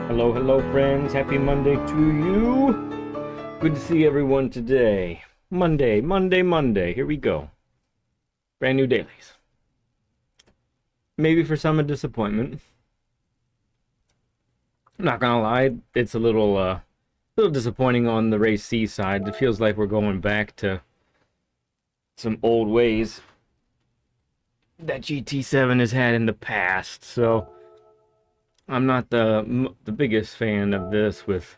Hello, hello, friends. Happy Monday to you. Good to see everyone today. Monday. Here we go. Brand new dailies. Maybe for some a disappointment. I'm not gonna lie, it's a little disappointing on the race C side. It feels like we're going back to some old ways that GT7 has had in the past. So I'm not the biggest fan of this with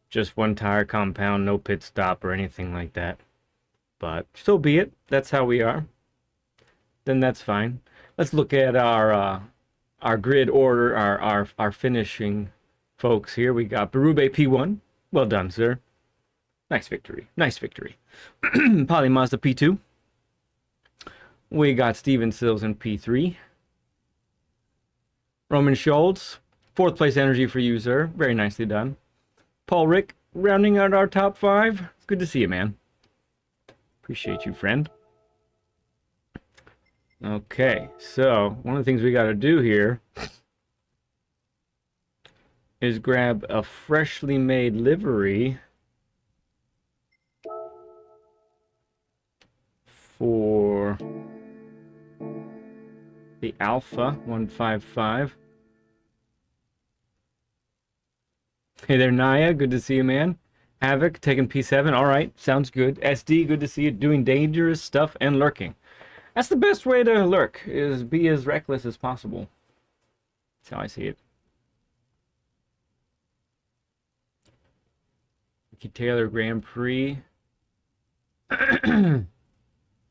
just one tire compound, no pit stop or anything like that. But so be it. That's how we are. Then that's fine. Let's look at our grid order, our finishing folks here. We got Berube P1. Well done, sir. Nice victory. Nice victory. Poly Mazda P2. We got Steven Sills in P3. Roman Schultz, 4th place energy for you, sir. Very nicely done. Paul Rick, rounding out our top 5. Good to see you, man. Appreciate you, friend. Okay, so one of the things we got to do here is grab a freshly made livery for the Alpha 155. Hey there, Naya. Good to see you, man. Havoc, taking P7. All right, sounds good. SD, good to see you. Doing dangerous stuff and lurking. That's the best way to lurk, is be as reckless as possible. That's how I see it. Ricky Taylor Grand Prix.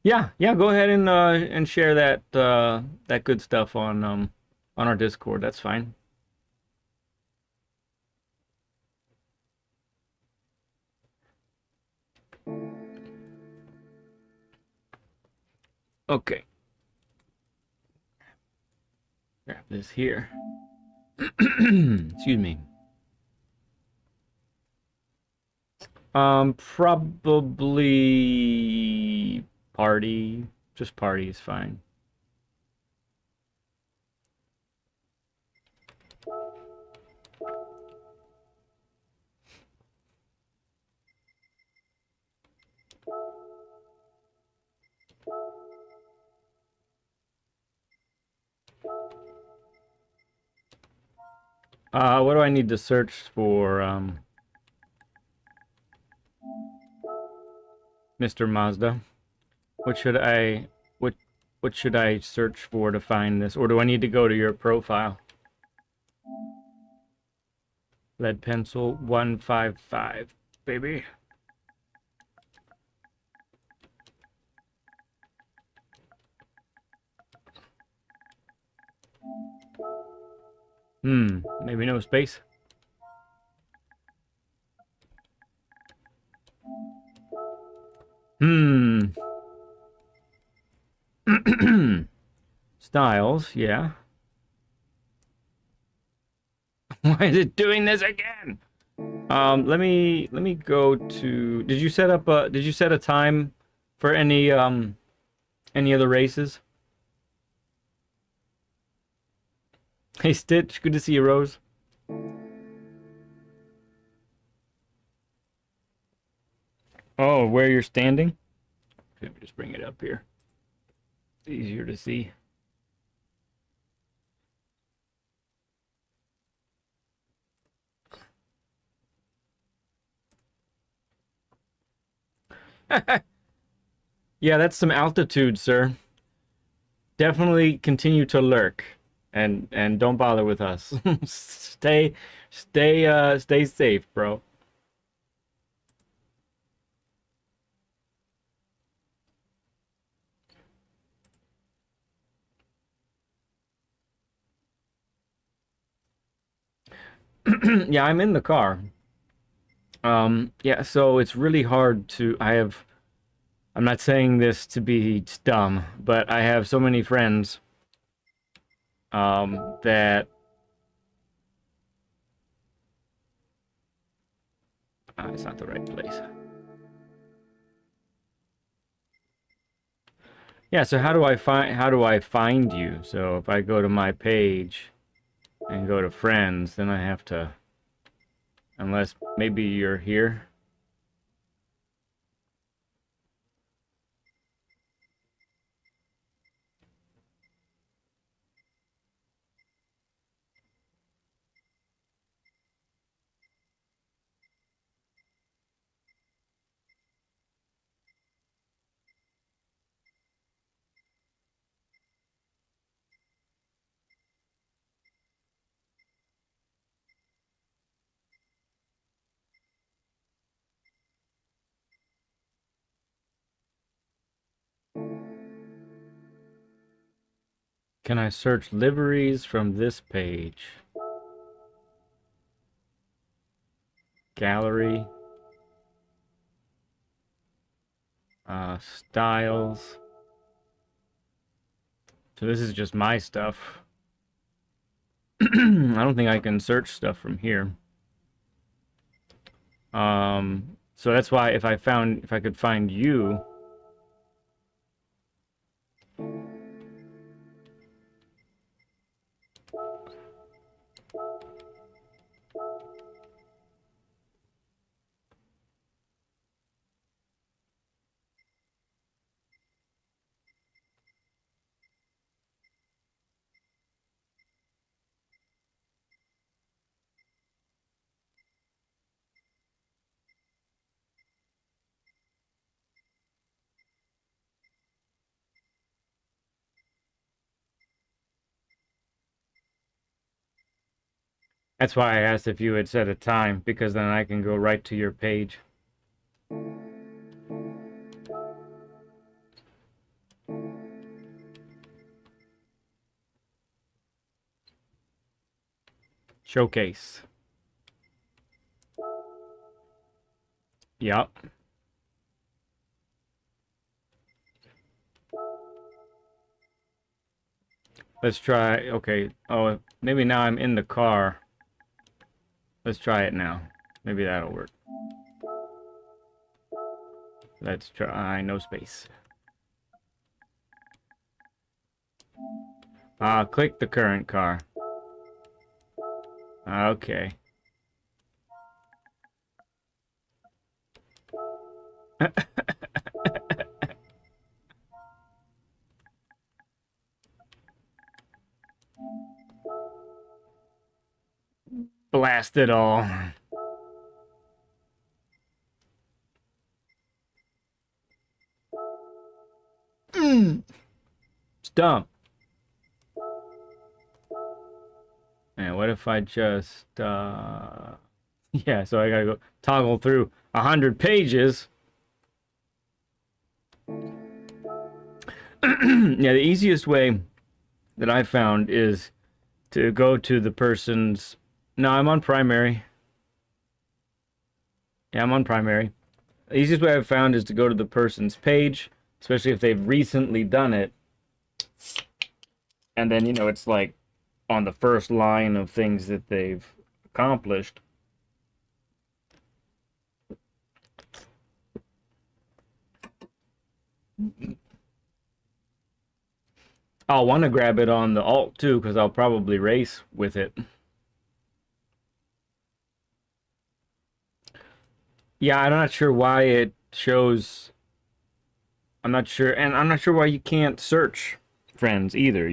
Yeah, go ahead and share that that good stuff on our Discord. That's fine. Okay. Grab this here. Excuse me. Probably party. Just party is fine. What do I need to search for, Mr. Mazda? What should I search for to find this? Or do I need to go to your profile? Lead pencil 155, baby. Maybe no space. Styles, yeah. Why is it doing this again? Let me go to. Did you set a time for any of the races? Hey Stitch, good to see you, Rose. Oh, where you're standing? Let me just bring it up here. It's easier to see. Yeah, that's some altitude, sir. Definitely continue to lurk and don't bother with us. Stay safe, bro. Yeah, I'm in the car. Yeah, so it's really hard to, I'm not saying this to be dumb, but I have so many friends, that, it's not the right place. Yeah, so how do I find you? So if I go to my page and go to friends, then I have to Unless maybe you're here. Can I search liveries from this page? Gallery. Styles. So this is just my stuff. I don't think I can search stuff from here. So that's why if I could find you. That's why I asked if you had set a time, because then I can go right to your page. Showcase. Yup. Let's try. Okay. Oh, maybe now I'm in the car. Let's try it now. Maybe that'll work. Let's try no space. Click the current car. Okay. Blast it all. It's dumb. And what if I just, yeah, so I gotta go toggle through 100 pages. Yeah, the easiest way that I found is to go to the person's. No, I'm on primary. Yeah, I'm on primary. The easiest way I've found is to go to the person's page, especially if they've recently done it. And then, it's like on the first line of things that they've accomplished. I'll want to grab it on the alt too, because I'll probably race with it. Yeah, I'm not sure why it shows. I'm not sure, and I'm not sure why you can't search friends either,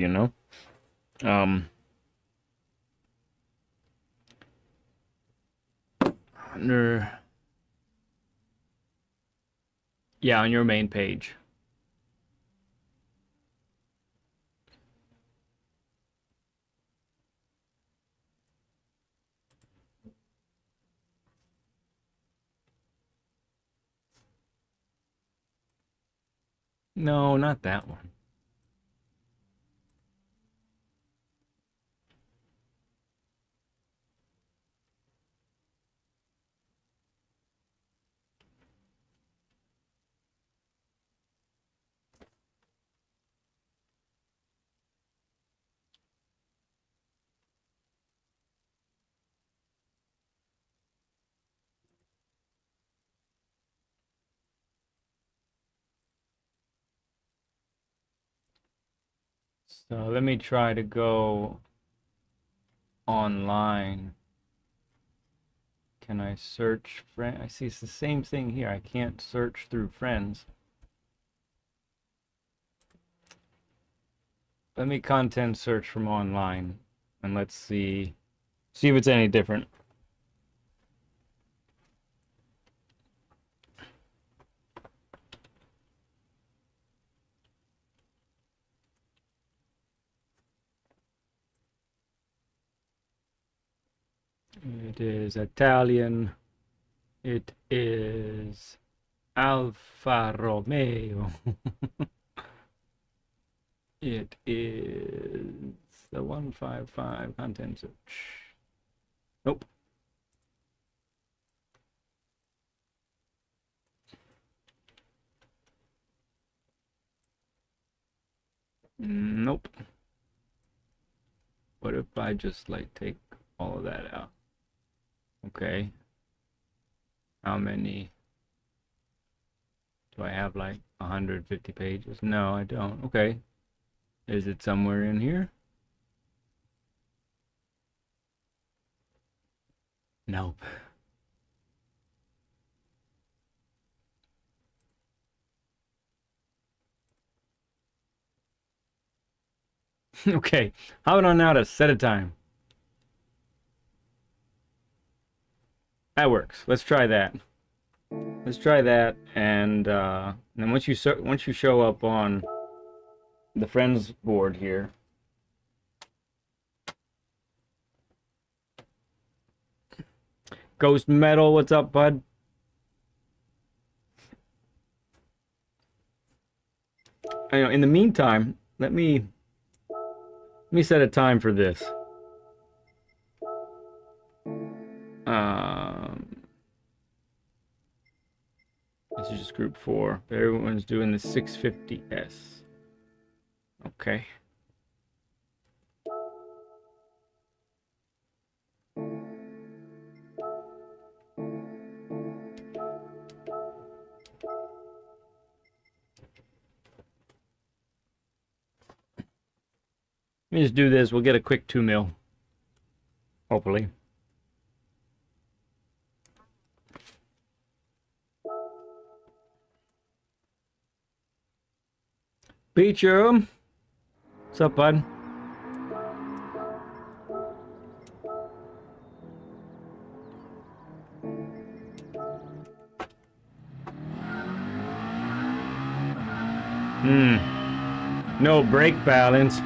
Under, yeah, on your main page. No, not that one. So let me try to go online. Can I search friend? I see it's the same thing here. I can't search through friends. Let me content search from online, and let's see if it's any different. It is Italian. It is Alfa Romeo. It is the 155 content search. Nope. Nope. What if I just like take all of that out? Okay. How many do I have? Like 150 pages? No, I don't. Okay. Is it somewhere in here? Nope. Okay. How about now to set a time? That works. Let's try that. Let's try that, and then once you show up on the friends board here, Ghost Metal, what's up, bud? You know, in the meantime, let me set a time for this. This is just group 4. Everyone's doing the 650S. Okay. Let me just do this. We'll get a quick 2 mil. Hopefully. Beecham. What's up, bud? No brake balance.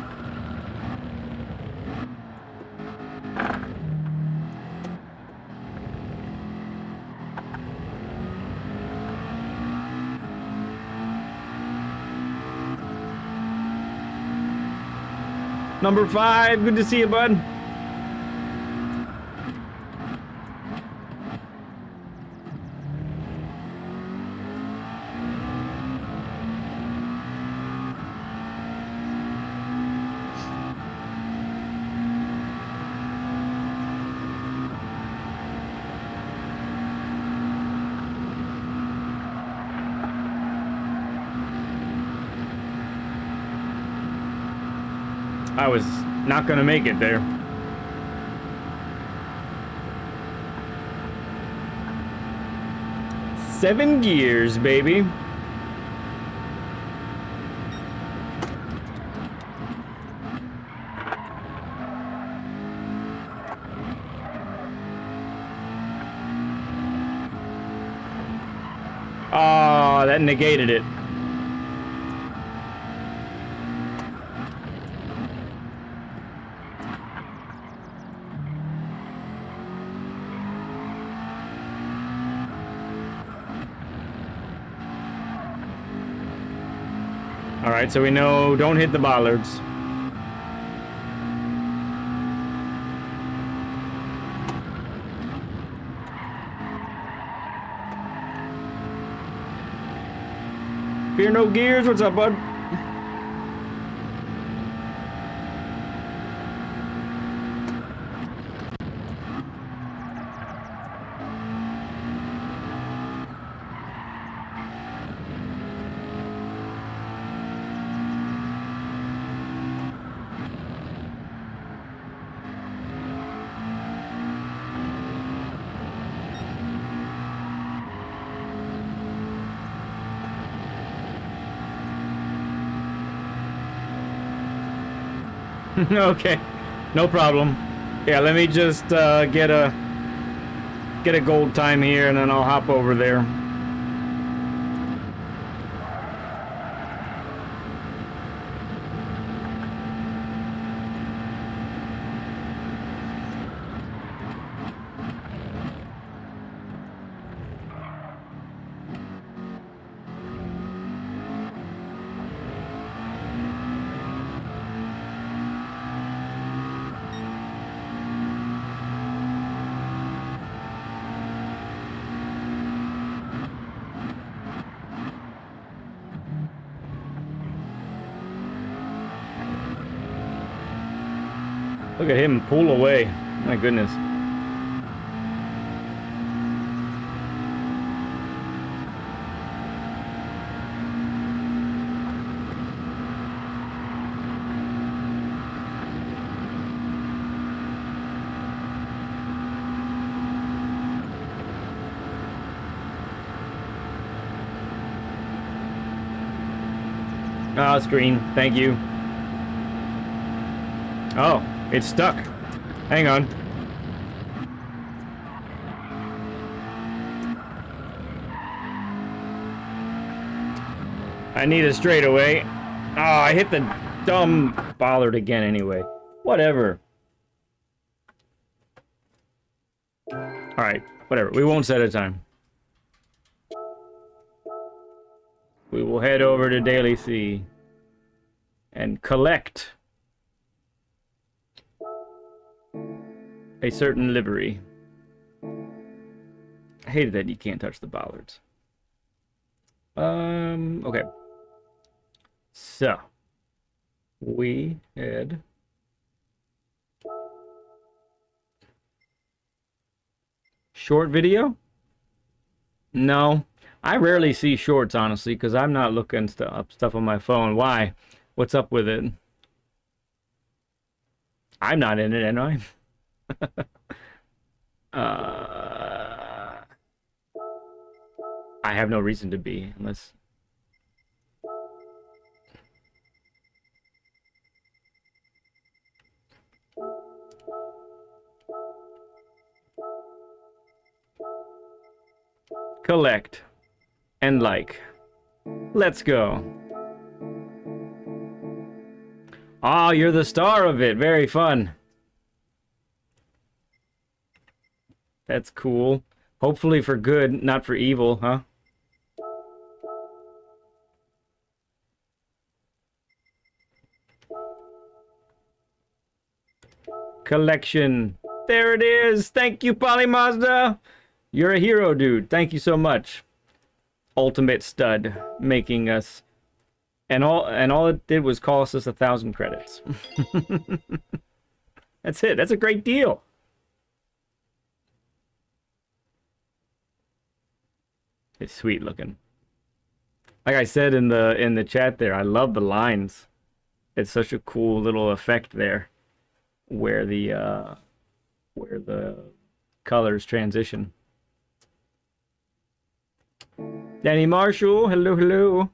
Number 5, good to see you, bud. I was not gonna make it there. Seven gears, baby. Oh, that negated it. All right, so we know don't hit the bollards. Fear no gears, what's up, bud? Okay, no problem. Yeah, let me just get a gold time here, and then I'll hop over there. Look at him pull away. My goodness. Ah, it's green. Thank you. Oh, it's stuck. Hang on. I need a straightaway. Oh, I hit the dumb bollard again anyway. Whatever. Alright, whatever. We won't set a time. We will head over to Daily C and collect a certain livery. I hated that you can't touch the bollards. Okay. So, we head short video? No. I rarely see shorts, honestly, because I'm not looking up stuff on my phone. Why? What's up with it? I'm not in it, am I? I have no reason to be, unless... Collect. And like. Let's go. Ah, you're the star of it. Very fun. That's cool. Hopefully for good, not for evil, huh? Collection. There it is. Thank you, Polymazda. You're a hero, dude. Thank you so much. Ultimate stud, making us, and all it did was cost us 1,000 credits. That's it. That's a great deal. It's sweet looking. Like I said in the chat there, I love the lines. It's such a cool little effect there, where the colors transition. Danny Marshall, hello, hello.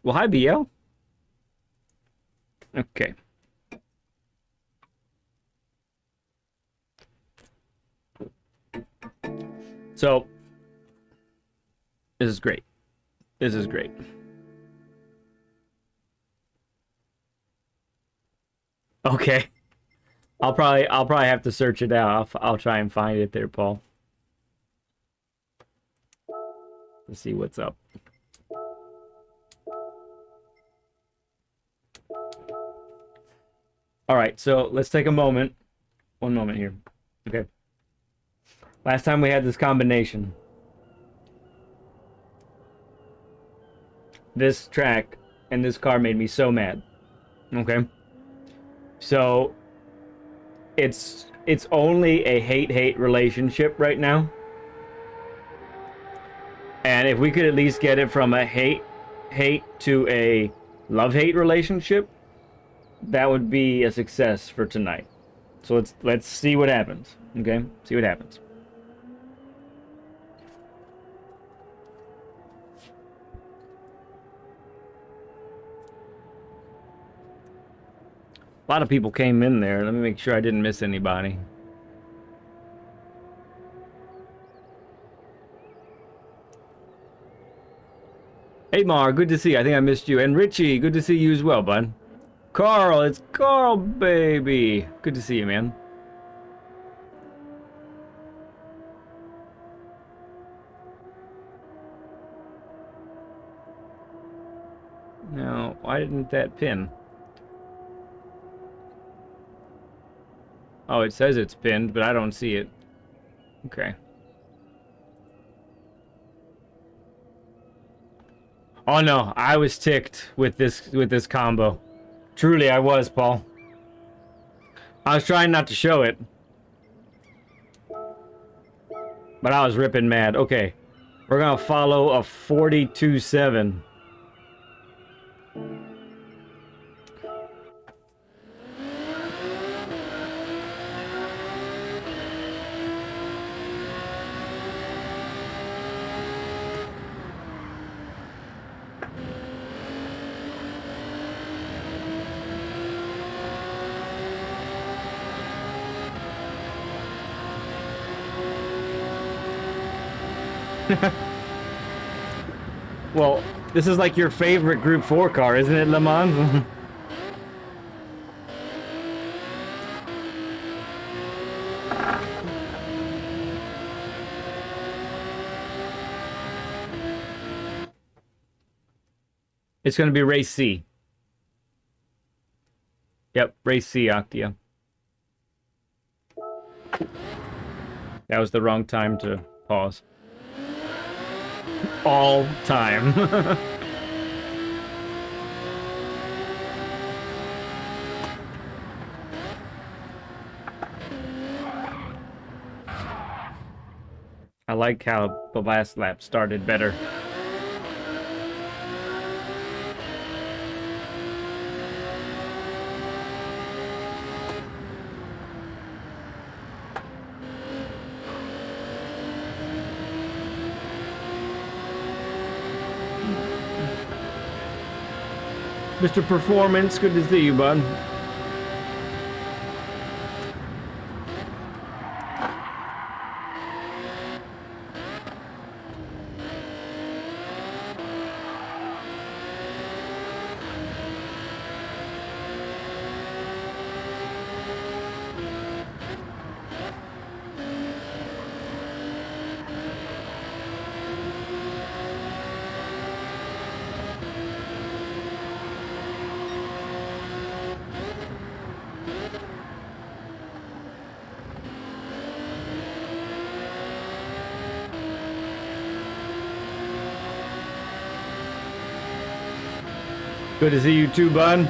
Well, hi, BL. Okay. So, this is great. This is great. Okay. I'll probably have to search it out. I'll try and find it there, Paul. Let's see what's up. All right, so let's take a moment. One moment here. Okay. Last time we had this combination. This track and this car made me so mad. Okay. So it's only a hate-hate relationship right now. And if we could at least get it from a hate to a love-hate relationship, that would be a success for tonight. So let's see what happens. Okay? See what happens. A lot of people came in there. Let me make sure I didn't miss anybody. Hey, Mar, good to see you. I think I missed you. And Richie, good to see you as well, bud. Carl, it's Carl, baby. Good to see you, man. Now, why didn't that pin? Oh, it says it's pinned, but I don't see it. Okay. Oh no, I was ticked with this combo. Truly, I was, Paul. I was trying not to show it, but I was ripping mad. Okay, we're gonna follow a 42.7. Well, this is like your favorite Group 4 car, isn't it, Le Mans? It's going to be Race C. Yep, Race C, Octia. That was the wrong time to pause. All time. I like how the last lap started better. Mr. Performance, good to see you, bud. Good to see you too, bud.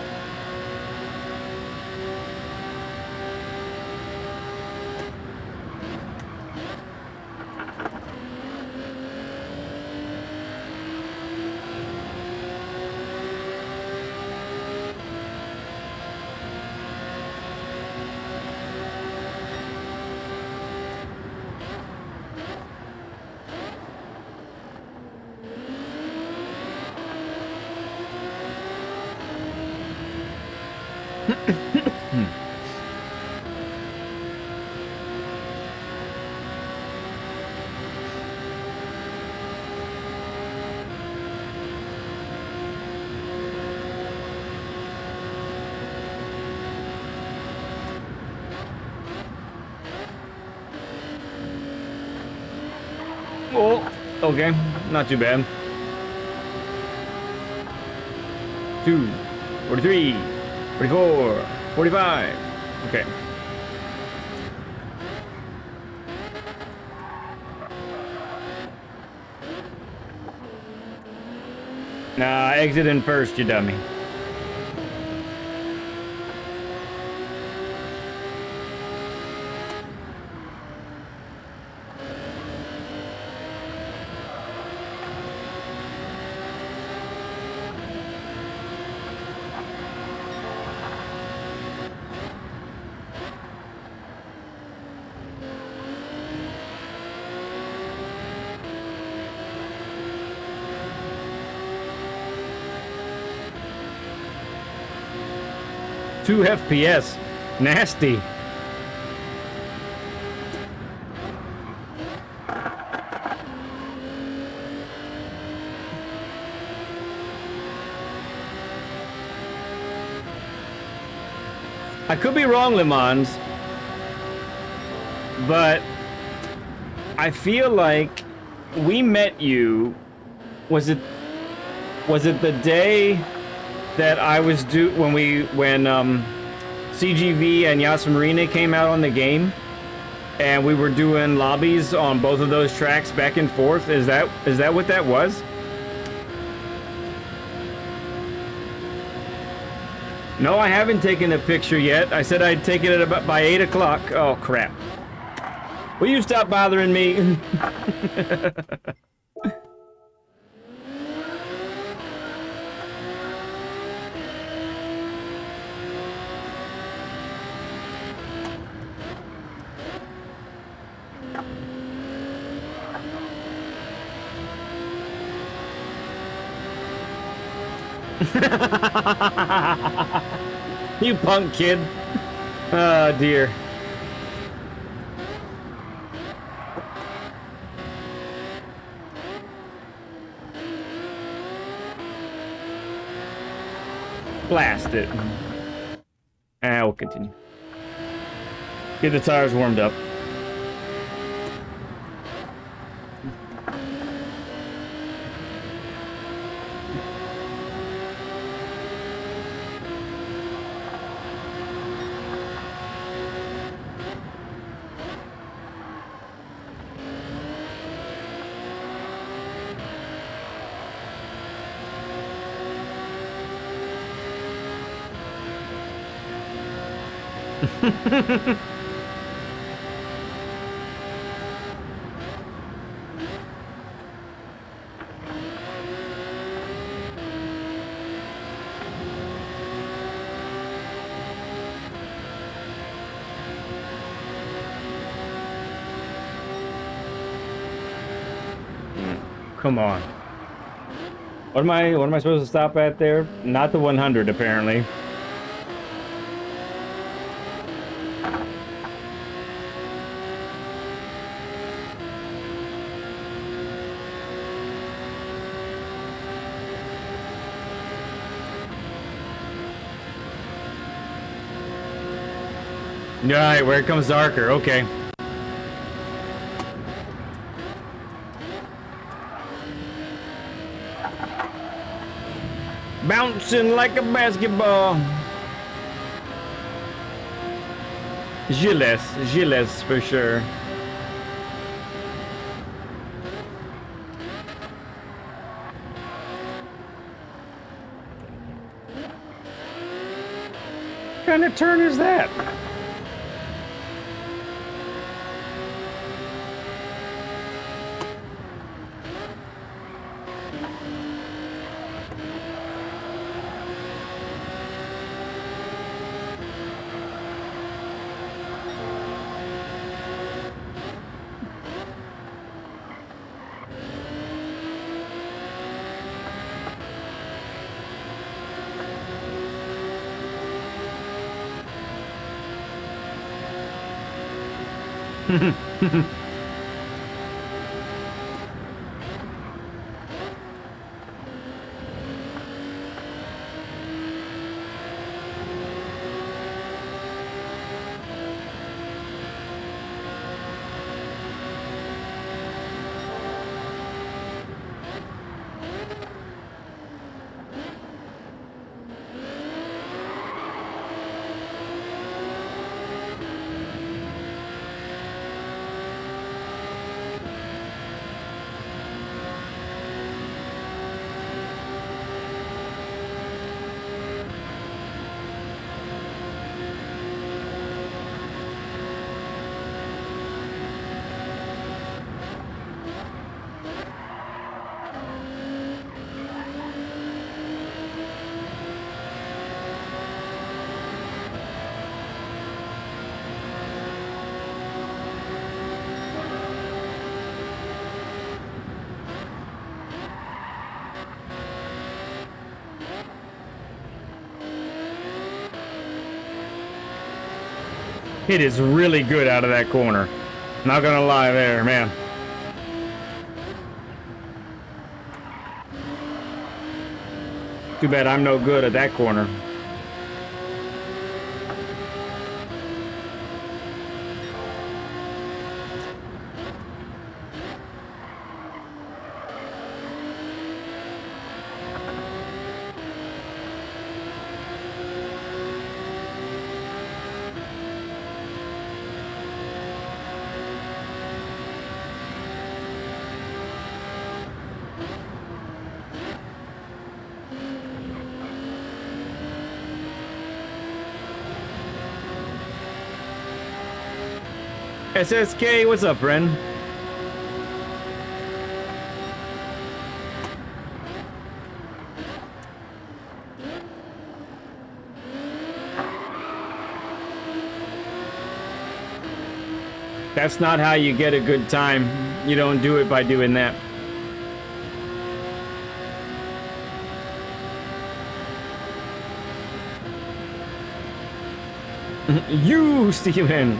Oh, okay, not too bad. 2, 43, 44, 45. Okay. Nah, exit in first, you dummy. 2 FPS. Nasty. I could be wrong, Le Mans, but I feel like we met you. Was it the day that I was when CGV and Yas Marina came out on the game, and we were doing lobbies on both of those tracks back and forth? Is that what that was? No, I haven't taken a picture yet. I said I'd take it at about by 8 o'clock. Oh, crap. Will you stop bothering me? You punk kid. Oh, dear. Blast it. And we'll continue. Get the tires warmed up. Come on. What am I supposed to stop at there? Not the 100, apparently. Alright, where it comes darker, okay. Bouncing like a basketball. Gilles for sure. What kind of turn is that? It is really good out of that corner. Not gonna lie there, man. Too bad I'm no good at that corner. SSK, what's up, friend? That's not how you get a good time. You don't do it by doing that. You, Steven!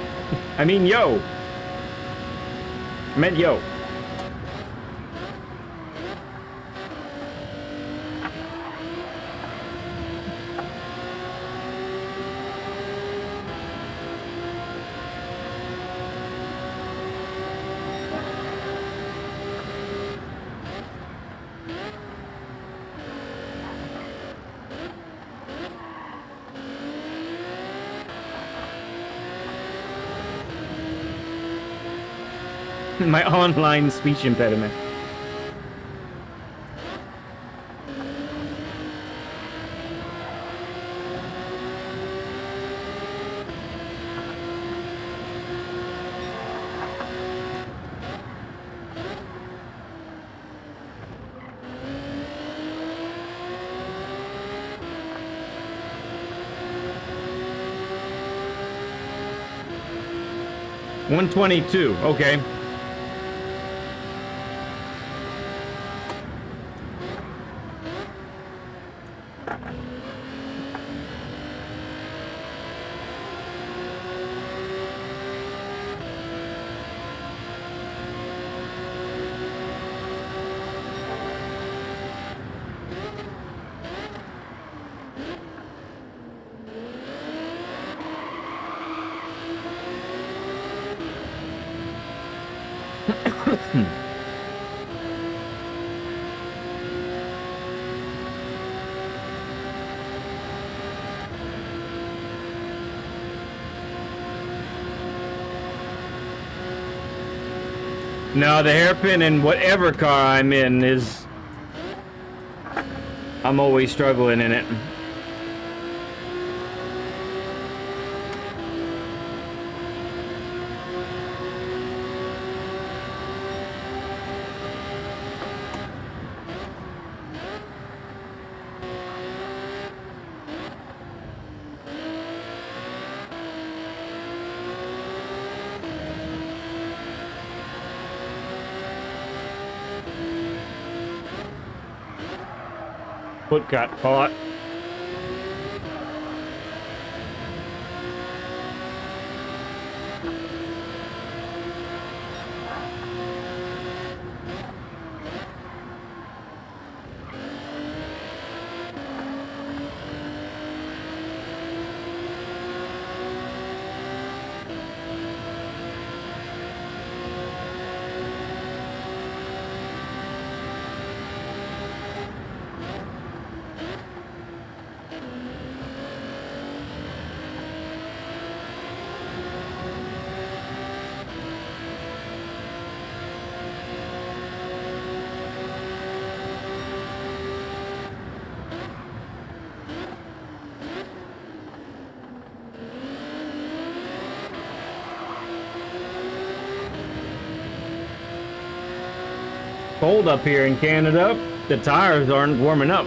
I mean, yo! I meant yo. My online speech impediment. $122, okay. No, the hairpin in whatever car I'm in is... I'm always struggling in it. Foot got caught. Cold up here in Canada. The tires aren't warming up.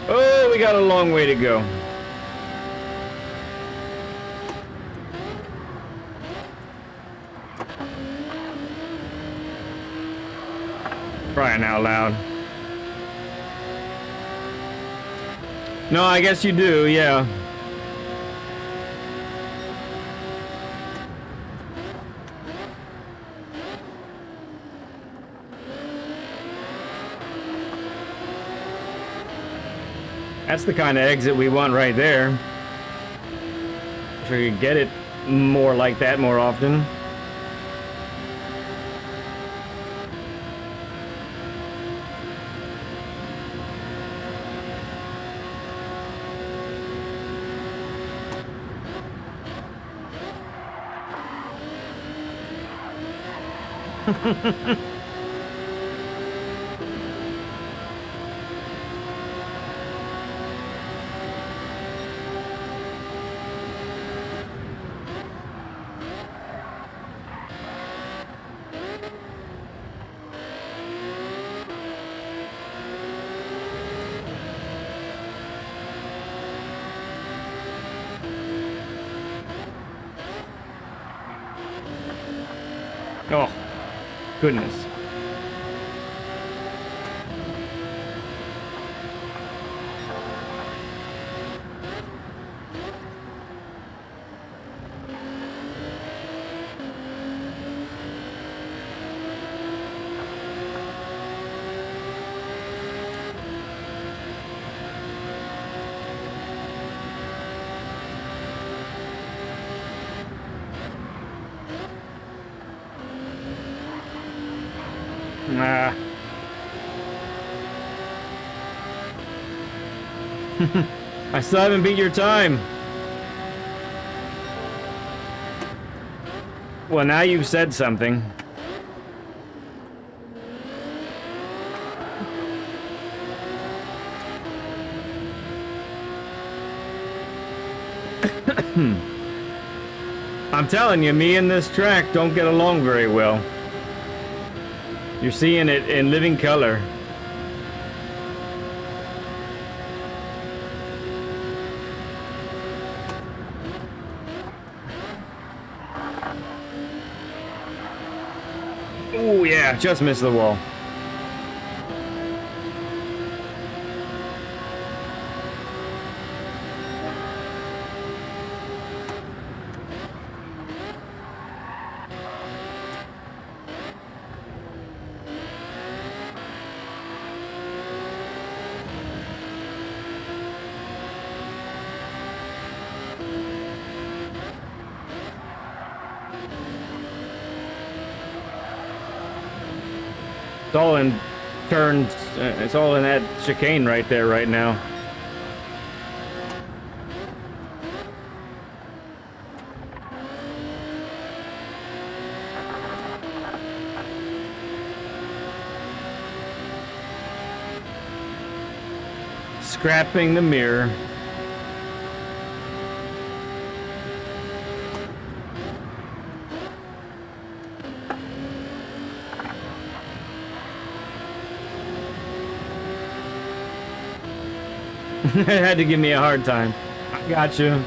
Oh, we got a long way to go. Crying out loud. No, I guess you do, yeah. That's the kind of exit we want right there. So you can get it more like that more often. Oh, goodness. Nah. I still haven't beat your time. Well, now you've said something. I'm telling you, me and this track don't get along very well. You're seeing it in living color. Oh yeah, just missed the wall. It's all in turns, it's all in that chicane right there right now. Scrapping the mirror. It had to give me a hard time. I got you.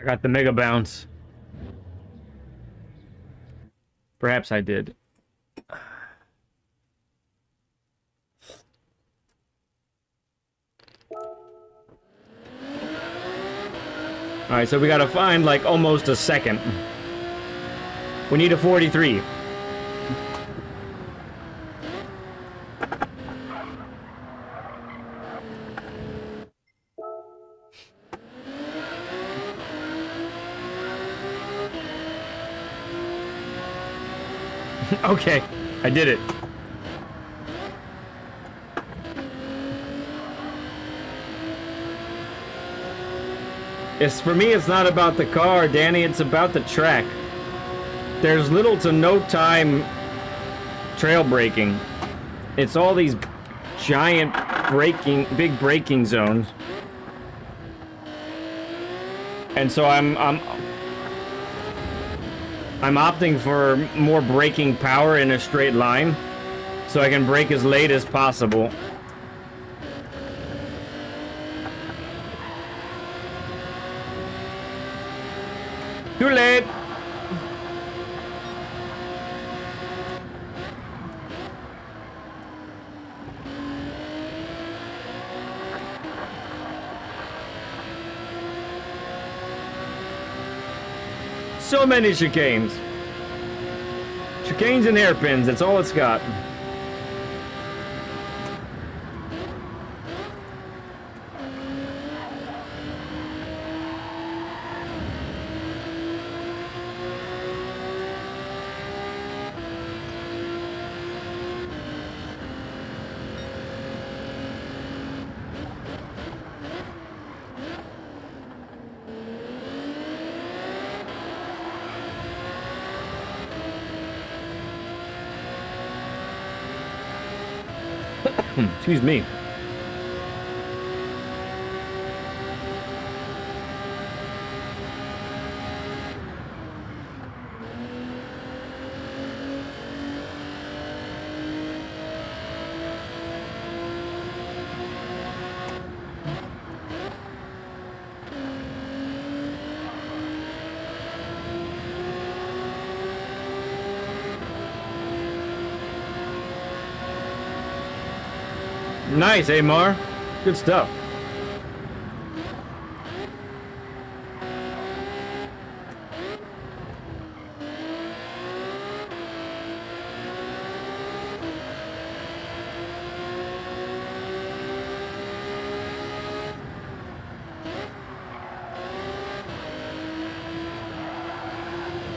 I got the mega bounce. Perhaps I did. Alright, so we gotta find like almost a second. We need a 43. Okay, I did it. For me, it's not about the car, Danny, it's about the track. There's little to no time trail braking. It's all these giant big braking zones. And so I'm opting for more braking power in a straight line, so I can brake as late as possible. Too late! So many chicanes. Chicanes and hairpins, that's all it's got. Excuse me. Nice, Amar. Good stuff.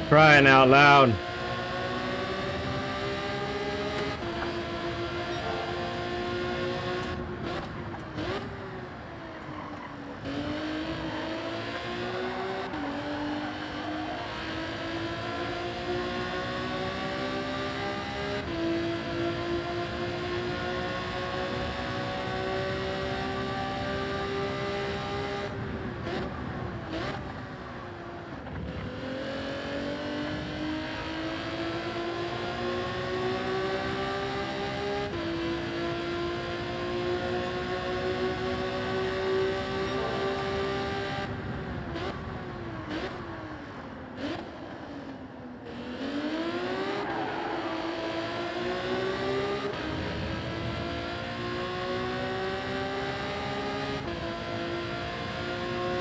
Crying out loud.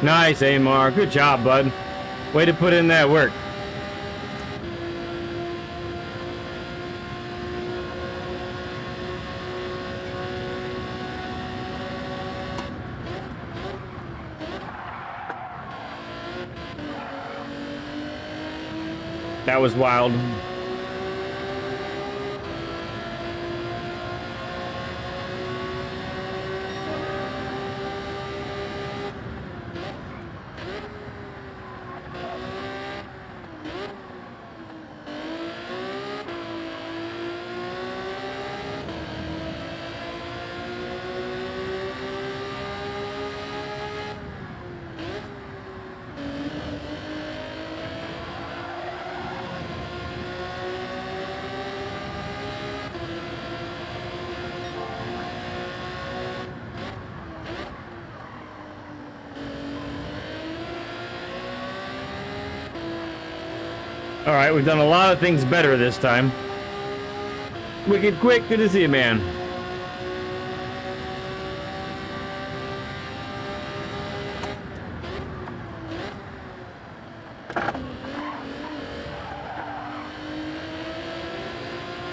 Nice, Amar. Good job, bud. Way to put in that work. That was wild. Alright, we've done a lot of things better this time. Wicked Quick, good to see you, man.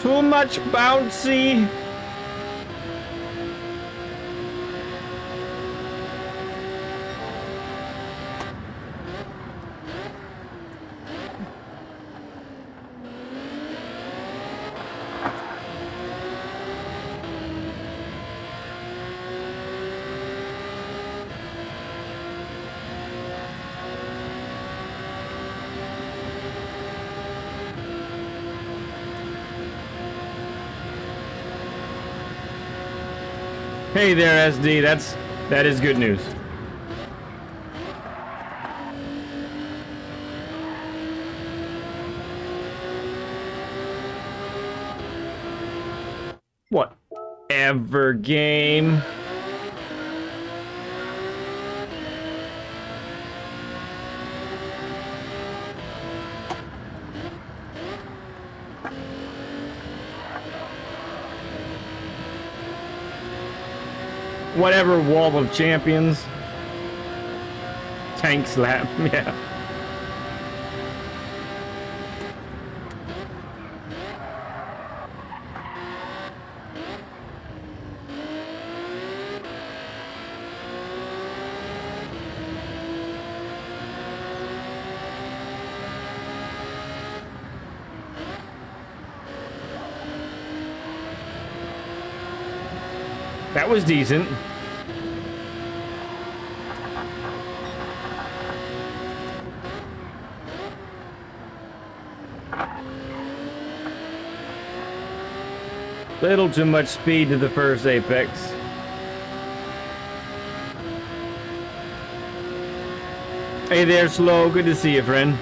Too much bouncy. Hey there, SD. That is good news. Whatever, game. Whatever, Wall of Champions. Tank slap, yeah. That was decent. Little too much speed to the first apex. Hey there, Slow. Good to see you, friend.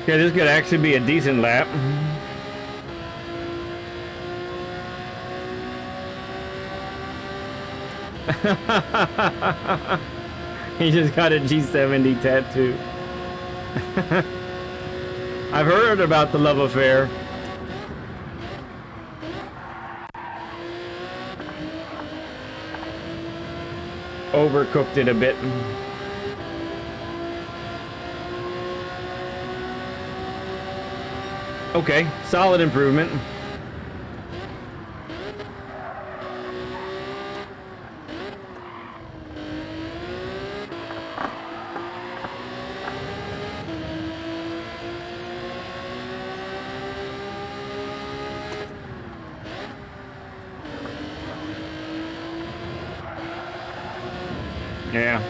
Yeah, this could actually be a decent lap. He just got a G70 tattoo. I've heard about the love affair. Overcooked it a bit. Okay, solid improvement. Yeah.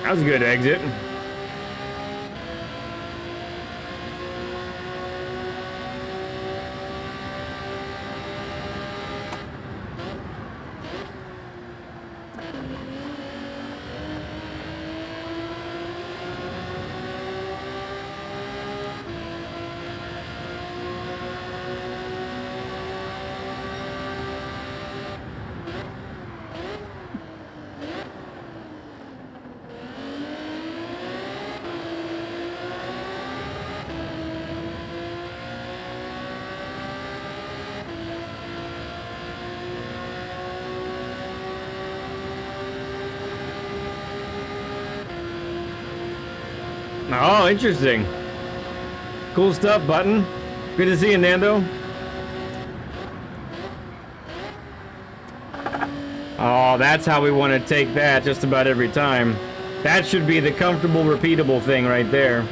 That was a good exit. Oh, interesting. Cool stuff, Button. Good to see you, Nando. Oh, that's how we want to take that just about every time. That should be the comfortable, repeatable thing right there.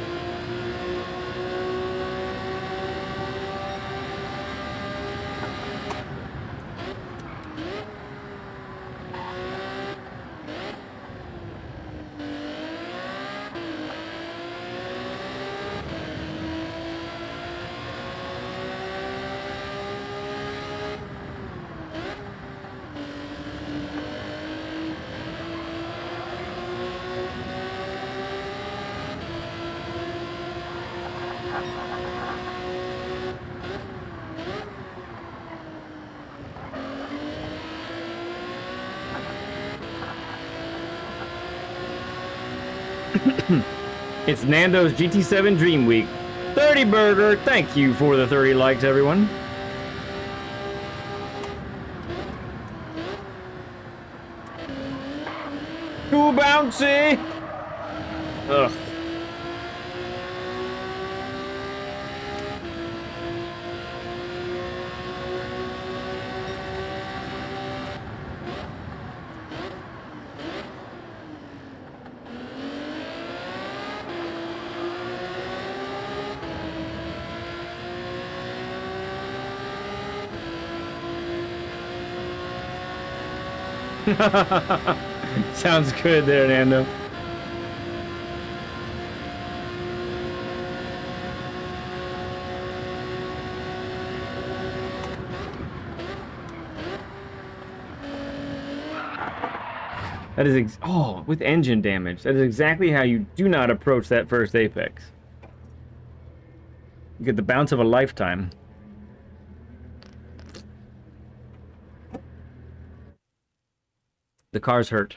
It's Nando's GT7 Dream Week. 30 burger. Thank you for the 30 likes, everyone. Too bouncy. Ugh. Sounds good there, Nando. That is with engine damage. That is exactly how you do not approach that first apex. You get the bounce of a lifetime. The car's hurt.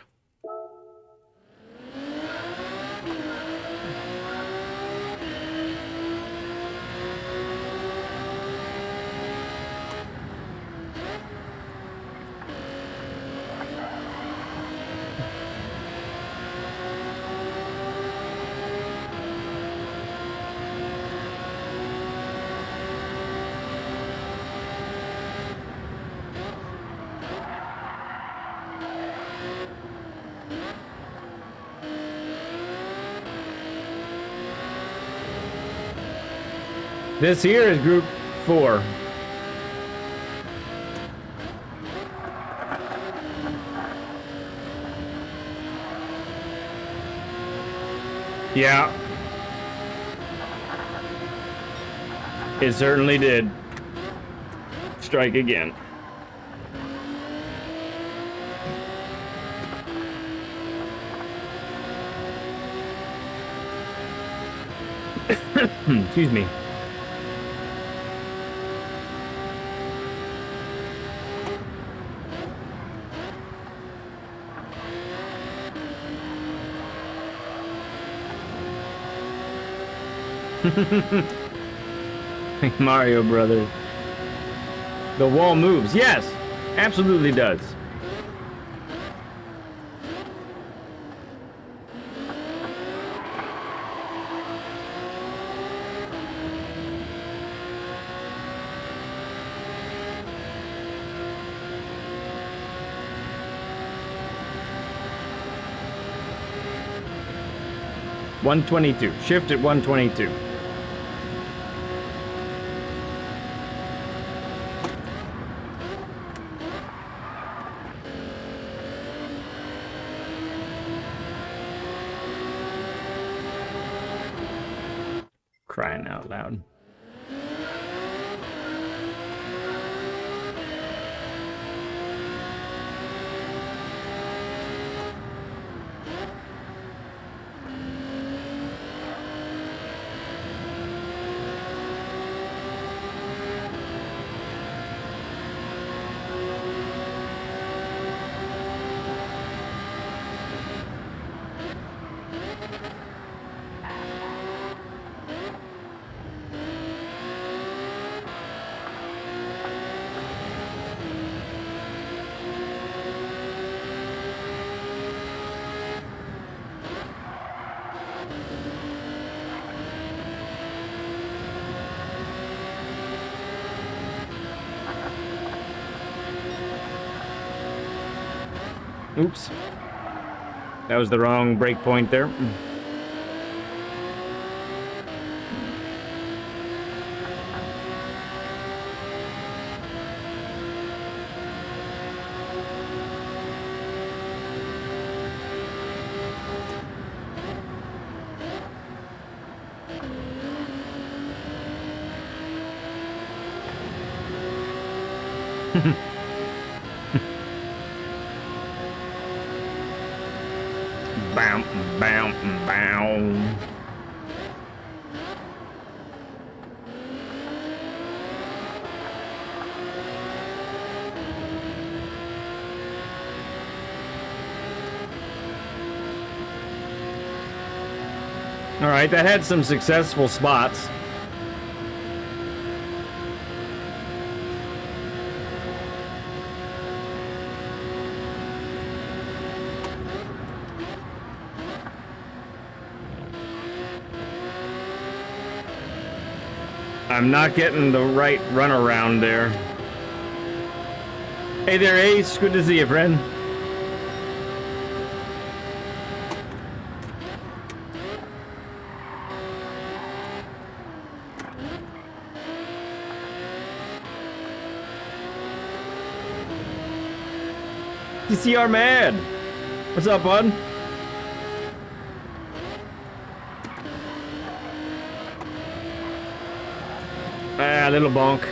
This here is Group 4. Yeah. It certainly did. Strike again. Excuse me. Mario Brothers. The wall moves. Yes, absolutely does. $122. Shift at 122. Crying out loud. Oops. That was the wrong break point there. Bam, bam, bam. All right, that had some successful spots. I'm not getting the right runaround there. Hey there, Ace. Good to see you, friend. TCR Mad. What's up, bud? Ah, little bonk.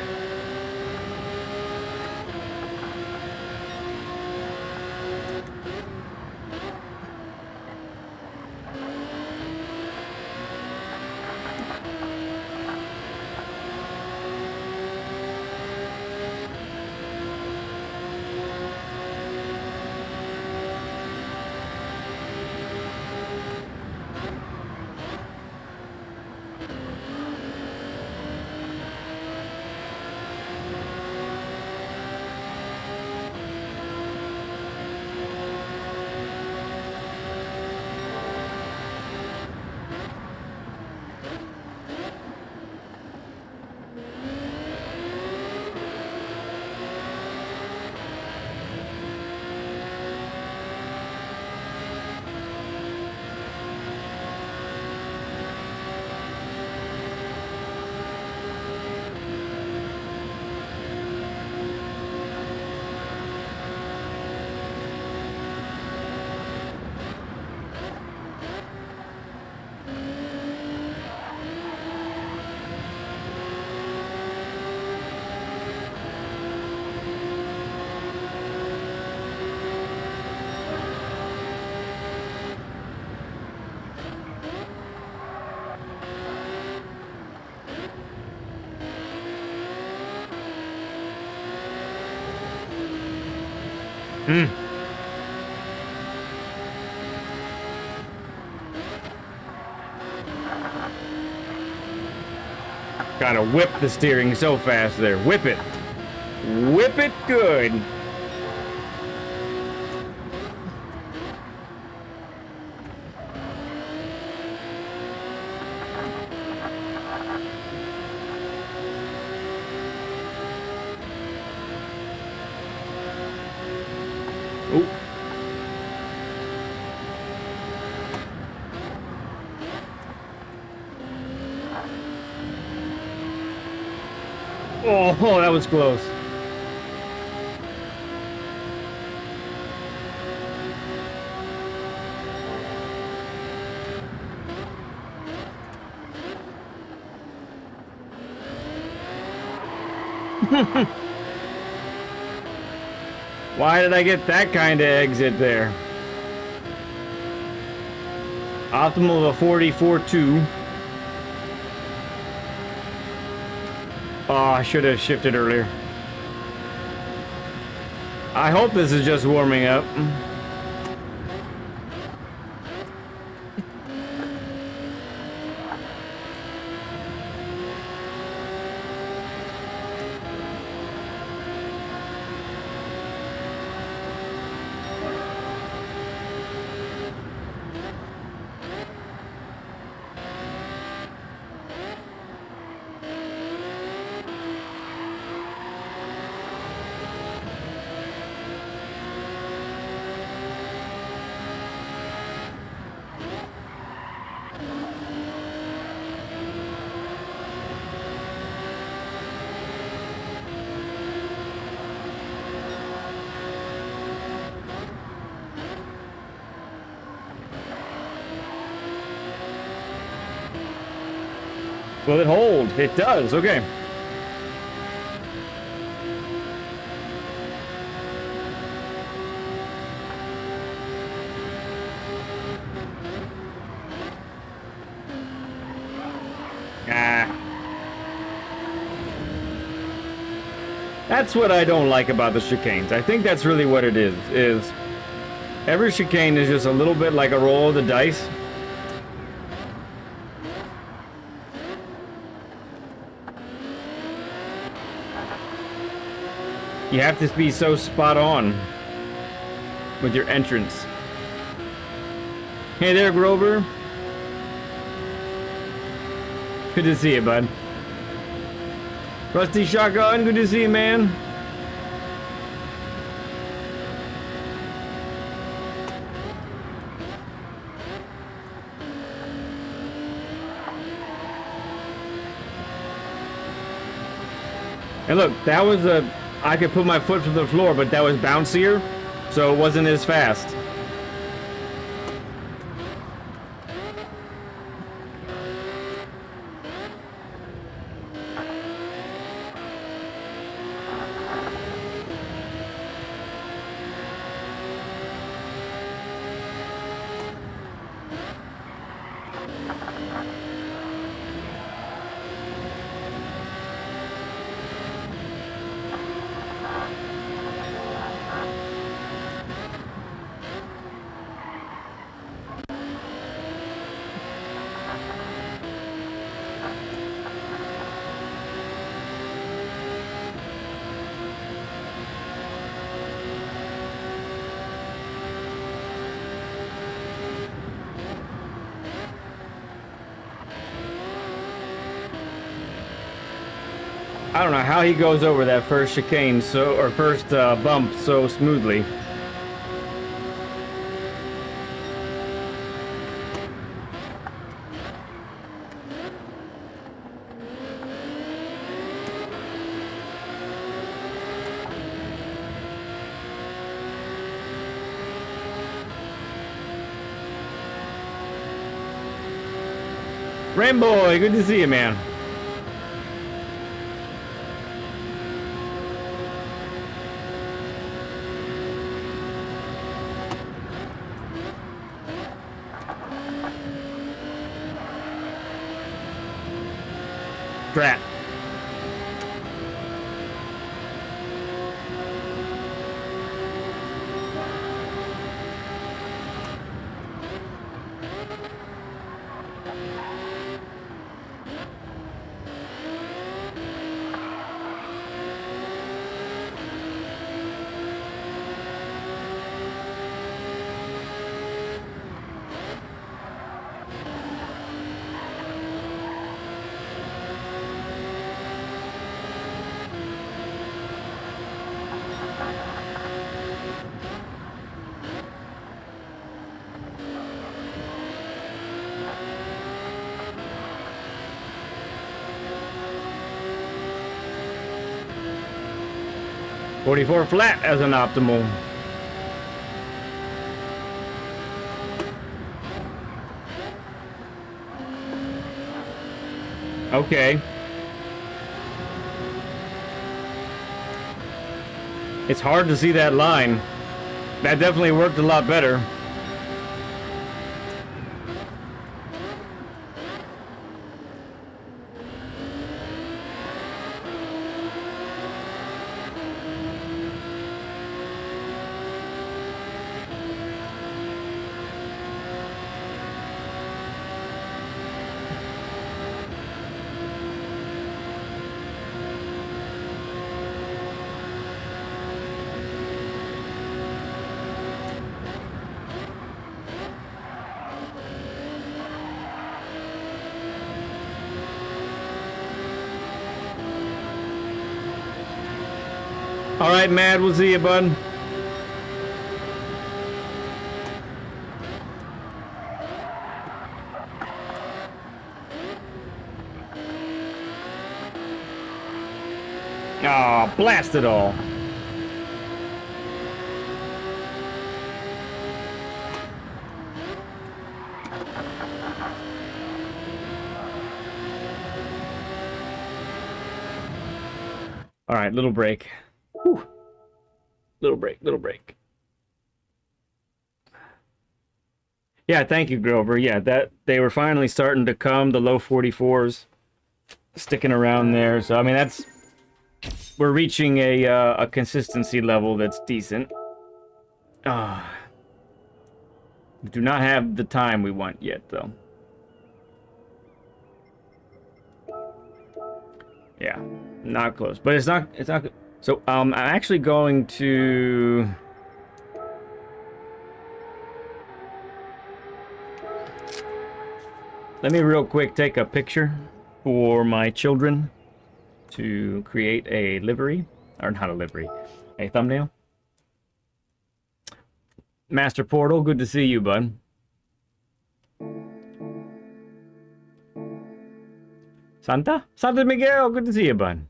Gotta whip the steering so fast there. Whip it. Whip it good. Ooh. Oh, that was close. Why did I get that kind of exit there? Optimal of a 44.2. Oh, I should have shifted earlier. I hope this is just warming up. Will it hold? It does. Okay. That's what I don't like about the chicanes. I think that's really what it is every chicane is just a little bit like a roll of the dice. You have to be so spot on with your entrance. Hey there, Grover. Good to see you, bud. Rusty Shotgun, good to see you, man. And look, that was I could put my foot to the floor, but that was bouncier, so it wasn't as fast. I don't know how he goes over that first chicane or first bump so smoothly. Rainbow, good to see you, man. Drat. .44 flat as an optimal. Okay. It's hard to see that line. That definitely worked a lot better. All right, Mad, we'll see you, bud. Ah, oh, blast it all. All right, little break. Whew. Little break. Yeah, thank you, Grover. Yeah, that they were finally starting to come, the low 44s sticking around there. So I mean, we're reaching a consistency level that's decent. We do not have the time we want yet, though. Yeah, not close. But it's not So I'm actually going to... Let me real quick take a picture for my children to create a livery. Or not a livery, a thumbnail. Master Portal, good to see you, bud. Santa Miguel, good to see you, bud.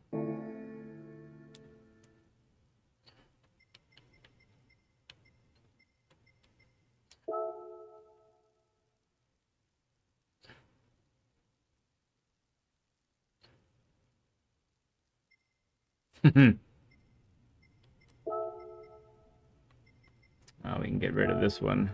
Oh, we can get rid of this one.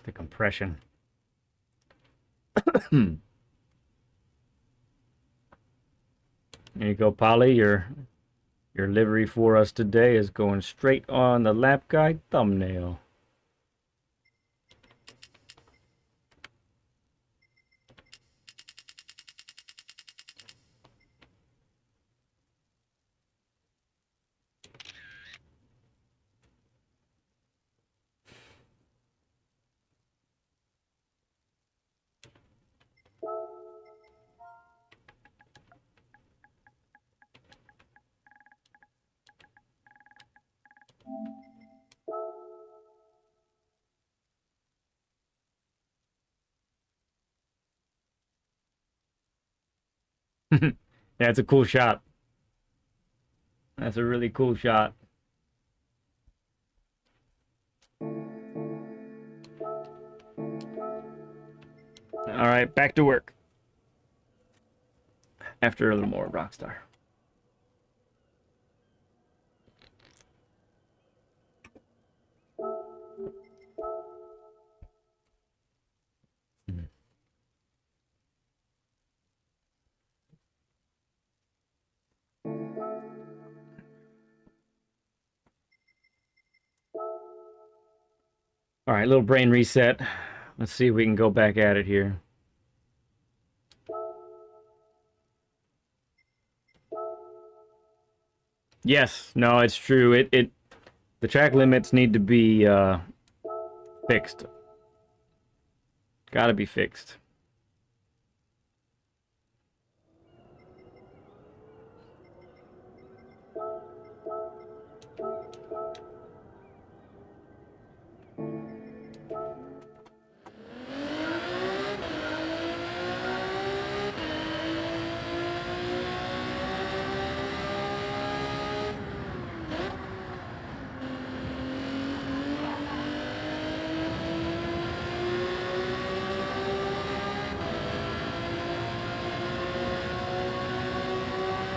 The compression. There you go, Polly. Your livery for us today is going straight on the lap guide thumbnail. Yeah, it's a cool shot. That's a really cool shot. All right, back to work. After a little more Rockstar. All right, little brain reset. Let's see if we can go back at it here. Yes, no, it's true. The track limits need to be fixed. Gotta be fixed.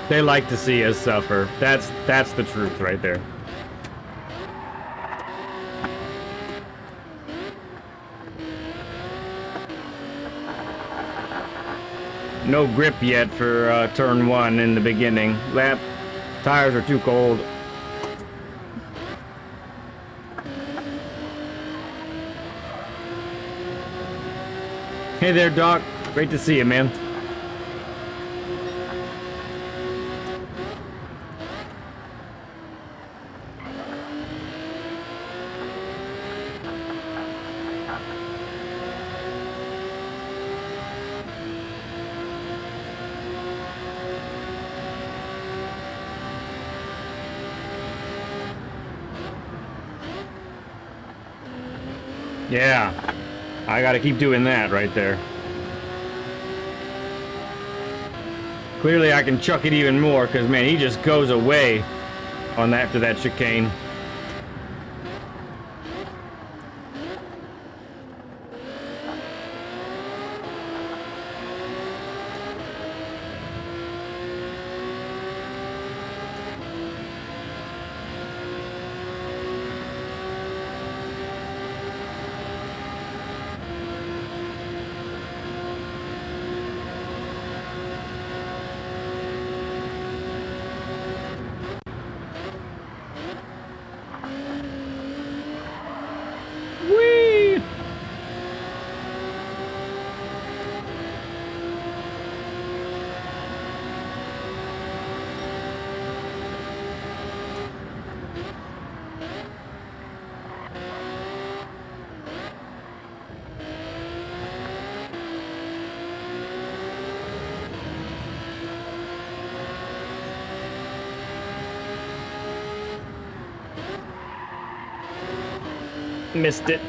They like to see us suffer. That's the truth right there. No grip yet for turn one in the beginning. Lap tires are too cold. Hey there, Doc. Great to see you, man. Yeah, I gotta keep doing that right there. Clearly I can chuck it even more, because, man, he just goes away on after that chicane. Whee! Missed it.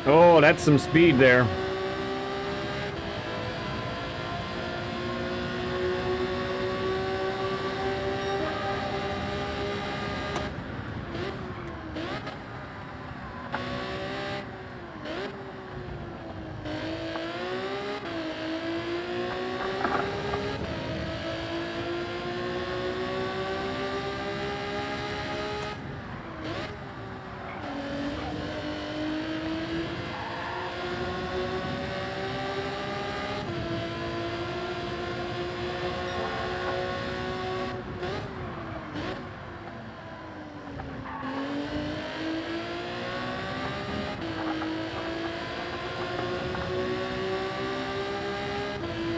Oh, that's some speed there.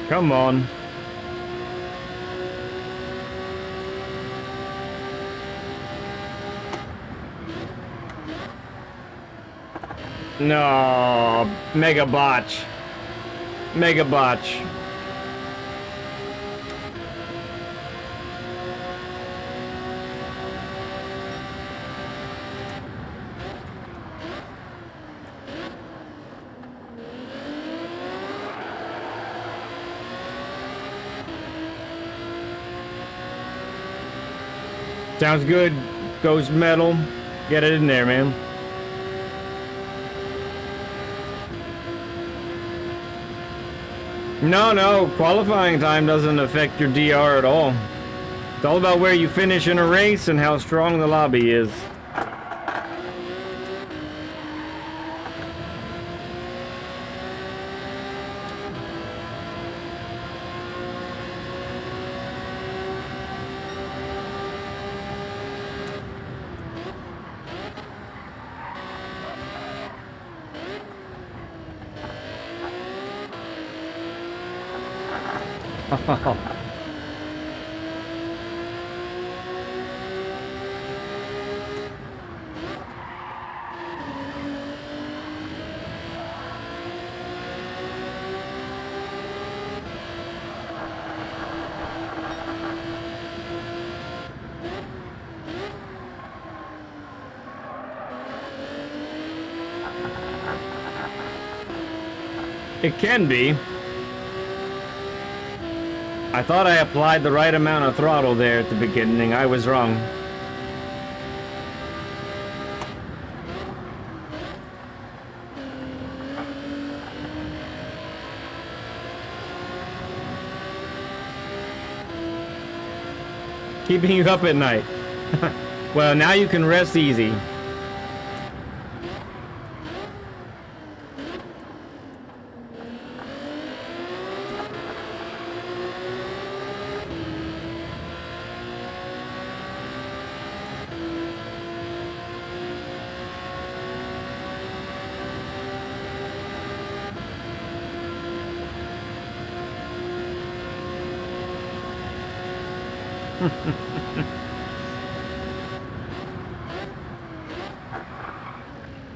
Come on. No, mega botch. Mega botch. Sounds good. Ghost metal. Get it in there, man. No, qualifying time doesn't affect your DR at all. It's all about where you finish in a race and how strong the lobby is. It can be. I thought I applied the right amount of throttle there at the beginning. I was wrong. Keeping you up at night. Well, now you can rest easy.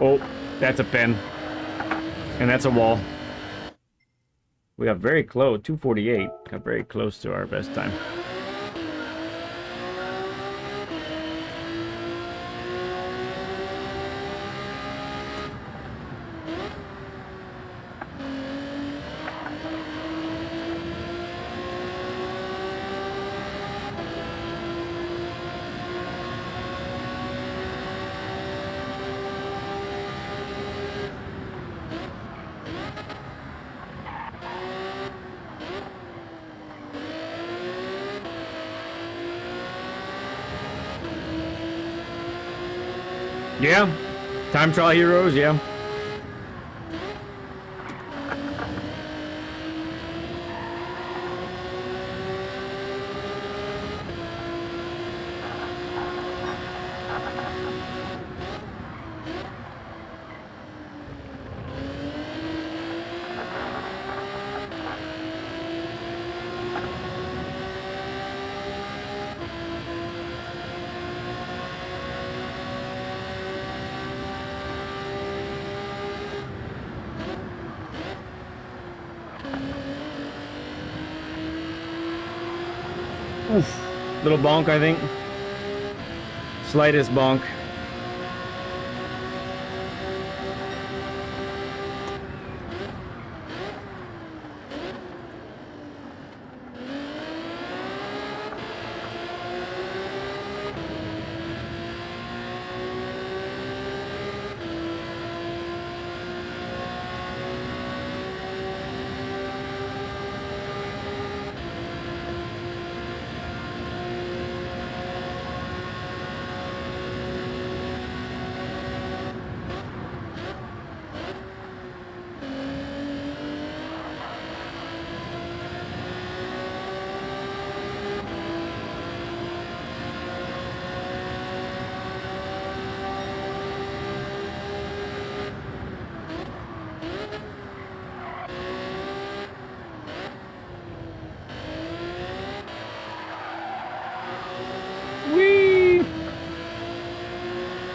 Oh, that's a pin. And that's a wall. We got very close, 248. Got very close to our best time. Yeah, time trial heroes, yeah. Oof. Little bonk, I think. Slightest bonk.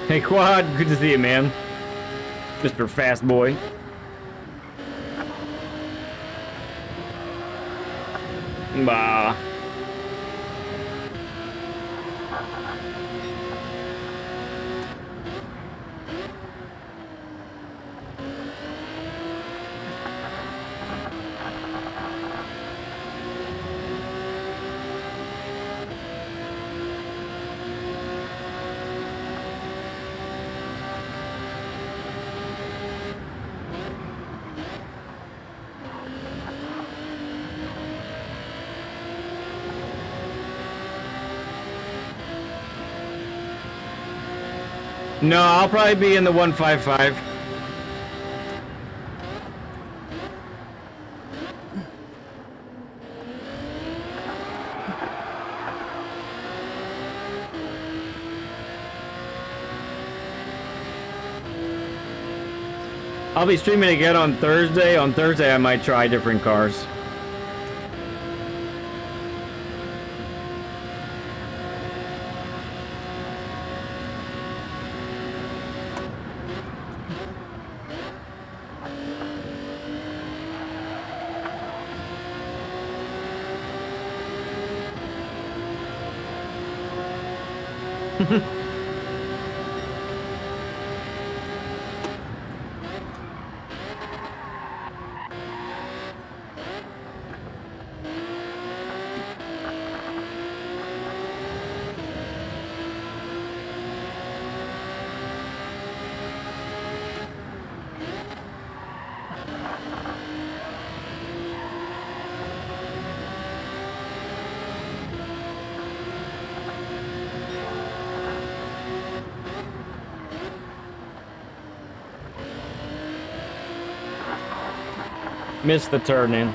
Hey, Quad, good to see you, man. Mr. Fast Boy. Bah. No, I'll probably be in the 155. I'll be streaming again on Thursday. On Thursday, I might try different cars. Missed the turn in.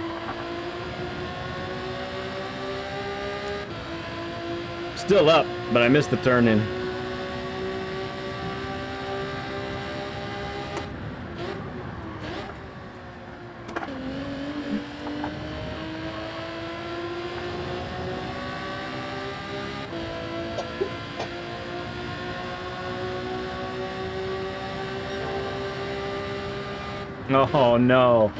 Still up, but I missed the turn in. Oh no.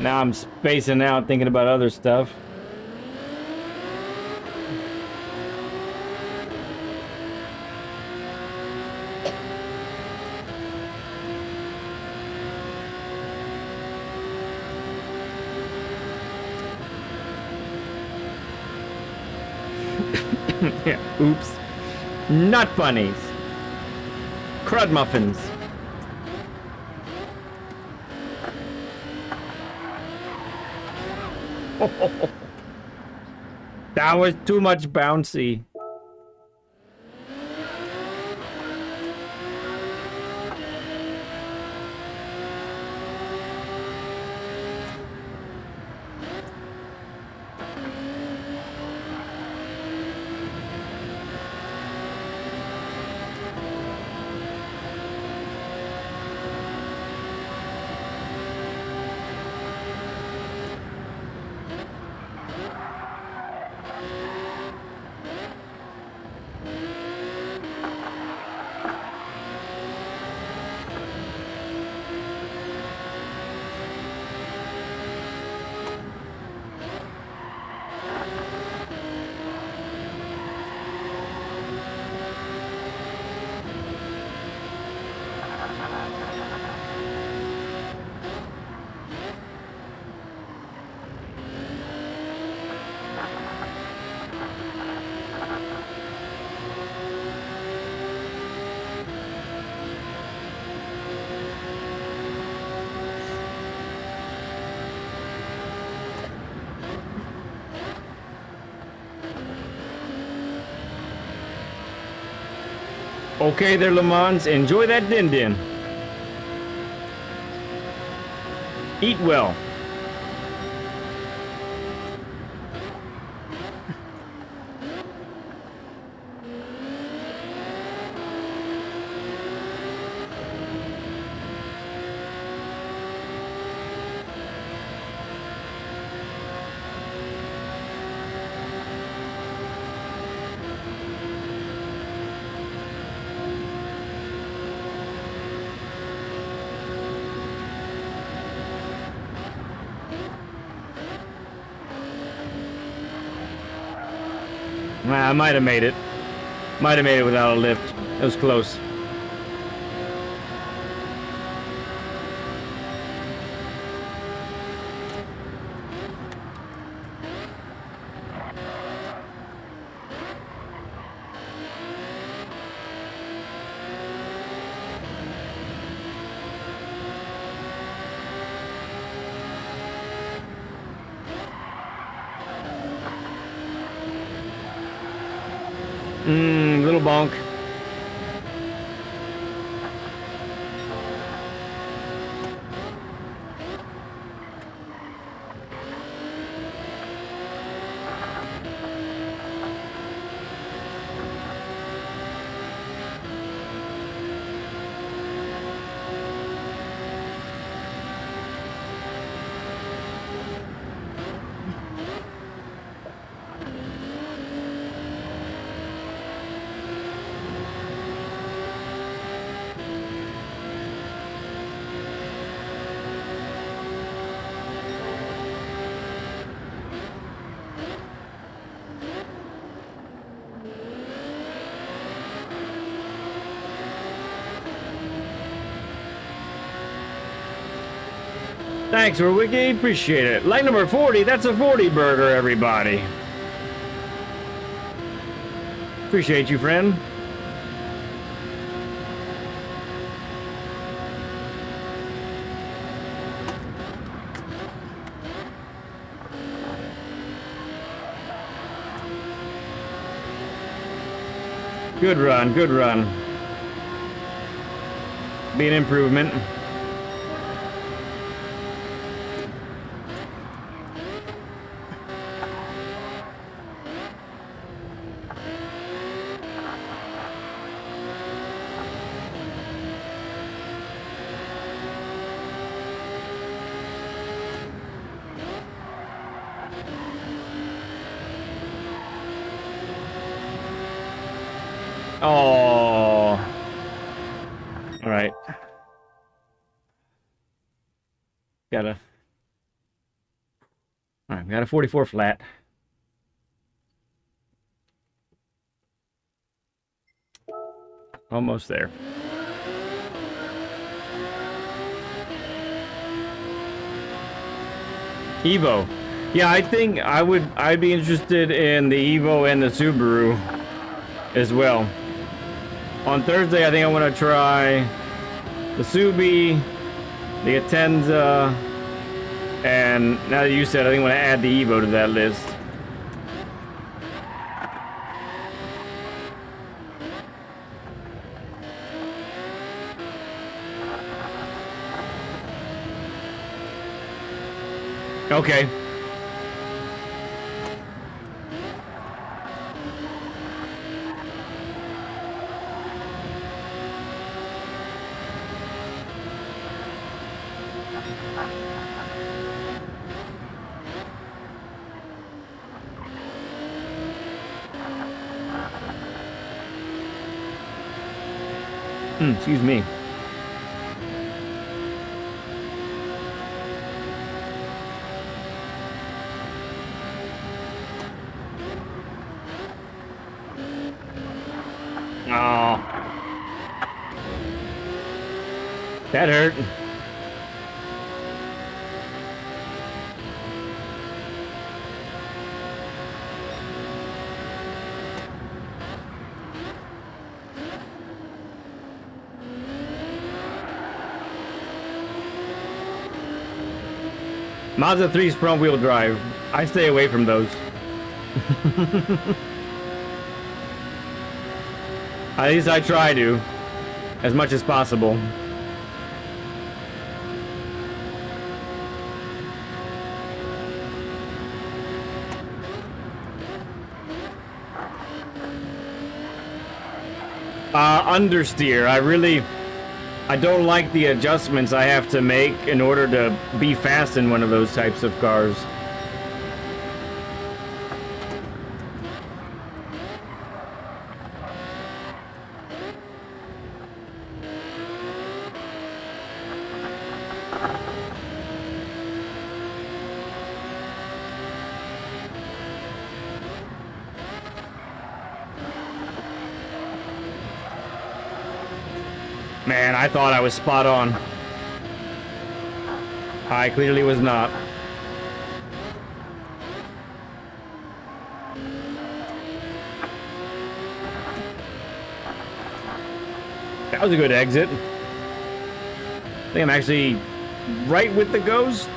Now I'm spacing out thinking about other stuff. Yeah, oops. Nut bunnies. Crud muffins. Oh, that was too much bouncy. Okay there, Le Mans. Enjoy that din-din. Eat well. I might have made it. Might have made it without a lift. It was close. Little bonk. Thanks, Wiki. Appreciate it. Like number 40, that's a 40 burger, everybody. Appreciate you, friend. Good run, good run. Be an improvement. Oh. All right. Got a 44 flat. Almost there. Evo. Yeah, I think I'd be interested in the Evo and the Subaru as well. On Thursday, I think I want to try the Subi, the Atenza, and now that you said, I think I want to add the Evo to that list. Okay. Excuse me. Oh. That hurt. Mazda 3's front wheel drive. I stay away from those. At least I try to, as much as possible. Understeer. I don't like the adjustments I have to make in order to be fast in one of those types of cars. Man, I thought I was spot on. I clearly was not. That was a good exit. I think I'm actually right with the Ghost.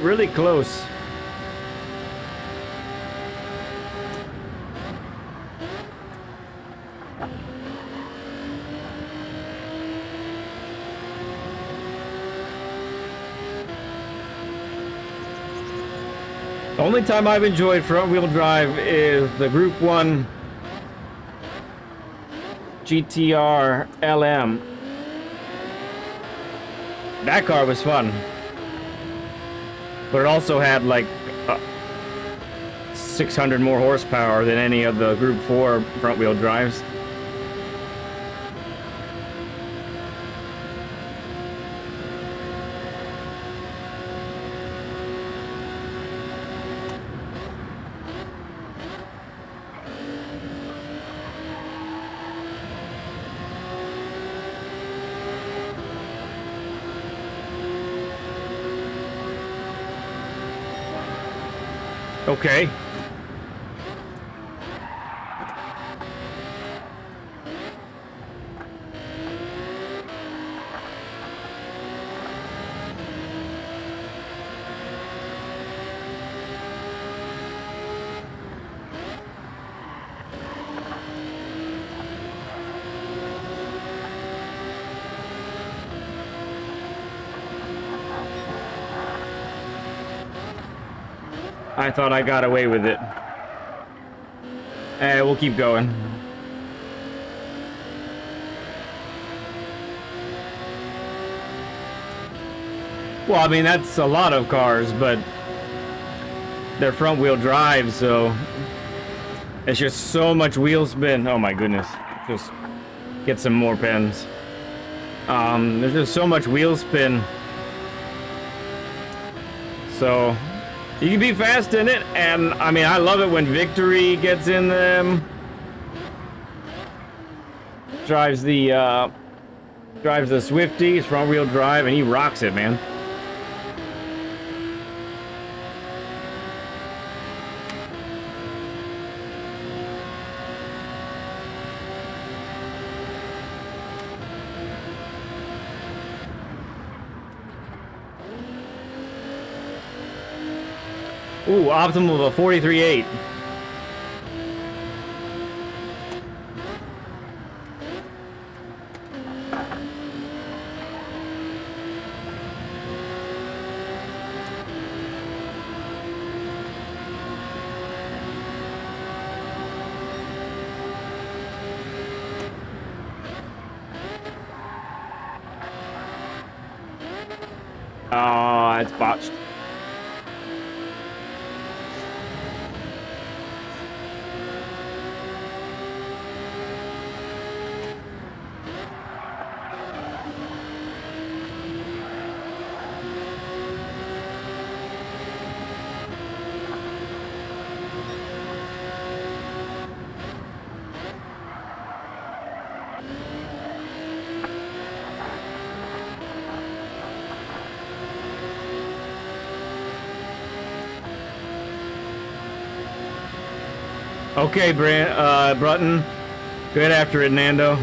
Really close. The only time I've enjoyed front-wheel drive is the Group 1 GTR LM. That car was fun. But it also had like 600 more horsepower than any of the Group 4 front-wheel drives. Okay. I thought I got away with it. We'll keep going. Well, I mean, that's a lot of cars, but they're front-wheel drive, so it's just so much wheel spin. Oh my goodness. Just get some more pens. There's just so much wheel spin. So you can be fast in it, and I mean, I love it when Victory gets in them. Drives the Swifty, it's front wheel drive, and he rocks it, man. Ooh, optimal of a 43.8. Oh, it's botched. Okay, Brutton. Good after it, Nando.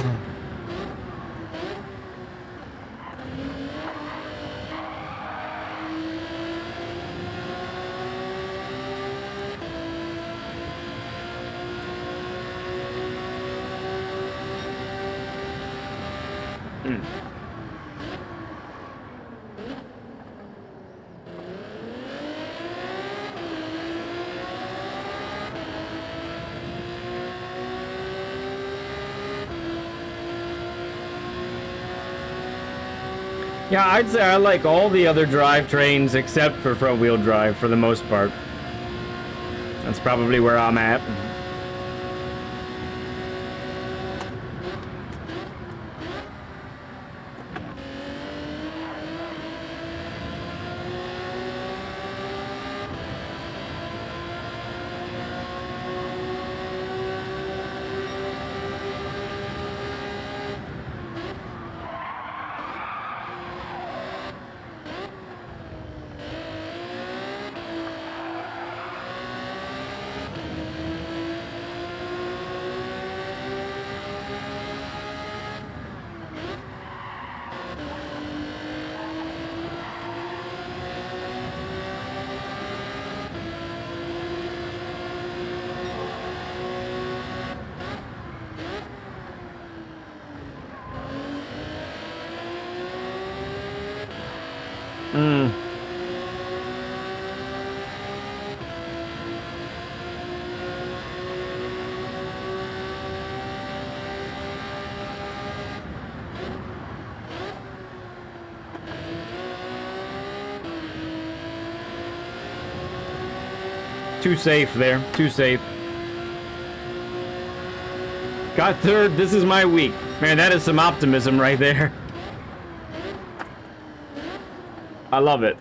Yeah, I'd say I like all the other drivetrains except for front-wheel drive for the most part. That's probably where I'm at. Too safe there. Too safe. Got third. This is my week. Man, that is some optimism right there. I love it.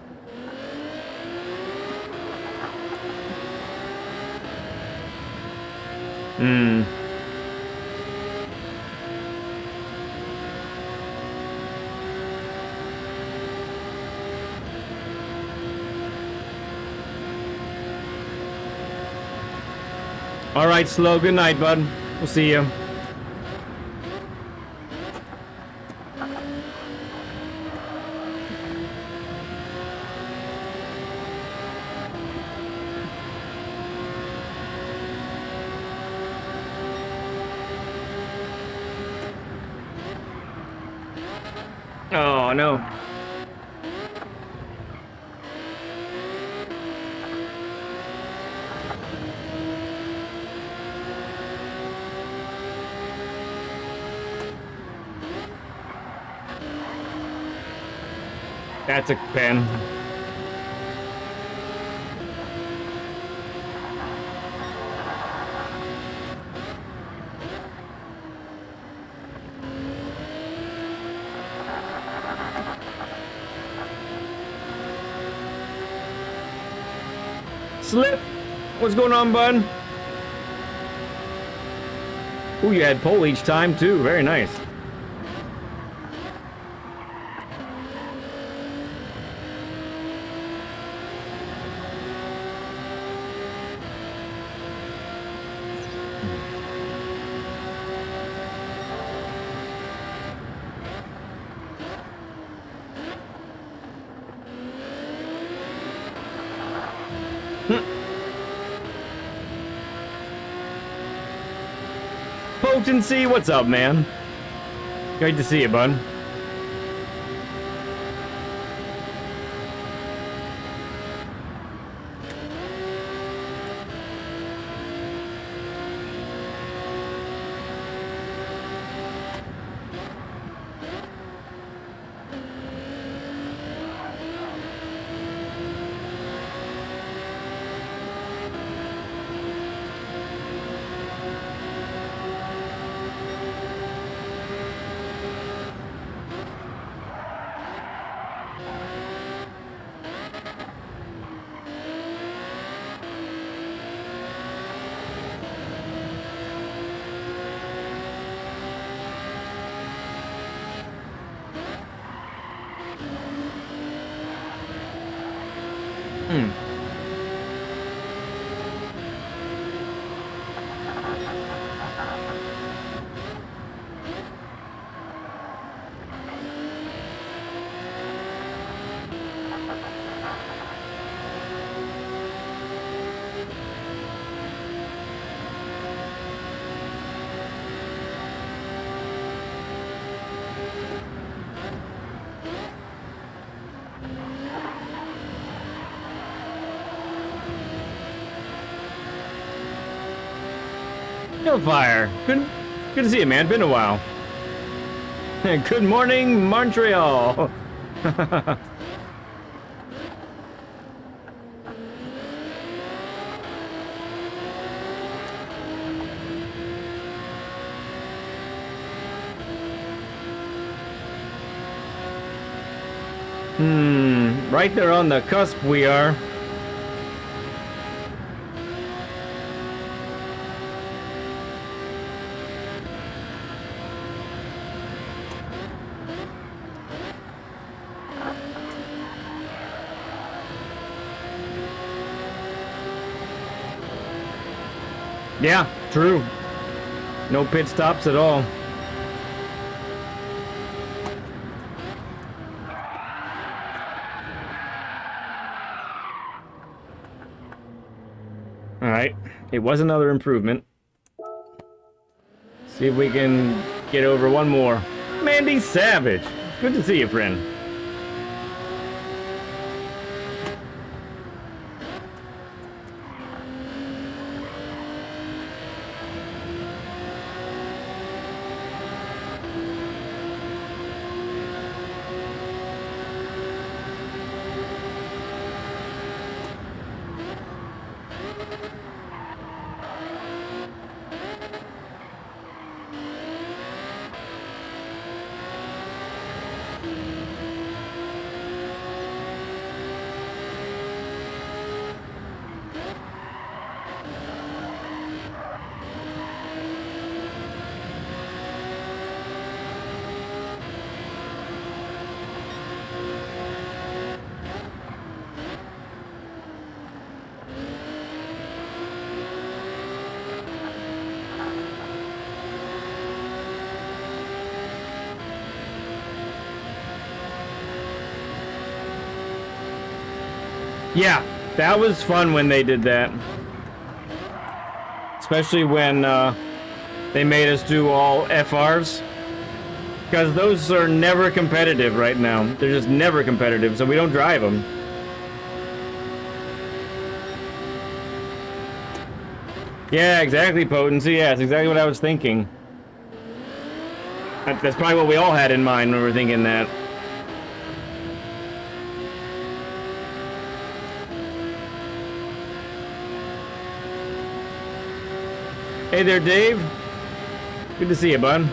All right, Slow. Good night, bud. We'll see you. Oh, no. That's a pen. Slip. What's going on, bud? Ooh, you had pole each time, too. Very nice. Potency, what's up, man? Great to see you, bud. Fire. Good to see you, man. Been a while. Good morning, Montreal. Right there on the cusp we are. Yeah, true. No pit stops at all. Alright, it was another improvement. See if we can get over one more. Mandy Savage! Good to see you, friend. Yeah, that was fun when they did that. Especially when they made us do all FRs. Because those are never competitive right now. They're just never competitive, so we don't drive them. Yeah, exactly, Potency. Yeah, that's exactly what I was thinking. That's probably what we all had in mind when we were thinking that. Hey there, Dave. Good to see you, bud.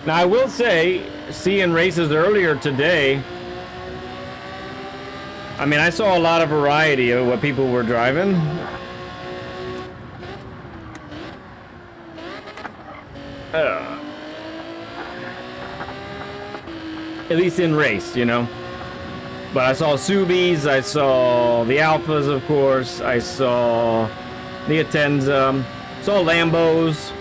Now, I will say, seeing races earlier today, I mean, I saw a lot of variety of what people were driving. At least in race, you know. But I saw Subis, I saw the Alphas, of course, I saw the Atenza, saw Lambos.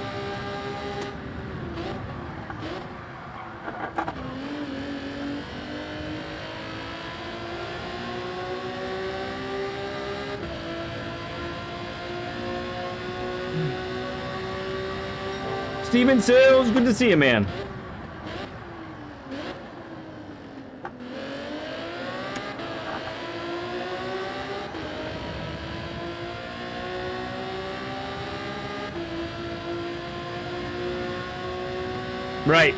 Steven Sills, good to see you, man. Right.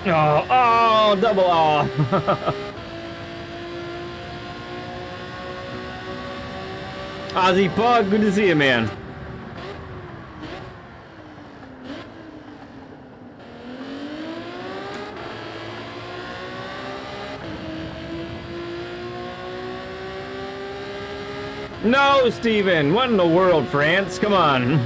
Oh, double oh. Ozzy Pug, good to see you, man. No, Steven, what in the world, France? Come on.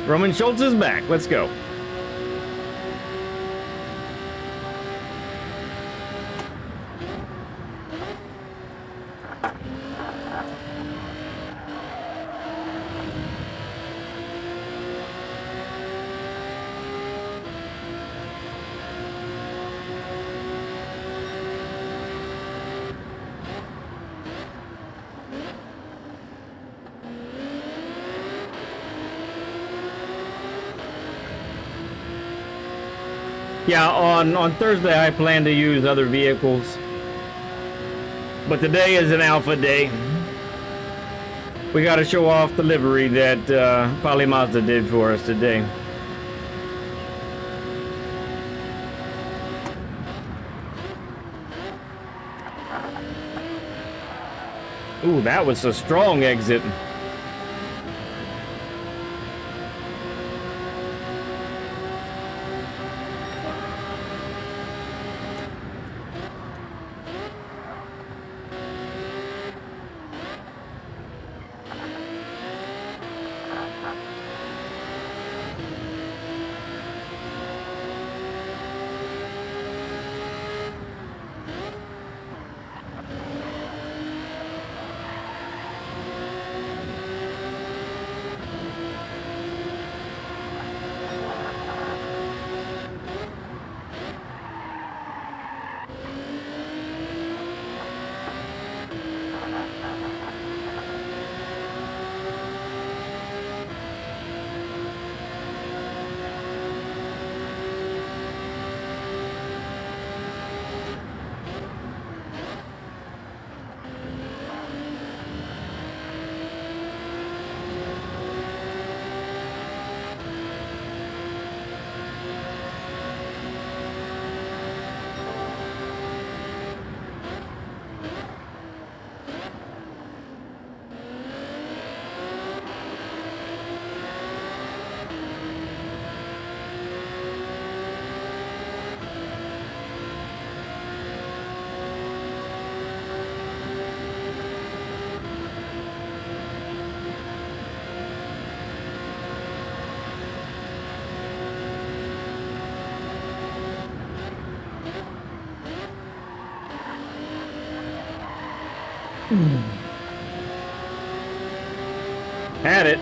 Roman Schultz is back. Let's go. Yeah, on Thursday I plan to use other vehicles, but today is an alpha day. We got to show off the livery that Pali Mazda did for us today. Ooh, that was a strong exit. Had it.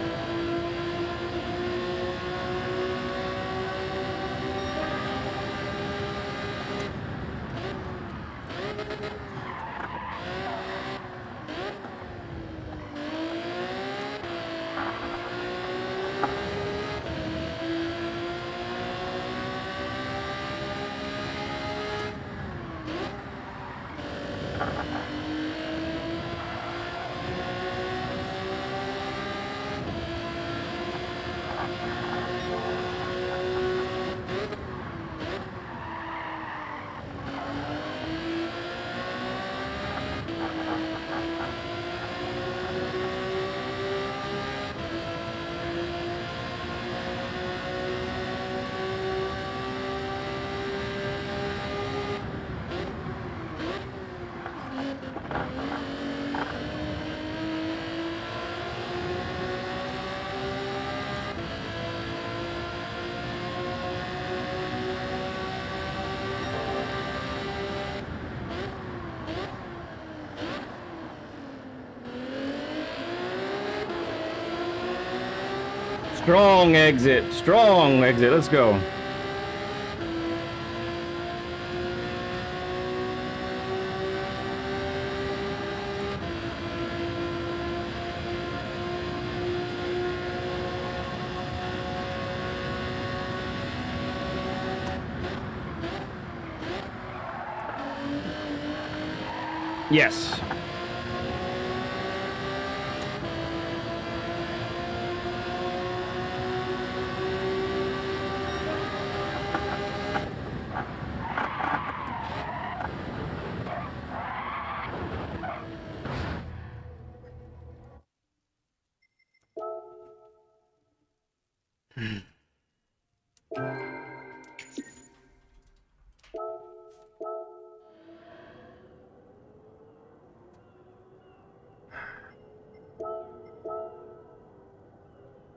Strong exit. Strong exit. Let's go. Yes.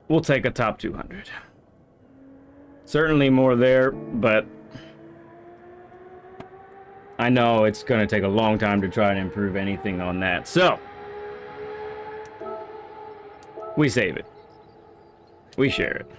We'll take a top 200. Certainly more there, but I know it's going to take a long time to try and improve anything on that. So, we save it. We share it.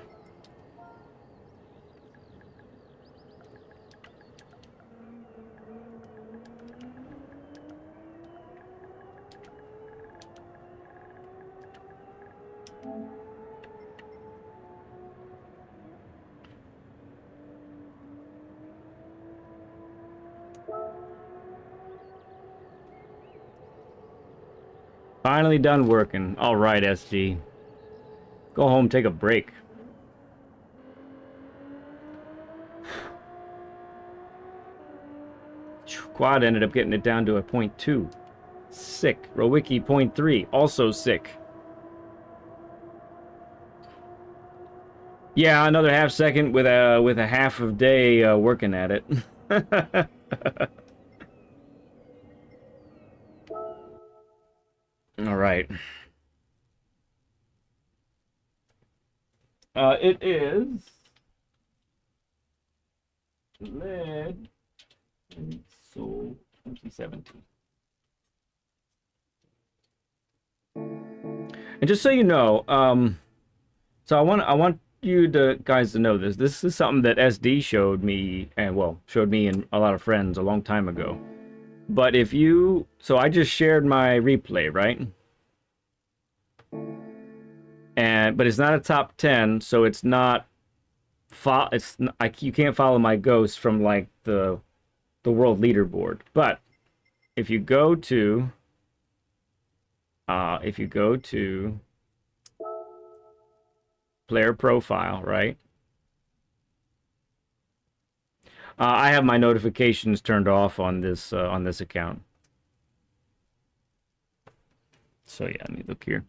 Finally done working. All right, SG. Go home, take a break. Quad ended up getting it down to a 0.2. Sick. Rowicki 0.3. Also sick. Yeah, another half second with a half of day working at it. All right. It is lead and so 2017. And just so you know, so I want you guys to know this. This is something that SD showed me, and well, showed me and a lot of friends a long time ago. But if you, so I just shared my replay, right? But it's not a top 10, so it's not. You can't follow my ghost from like the world leaderboard. But if you go to player profile, right? I have my notifications turned off on this account. So yeah, let me look here.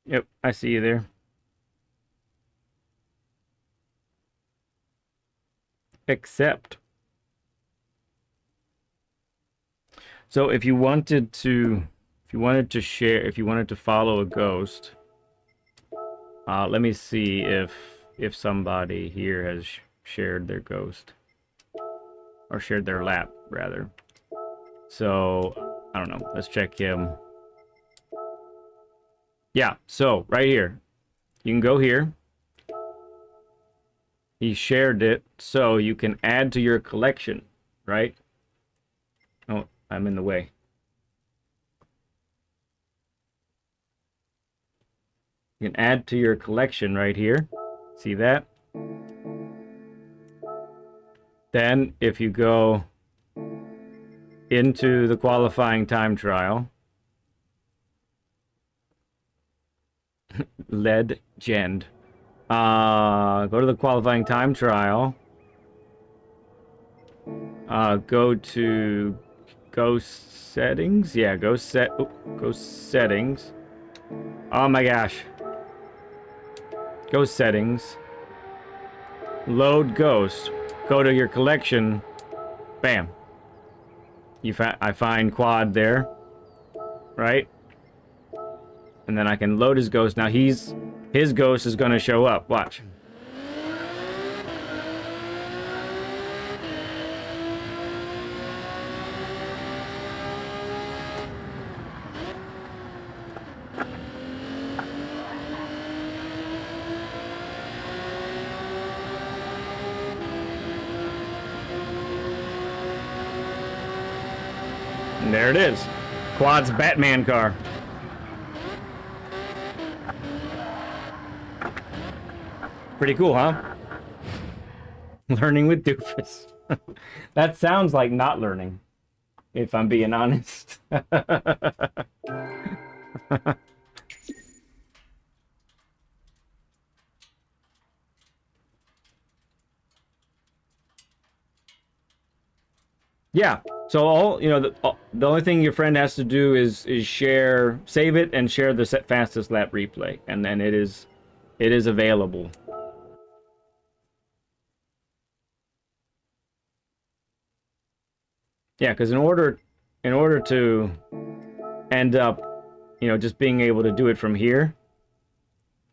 Yep, I see you there. Accept. So if you wanted to share, if you wanted to follow a ghost, let me see if somebody here has shared their ghost, or shared their lap rather. So I don't know. Let's check him. Yeah. So right here, you can go here. He shared it, so you can add to your collection, right? Oh, I'm in the way. You can add to your collection right here. See that? Then, if you go into the qualifying time trial, legend. Go to the qualifying time trial. Go to ghost settings. Yeah, ghost settings. Oh my gosh. Ghost settings. Load ghost. Go to your collection. Bam. I find quad there. Right? And then I can load his ghost. Now his ghost is gonna show up. Watch. And there it is. Quad's Batman car. Pretty cool, huh? Learning with Doofus. That sounds like not learning, if I'm being honest. Yeah. So the only thing your friend has to do is save it and share the fastest lap replay, and then it is available. Yeah, because in order to end up, just being able to do it from here,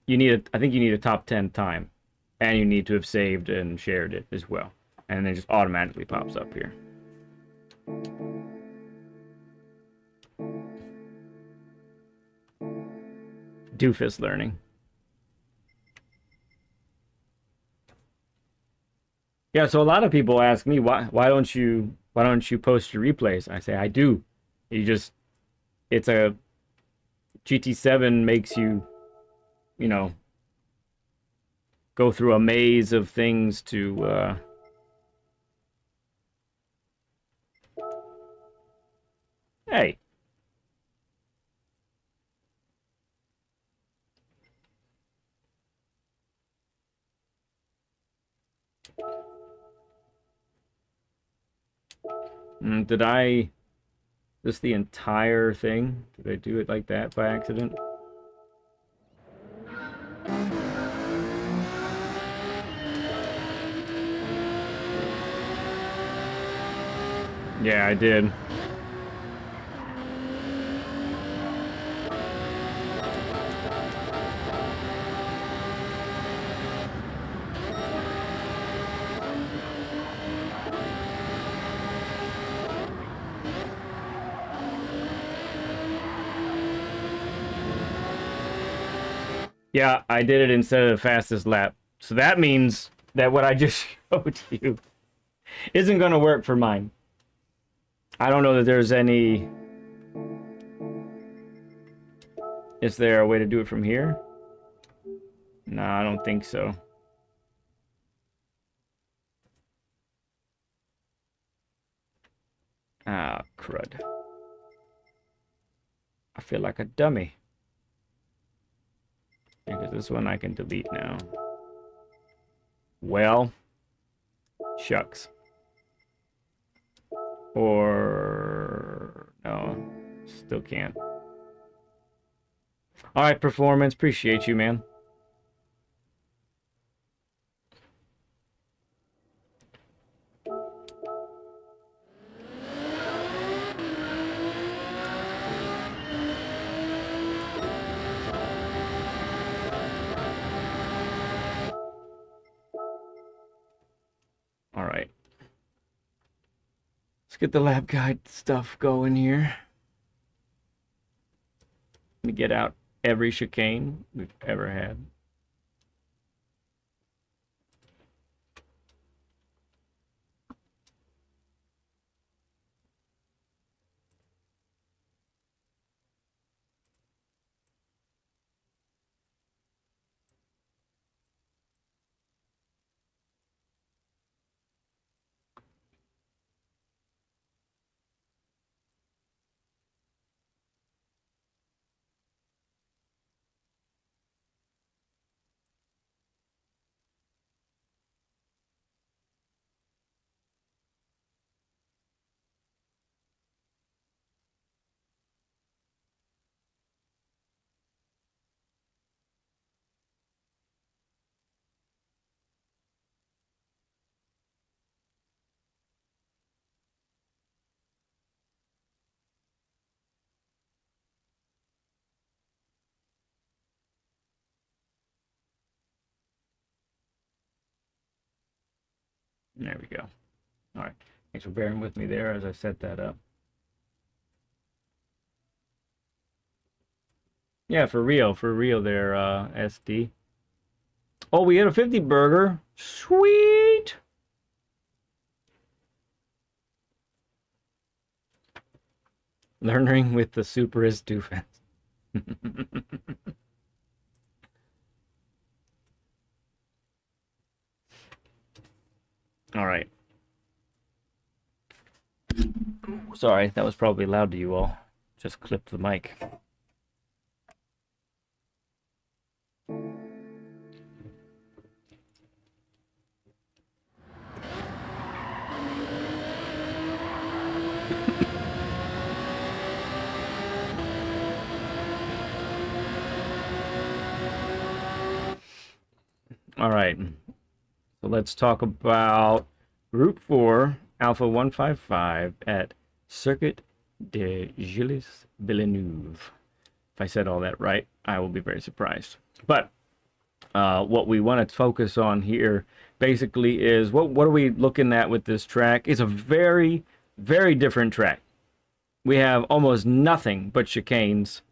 I think you need a top 10 time, and you need to have saved and shared it as well, and then it just automatically pops up here. Doofus learning. Yeah, so a lot of people ask me why don't you post your replays? I say I do. It's a GT7 makes you, go through a maze of things to hey. Did I just the entire thing? Did I do it like that by accident? Yeah, I did. Yeah, I did it instead of the fastest lap. So that means that what I just showed you isn't going to work for mine. I don't know that there's any... Is there a way to do it from here? No, I don't think so. Ah, crud. I feel like a dummy. Because this one I can delete now. Well, shucks. Or... no, still can't. Alright, Performance. Appreciate you, man. get the lap guide stuff going here. Let me get out every chicane we've ever had. There we go. All right. Thanks for bearing with me there as I set that up. Yeah, for real there, SD. Oh, we had a 50 burger. Sweet. Learning with the super is too fast. All right. Sorry, that was probably loud to you all. Just clipped the mic. All right. So let's talk about Group 4, Alpha 155 at Circuit de Gilles Villeneuve. If I said all that right, I will be very surprised. But what we want to focus on here basically is what are we looking at with this track? It's a very, very different track. We have almost nothing but chicanes,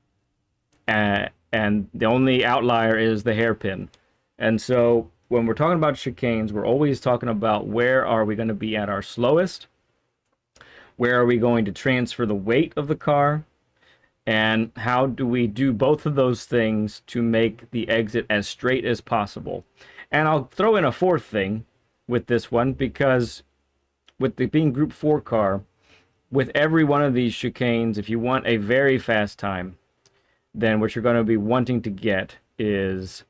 and the only outlier is the hairpin. And so when we're talking about chicanes, we're always talking about where are we going to be at our slowest, where are we going to transfer the weight of the car, and how do we do both of those things to make the exit as straight as possible. And I'll throw in a fourth thing with this one, because with it being Group 4 car, with every one of these chicanes, if you want a very fast time, then what you're going to be wanting to get is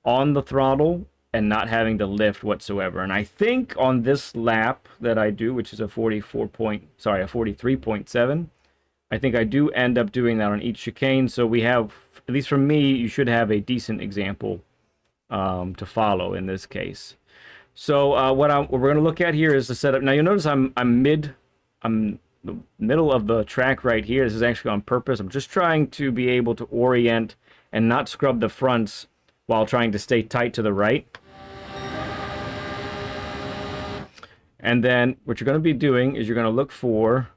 on the throttle and not having to lift whatsoever. And I think on this lap that I do, which is a 43.7, I think I do end up doing that on each chicane. So we have, at least for me, you should have a decent example to follow in this case. So what we're going to look at here is the setup. Now you'll notice I'm the middle of the track right here. This is actually on purpose. I'm just trying to be able to orient and not scrub the fronts while trying to stay tight to the right. And then what you're going to be doing is you're going to look for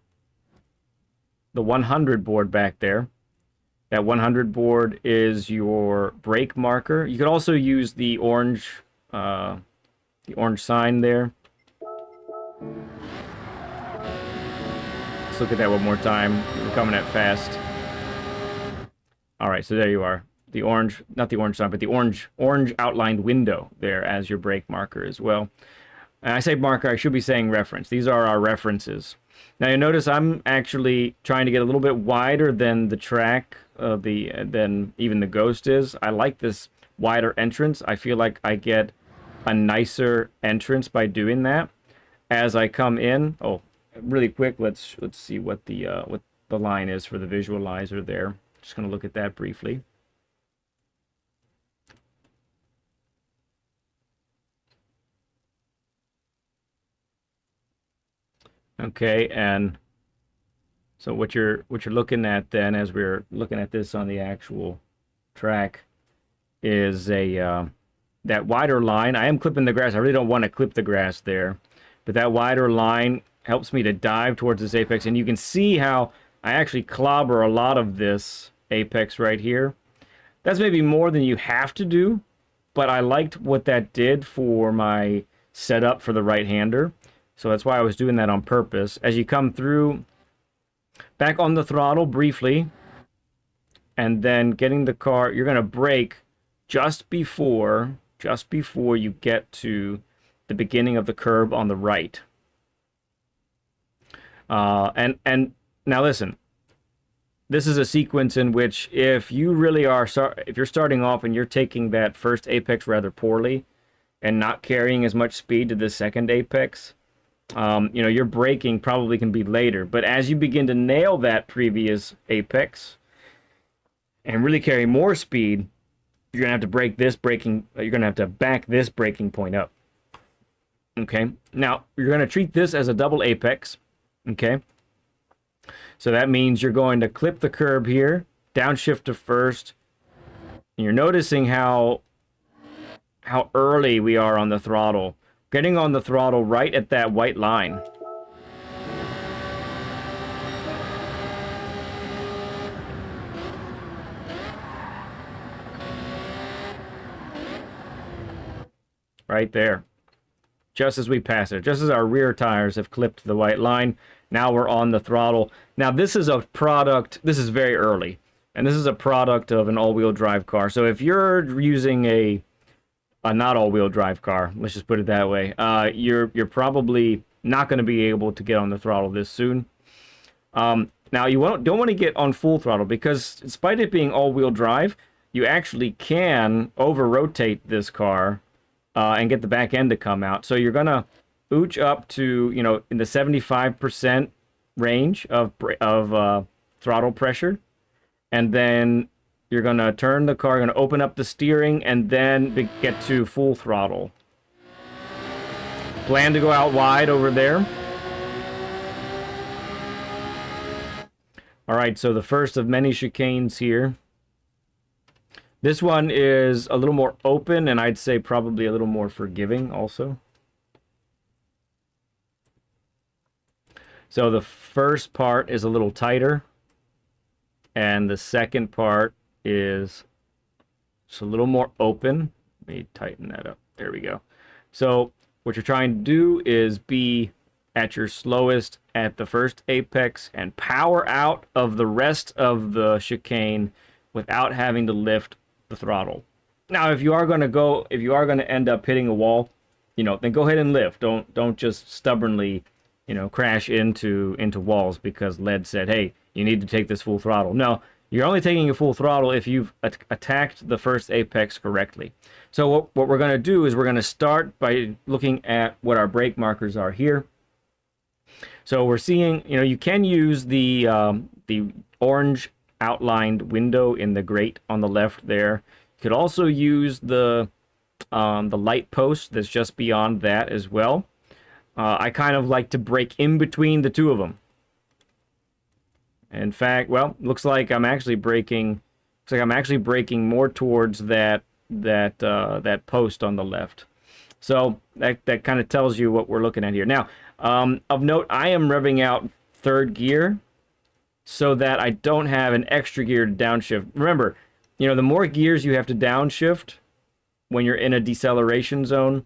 the 100 board back there. That 100 board is your brake marker. You could also use the orange sign there. Let's look at that one more time. We're coming at fast. All right, so there you are. The orange, not the orange sign, but the orange outlined window there as your brake marker as well. And I say marker, I should be saying reference. These are our references. Now you notice I'm actually trying to get a little bit wider than the track, than even the Ghost is. I like this wider entrance. I feel like I get a nicer entrance by doing that. As I come in, oh, really quick, let's see what the line is for the visualizer there. Just gonna look at that briefly. Okay, and so what you're looking at then, as we're looking at this on the actual track, is a that wider line. I am clipping the grass. I really don't want to clip the grass there, but that wider line helps me to dive towards this apex. And you can see how I actually clobber a lot of this apex right here. That's maybe more than you have to do, but I liked what that did for my setup for the right-hander. So that's why I was doing that on purpose. As you come through, back on the throttle briefly, and then getting the car, you're going to brake just before you get to the beginning of the curb on the right. And now listen, this is a sequence in which if you really are, if you're starting off and you're taking that first apex rather poorly and not carrying as much speed to the second apex, you know, your braking probably can be later. But as you begin to nail that previous apex and really carry more speed, you're gonna have to break this braking. You're gonna have to back this braking point up. Okay. Now you're gonna treat this as a double apex. Okay. So that means you're going to clip the curb here, downshift to first. And you're noticing how early we are on the throttle. Getting on the throttle right at that white line. Right there. Just as we pass it. Just as our rear tires have clipped the white line. Now we're on the throttle. Now this is a product, this is very early. And this is a product of an all-wheel drive car. So if you're using a not all-wheel drive car, let's just put it that way, you're probably not going to be able to get on the throttle this soon. Now you don't want to get on full throttle because despite it being all-wheel drive, you actually can over-rotate this car and get the back end to come out. So you're going to ooch up to, you know, in the 75% range of throttle pressure. And then you're going to turn the car, you're going to open up the steering, and then get to full throttle. Plan to go out wide over there. All right, so the first of many chicanes here. This one is a little more open, and I'd say probably a little more forgiving also. So the first part is a little tighter, and the second part is just a little more open. Let me tighten that up. There we go. So what you're trying to do is be at your slowest at the first apex and power out of the rest of the chicane without having to lift the throttle. Now, if you are going to end up hitting a wall, you know, then go ahead and lift. Don't just stubbornly, you know, crash into walls because lead said, hey, you need to take this full throttle. No, you're only taking a full throttle if you've attacked the first apex correctly. So what we're going to do is we're going to start by looking at what our brake markers are here. So we're seeing, you know, you can use the orange outlined window in the grate on the left there. You could also use the light post that's just beyond that as well. I kind of like to brake in between the two of them. In fact, well, looks like I'm actually braking. Looks like I'm actually braking more towards that post on the left. So that kind of tells you what we're looking at here. Now, of note, I am revving out third gear so that I don't have an extra gear to downshift. Remember, you know, the more gears you have to downshift when you're in a deceleration zone,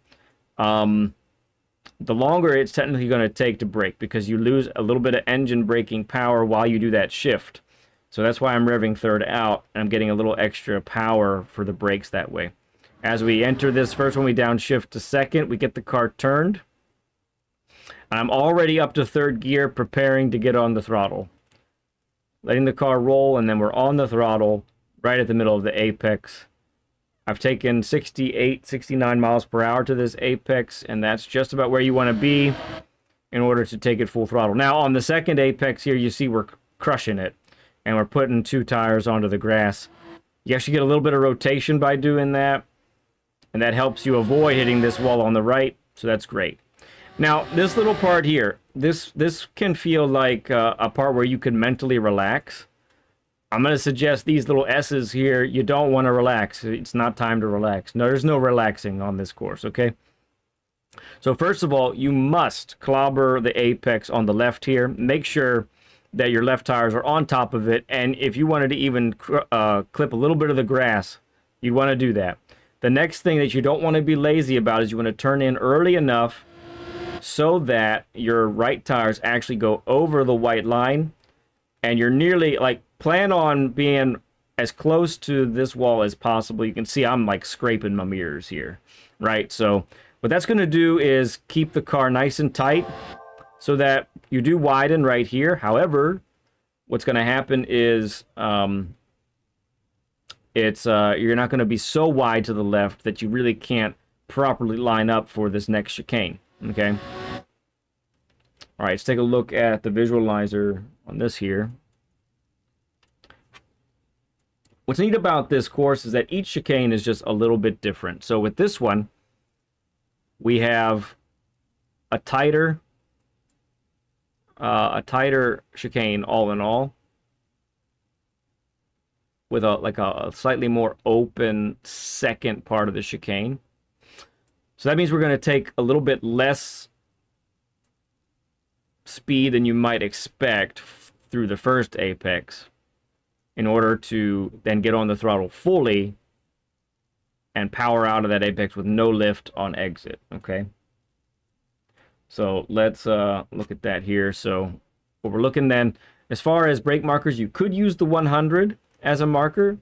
the longer it's technically going to take to brake because you lose a little bit of engine braking power while you do that shift. So that's why I'm revving third out, and I'm getting a little extra power for the brakes that way. As we enter this first one, we downshift to second, we get the car turned. And I'm already up to third gear, preparing to get on the throttle. Letting the car roll, and then we're on the throttle right at the middle of the apex. I've taken 68, 69 miles per hour to this apex, and that's just about where you want to be in order to take it full throttle. Now, on the second apex here, you see we're crushing it, and we're putting two tires onto the grass. You actually get a little bit of rotation by doing that, and that helps you avoid hitting this wall on the right, so that's great. Now, this little part here, this can feel like a part where you can mentally relax. I'm going to suggest these little S's here, you don't want to relax. It's not time to relax. No, there's no relaxing on this course, okay? So first of all, you must clobber the apex on the left here. Make sure that your left tires are on top of it. And if you wanted to even clip a little bit of the grass, you want to do that. The next thing that you don't want to be lazy about is you want to turn in early enough so that your right tires actually go over the white line. And you're nearly, like, plan on being as close to this wall as possible. You can see I'm, like, scraping my mirrors here, right? So what that's going to do is keep the car nice and tight so that you do widen right here. However, what's going to happen is you're not going to be so wide to the left that you really can't properly line up for this next chicane, okay? All right, let's take a look at the visualizer on this here. What's neat about this course is that each chicane is just a little bit different. So with this one, we have a tighter chicane all in all, with a slightly more open second part of the chicane. So that means we're going to take a little bit less speed than you might expect through the first apex in order to then get on the throttle fully and power out of that apex with no lift on exit, okay? So let's look at that here. So what we're looking then, as far as brake markers, you could use the 100 as a marker.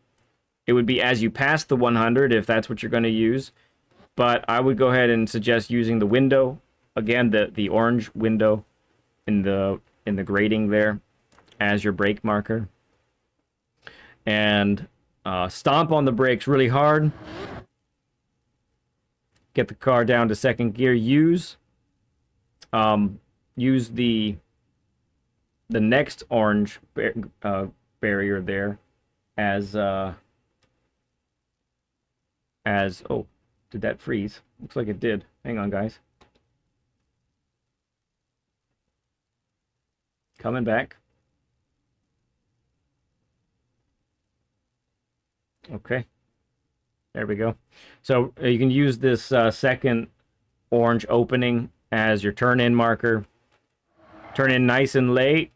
It would be as you pass the 100 if that's what you're going to use. But I would go ahead and suggest using the window, again, the orange window in the grading there as your brake marker. And stomp on the brakes really hard. Get the car down to second gear. Use the next orange barrier there as oh, did that freeze? Looks like it did. Hang on, guys. Coming back. Okay. There we go. So you can use this second orange opening as your turn-in marker. Turn in nice and late.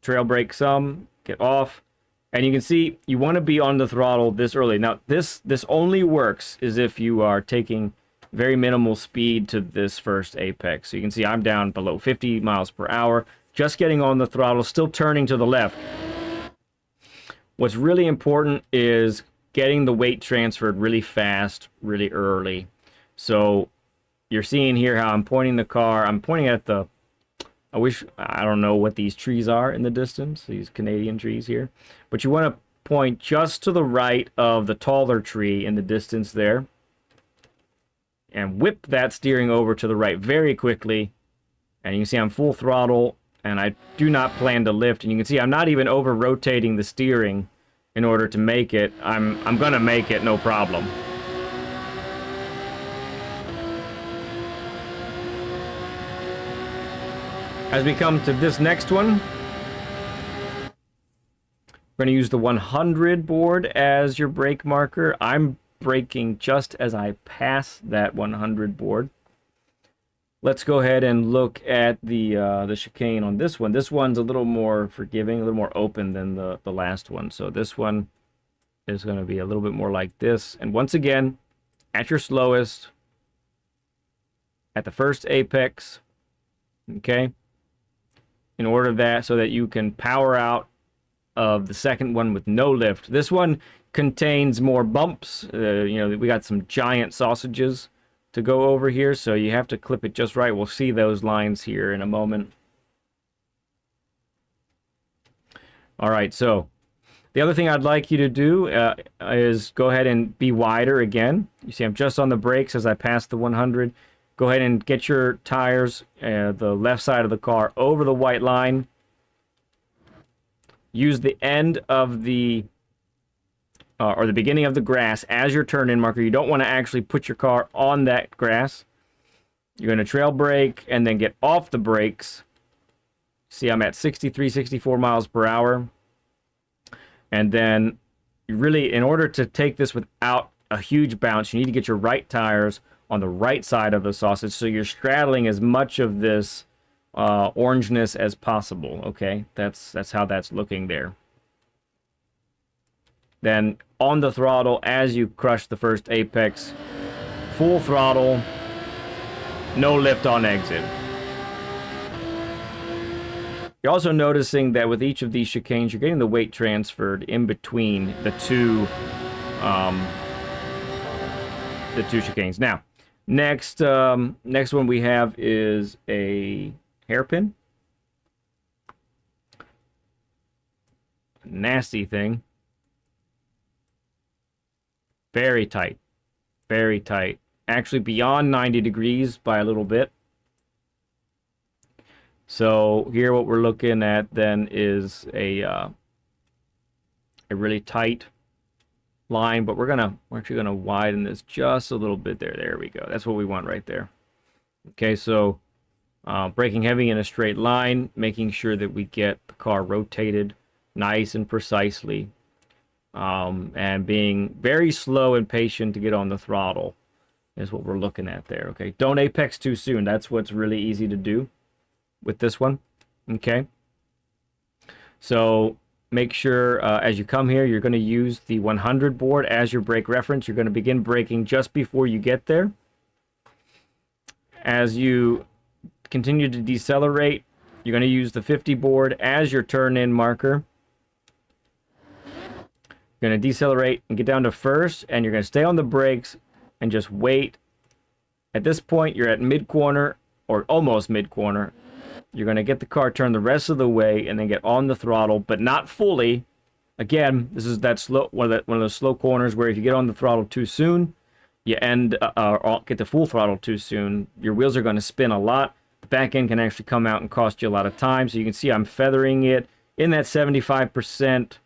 Trail brake some. Get off. And you can see you want to be on the throttle this early. Now, this only works is if you are taking very minimal speed to this first apex. So you can see I'm down below 50 miles per hour. Just getting on the throttle, still turning to the left. What's really important is getting the weight transferred really fast, really early. So you're seeing here how I'm pointing the car. I'm pointing at the, I don't know what these trees are in the distance, these Canadian trees here. But you want to point just to the right of the taller tree in the distance there. And whip that steering over to the right very quickly. And you can see I'm full throttle, and I do not plan to lift. And you can see I'm not even over-rotating the steering in order to make it. I'm going to make it, no problem. As we come to this next one, we're going to use the 100 board as your brake marker. I'm braking just as I pass that 100 board. Let's go ahead and look at the chicane on this one. This one's a little more forgiving, a little more open than the last one. So this one is going to be a little bit more like this. And once again, at your slowest, at the first apex, okay? In order that, so that you can power out of the second one with no lift. This one contains more bumps. You know, we got some giant sausages to go over here, so you have to clip it just right. We'll see those lines here in a moment. All right, so the other thing I'd like you to do is go ahead and be wider again. You see I'm just on the brakes as I pass the 100. Go ahead and get your tires, the left side of the car, over the white line. Use the end of the or the beginning of the grass as your turn-in marker. You don't want to actually put your car on that grass. You're going to trail brake and then get off the brakes. See, I'm at 63, 64 miles per hour. And then you really, in order to take this without a huge bounce, you need to get your right tires on the right side of the sausage, so you're straddling as much of this orangeness as possible. Okay, that's how that's looking there. Then on the throttle, as you crush the first apex, full throttle, no lift on exit. You're also noticing that with each of these chicanes, you're getting the weight transferred in between the two chicanes. Now, next one we have is a hairpin. Nasty thing. Very tight. Very tight. Actually beyond 90 degrees by a little bit. So here what we're looking at then is a really tight line, but we're actually gonna widen this just a little bit there. There we go. That's what we want right there. Okay, so braking heavy in a straight line, making sure that we get the car rotated nice and precisely, and being very slow and patient to get on the throttle is what we're looking at there. Okay, don't apex too soon. That's what's really easy to do with this one. Okay, so make sure as you come here, you're going to use the 100 board as your brake reference. You're going to begin braking just before you get there. As you continue to decelerate, you're going to use the 50 board as your turn-in marker. You're going to decelerate and get down to first, and you're going to stay on the brakes and just wait. At this point, you're at mid-corner, or almost mid-corner. You're going to get the car turned the rest of the way and then get on the throttle, but not fully. Again, this is that slow one of those slow corners where if you get on the throttle too soon, you get the full throttle too soon, your wheels are going to spin a lot. The back end can actually come out and cost you a lot of time. So you can see I'm feathering it in that 75%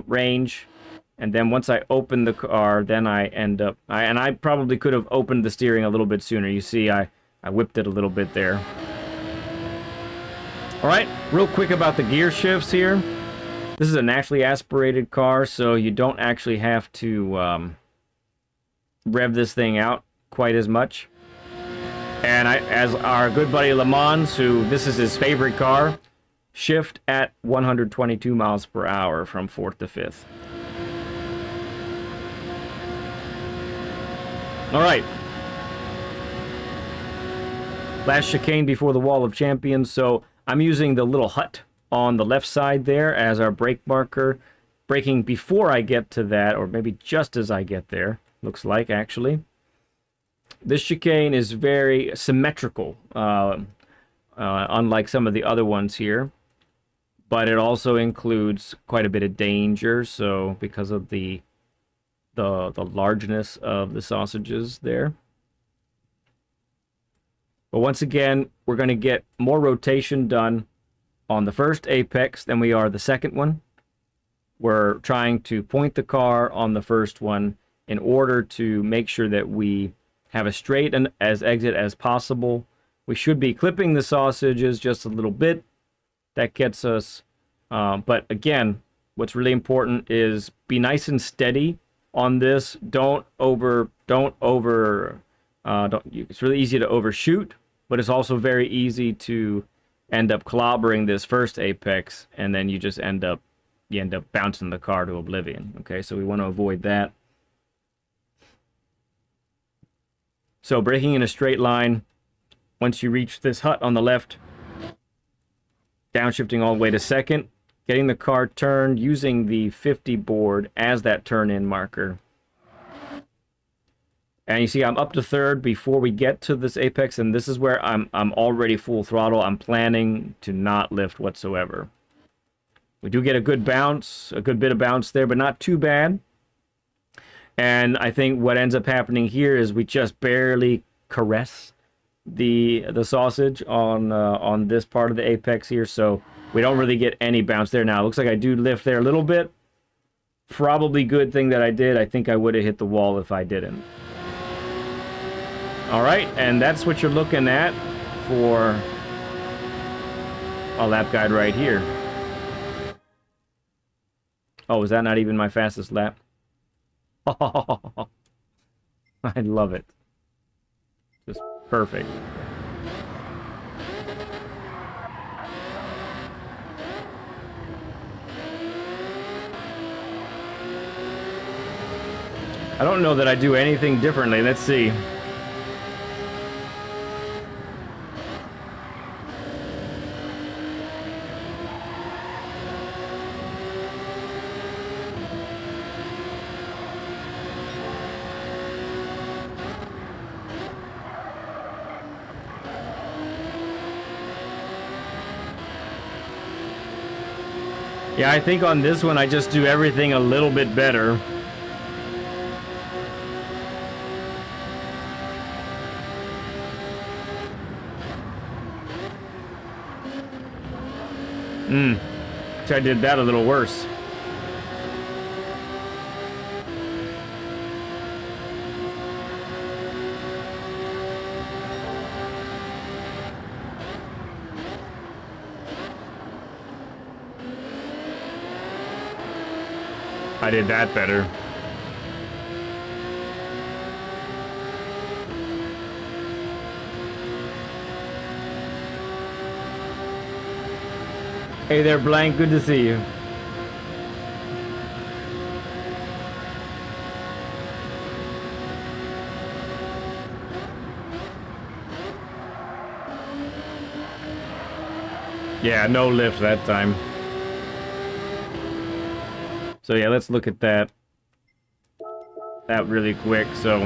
range. And then once I open the car, then I end up... and I probably could have opened the steering a little bit sooner. You see, I whipped it a little bit there. All right, real quick about the gear shifts here. This is a naturally aspirated car, so you don't actually have to rev this thing out quite as much. And as our good buddy Le Mans, who this is his favorite car, shift at 122 miles per hour from 4th to 5th. All right. Last chicane before the Wall of Champions, so I'm using the little hut on the left side there as our brake marker. Braking before I get to that, or maybe just as I get there, looks like, actually. This chicane is very symmetrical, unlike some of the other ones here. But it also includes quite a bit of danger, so because of the largeness of the sausages there. But once again, we're going to get more rotation done on the first apex than we are the second one. We're trying to point the car on the first one in order to make sure that we have as straight and as exit as possible. We should be clipping the sausages just a little bit. That gets us, but again, what's really important is be nice and steady on this. It's really easy to overshoot, but it's also very easy to end up clobbering this first apex, and then you end up bouncing the car to oblivion. Okay, so we want to avoid that. So braking in a straight line, once you reach this hut on the left, downshifting all the way to second, getting the car turned using the 50 board as that turn-in marker. And you see I'm up to third before we get to this apex, and this is where I'm already full throttle. I'm planning to not lift whatsoever. We do get a good bounce, a good bit of bounce there, but not too bad. And I think what ends up happening here is we just barely caress the sausage on this part of the apex here, so we don't really get any bounce there. Now it looks like I do lift there a little bit. Probably good thing that I did. I think I would have hit the wall if I didn't. All right, and that's what you're looking at for a lap guide right here. Oh, is that not even my fastest lap? All I love it. Just perfect. I don't know that I do anything differently. Let's see. Yeah, I think on this one I just do everything a little bit better. So I did that a little worse. I did that better. Hey there, Blank. Good to see you. Yeah, no lift that time. So yeah, let's look at that really quick. So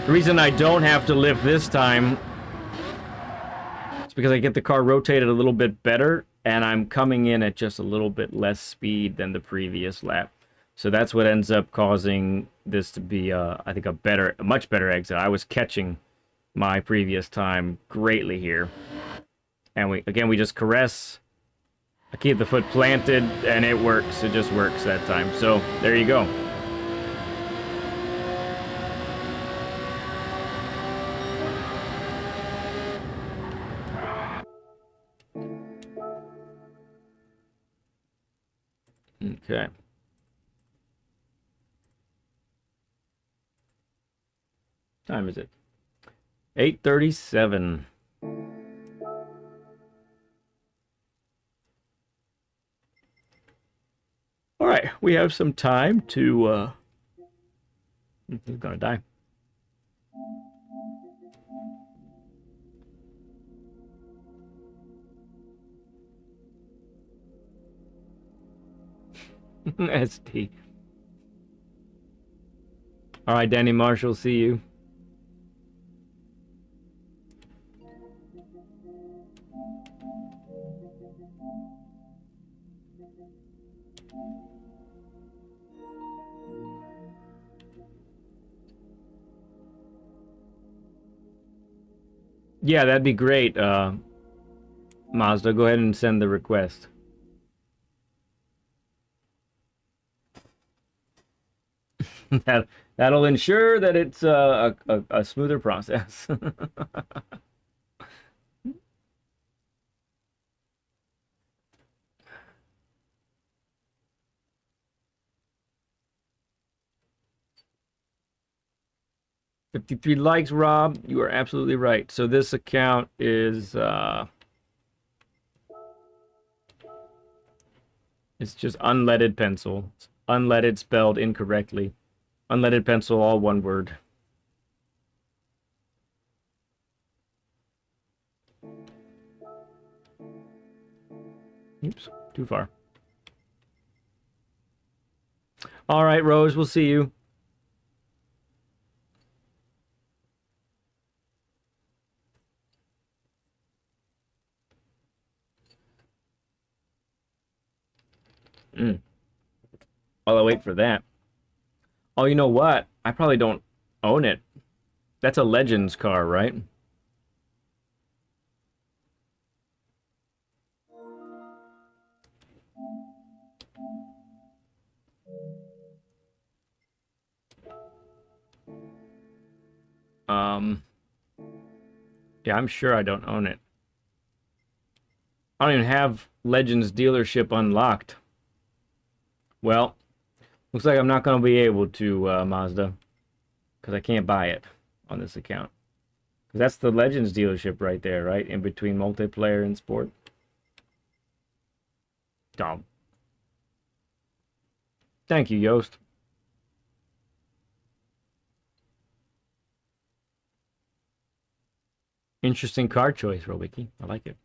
the reason I don't have to lift this time is because I get the car rotated a little bit better, and I'm coming in at just a little bit less speed than the previous lap. So that's what ends up causing this to be, I think, a much better exit. I was catching my previous time greatly here. And we just caress. I keep the foot planted, and it works. It just works that time. So there you go. Okay. Time is it? 8:37. All right, we have some time to. He's gonna die. SD. All right, Danny Marshall, see you. Yeah, that'd be great. Mazda, go ahead and send the request. That'll ensure that it's a smoother process. 53 likes, Rob. You are absolutely right. So this account is it's just unleaded pencil. It's unleaded spelled incorrectly. Unleaded pencil, all one word. Oops, too far. All right, Rose, we'll see you. While I wait for that. Oh, you know what? I probably don't own it. That's a Legends car, right? Yeah, I'm sure I don't own it. I don't even have Legends dealership unlocked. Well, Looks like I'm not going to be able to, Mazda, because I can't buy it on this account. Because that's the Legends dealership right there, right? In between multiplayer and sport. Oh. Thank you, Yost. Interesting card choice, Robiki. I like it.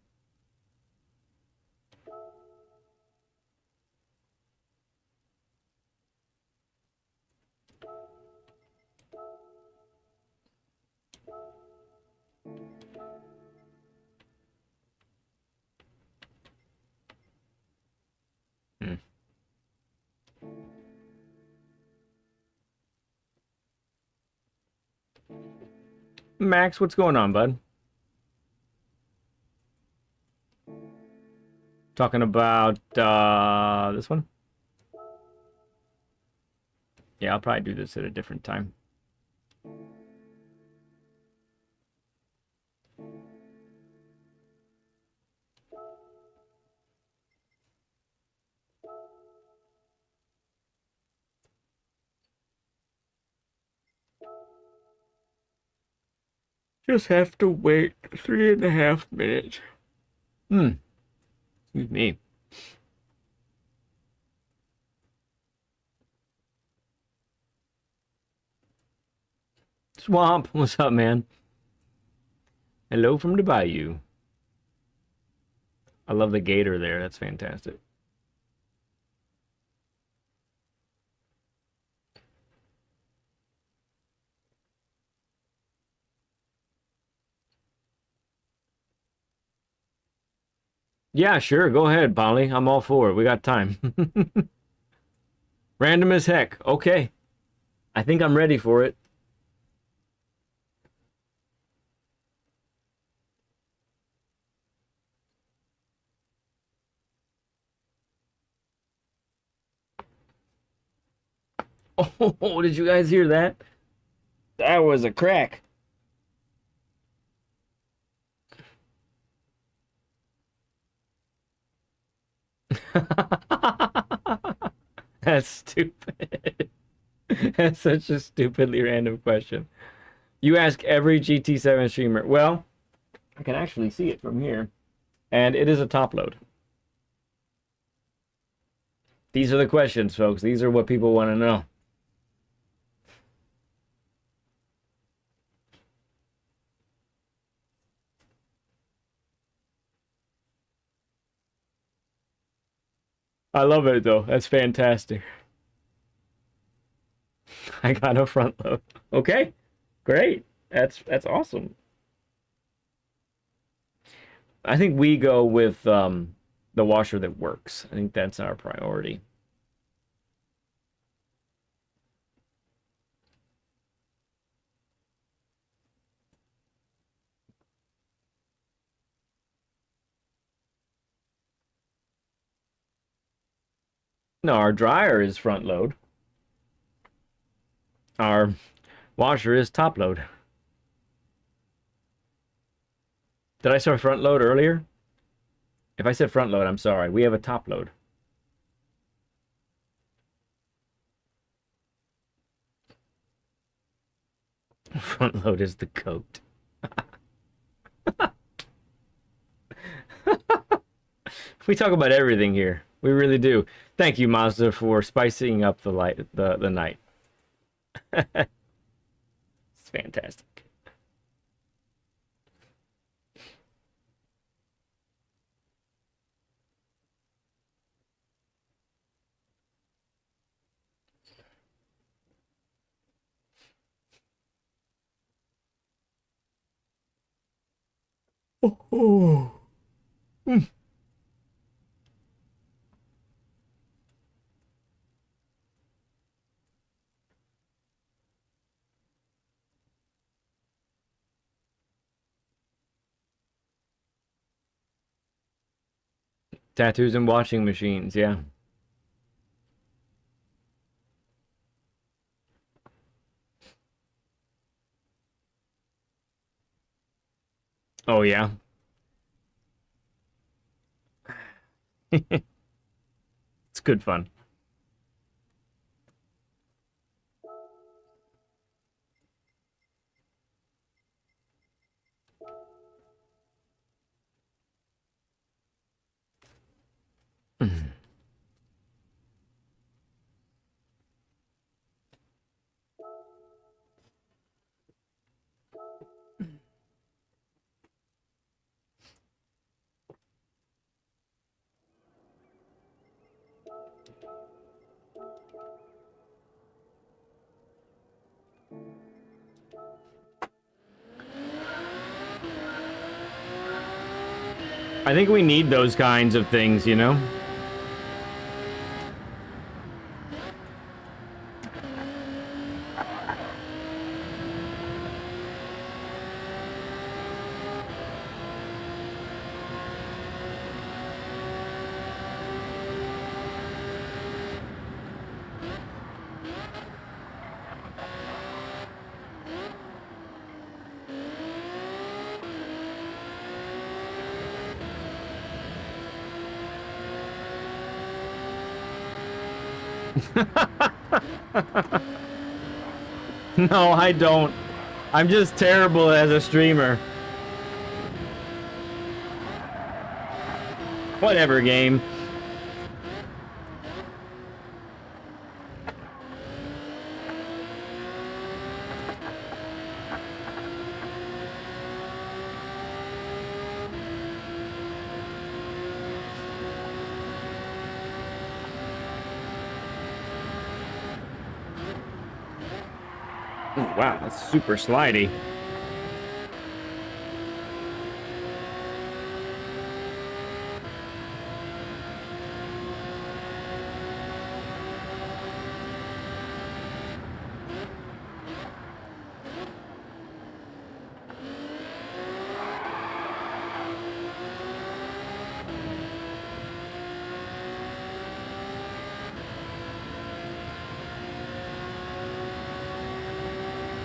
Hmm. Max, what's going on, bud? Talking about this one? Yeah, I'll probably do this at a different time. Just have to wait 3.5 minutes. Excuse me. Swamp, what's up, man? Hello from the bayou. I love the gator there. That's fantastic. Yeah, sure. Go ahead, Polly. I'm all for it. We got time. Random as heck. Okay. I think I'm ready for it. Oh, did you guys hear that? That was a crack. That's stupid. That's such a stupidly random question. You ask every GT7 streamer. Well, I can actually see it from here. And it is a top load. These are the questions, folks. These are what people want to know. I love it, though. That's fantastic. I got a front load. Okay, great. That's awesome. I think we go with the washer that works. I think that's our priority. No, our dryer is front load. Our washer is top load. Did I say front load earlier? If I said front load, I'm sorry. We have a top load. Front load is the coat. We talk about everything here. We really do. Thank you, Mazda, for spicing up the night. It's fantastic. Oh. Mm. Tattoos and washing machines, yeah. Oh, yeah. It's good fun. I think we need those kinds of things, you know? No, I don't. I'm just terrible as a streamer. Whatever, game. Oh, wow, that's super slidey.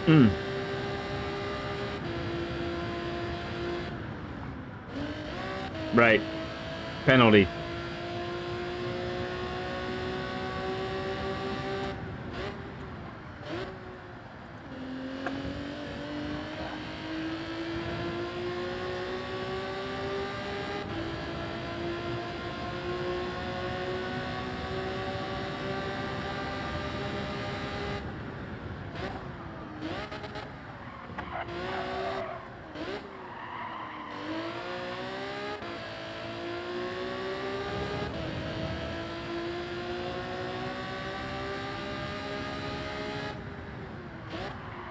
Hmm. Right. Penalty.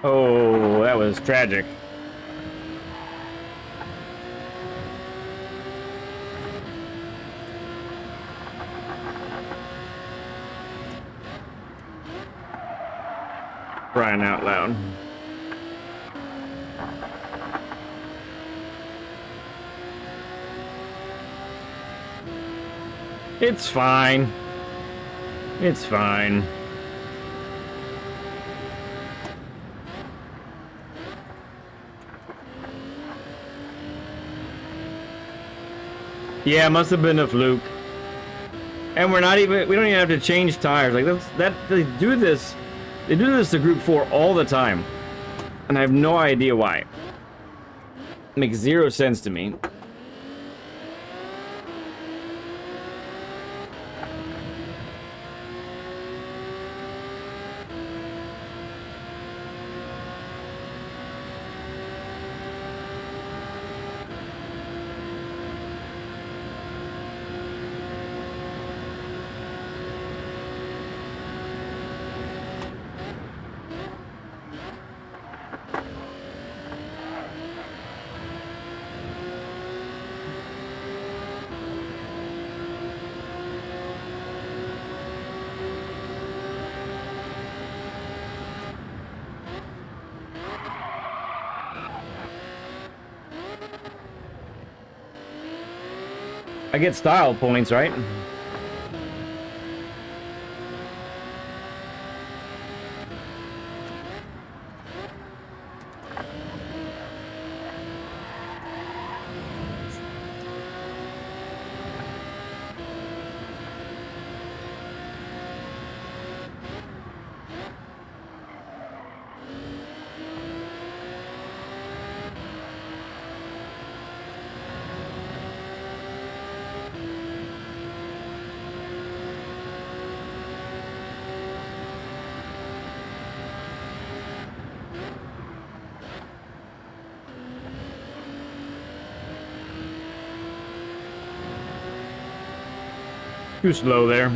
Oh, that was tragic. Crying out loud. It's fine. It's fine. Yeah, it must have been a fluke. And we don't even have to change tires. Like they do this to Group 4 all the time. And I have no idea why. It makes zero sense to me. I get style points, right? Too slow there.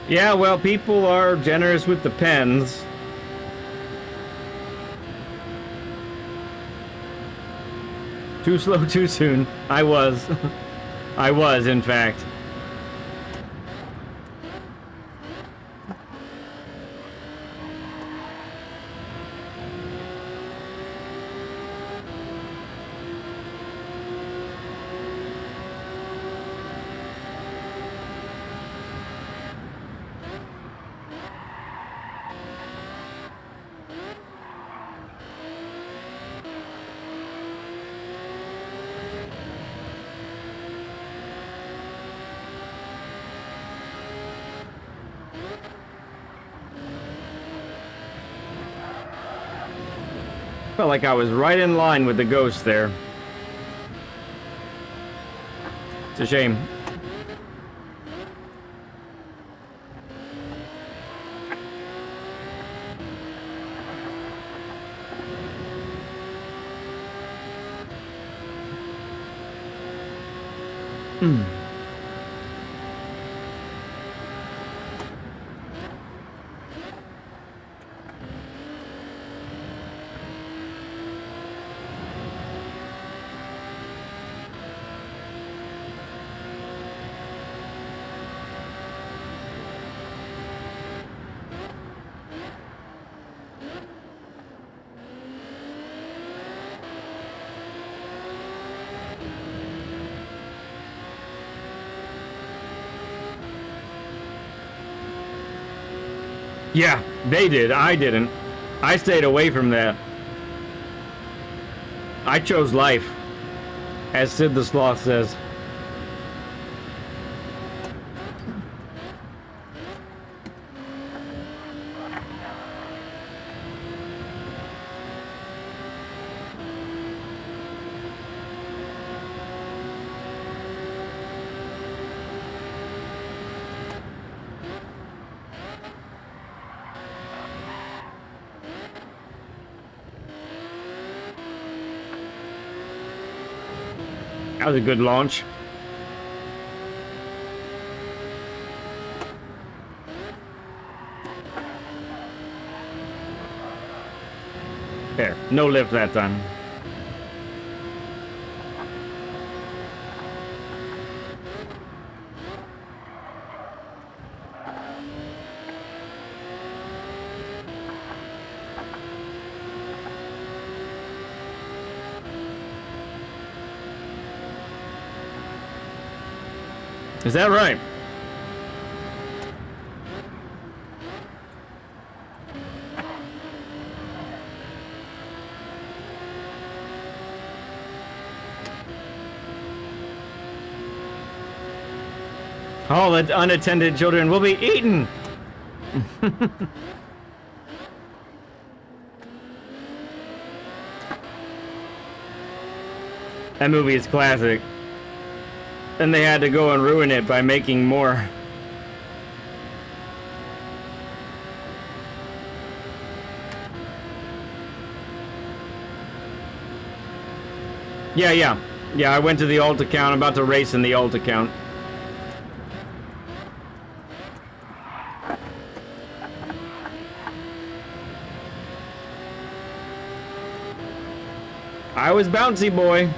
Yeah, well, people are generous with the pens. Too slow, too soon. I was. I was, in fact. Felt like I was right in line with the ghost there. It's a shame. Yeah, they did. I didn't. I stayed away from that. I chose life, as Sid the Sloth says. That was a good launch. There, no lift that time. Is that right? All the unattended children will be eaten. That movie is classic. And they had to go and ruin it by making more. Yeah, I went to the alt account. I'm about to race in the alt account. I was bouncy boy.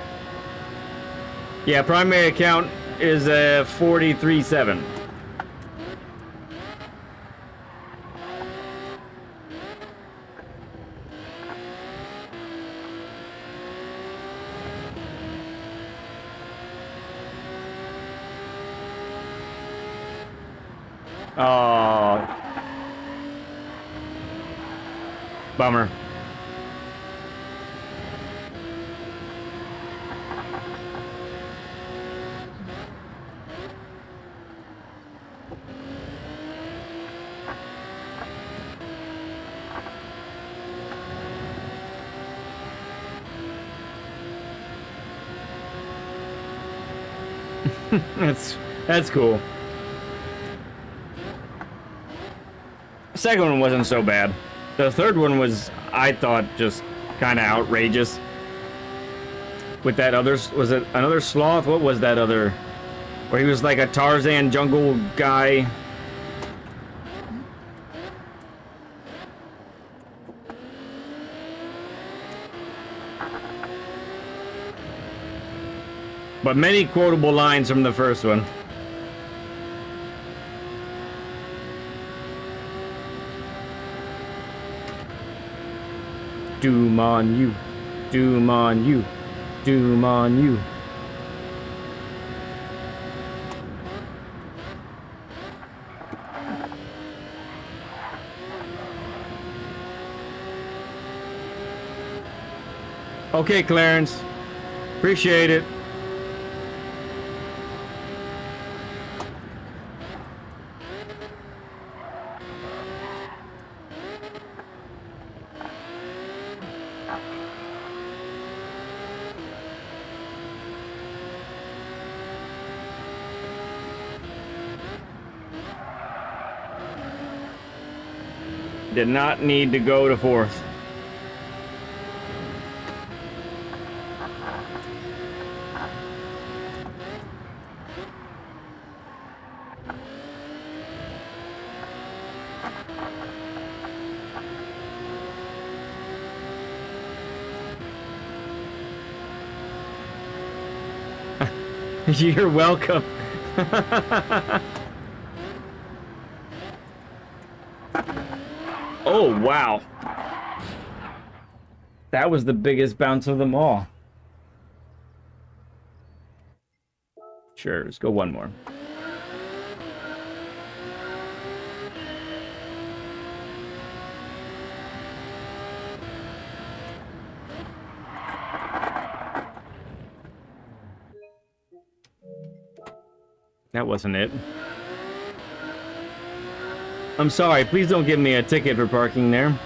Yeah, primary account is 43.7. Oh, bummer. That's cool. The second one wasn't so bad. The third one was, I thought, just kind of outrageous. With that other, was it another sloth? What was that other? Where he was like a Tarzan jungle guy. But many quotable lines from the first one. Doom on you. Doom on you. Doom on you. Okay, Clarence. Appreciate it. Did not need to go to fourth. You're welcome. Oh, wow. That was the biggest bounce of them all. Sure, let's go one more. That wasn't it. I'm sorry, please don't give me a ticket for parking there.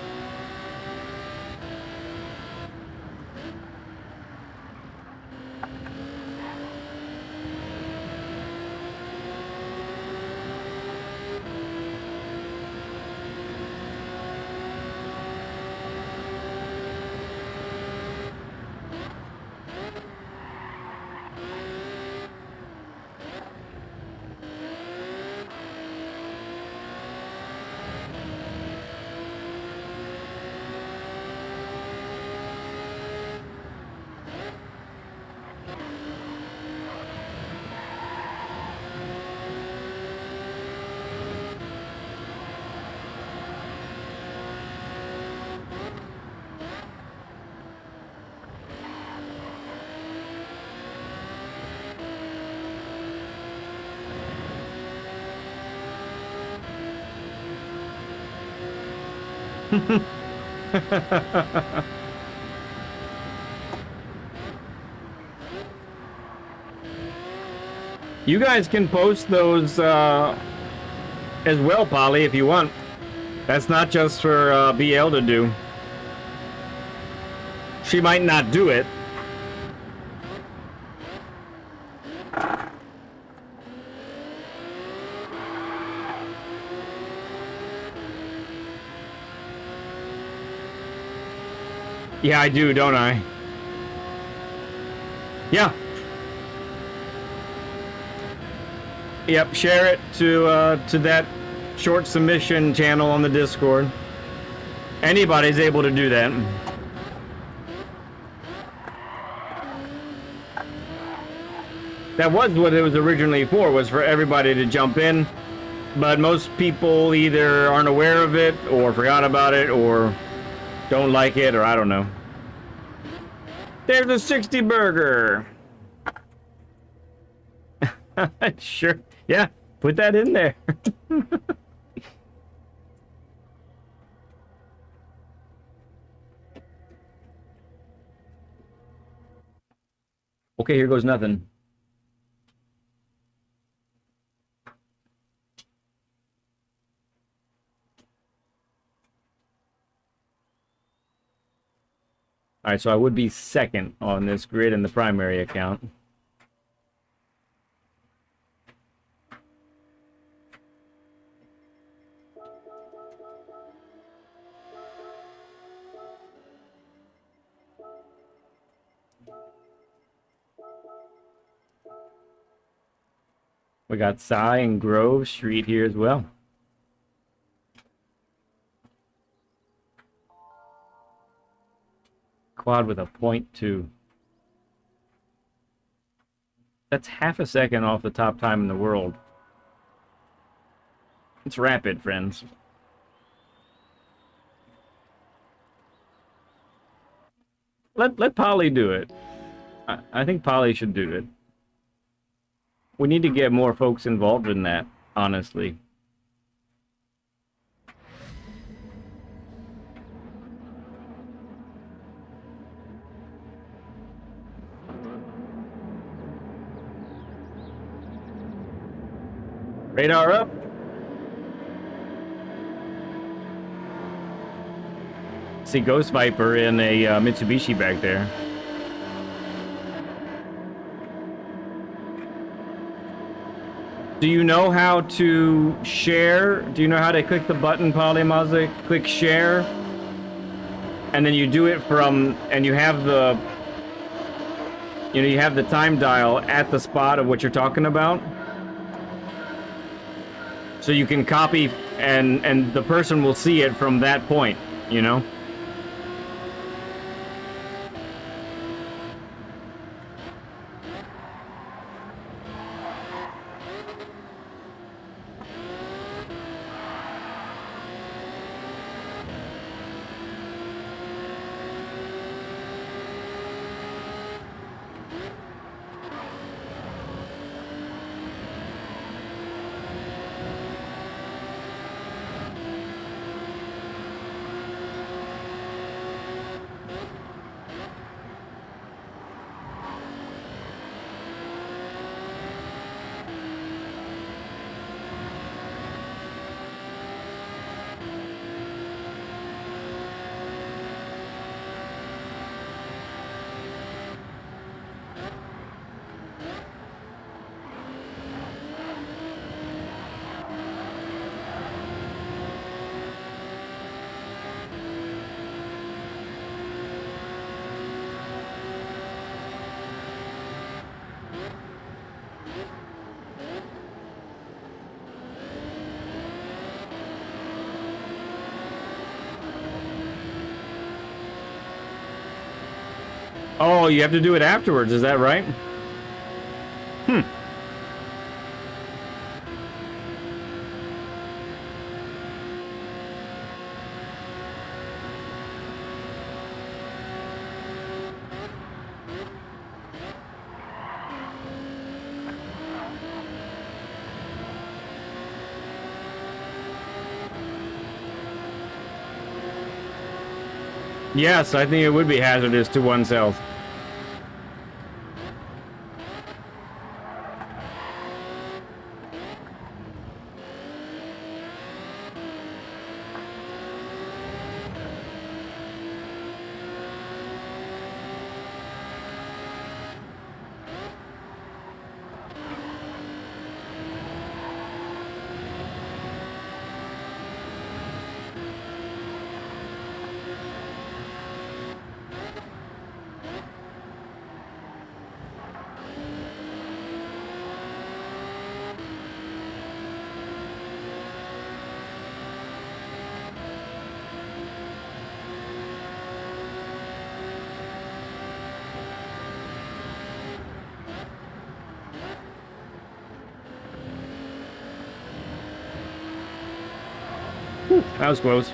You guys can post those as well, Polly, if you want. That's not just for BL to do. She might not do it. Yeah, I do, don't I? Yeah. Yep, share it to that short submission channel on the Discord. Anybody's able to do that. That was what it was originally for, was for everybody to jump in. But most people either aren't aware of it, or forgot about it, or don't like it, or I don't know. There's a 60 burger. Sure. Yeah, put that in there. Okay, here goes nothing. All right, so I would be second on this grid in the primary account. We got Cy and Grove Street here as well. Quad with a .2. That's half a second off the top time in the world. It's rapid, friends. Let Polly do it. I think Polly should do it. We need to get more folks involved in that, honestly. Radar up. See Ghost Viper in a Mitsubishi back there. Do you know how to share? Do you know how to click the button, Polymaza? Click share. And then you do it from, and you have the, you know, you have the time dial at the spot of what you're talking about. So you can copy and the person will see it from that point, you know? Oh, you have to do it afterwards, is that right? Hmm. Yes, I think it would be hazardous to oneself. That was close.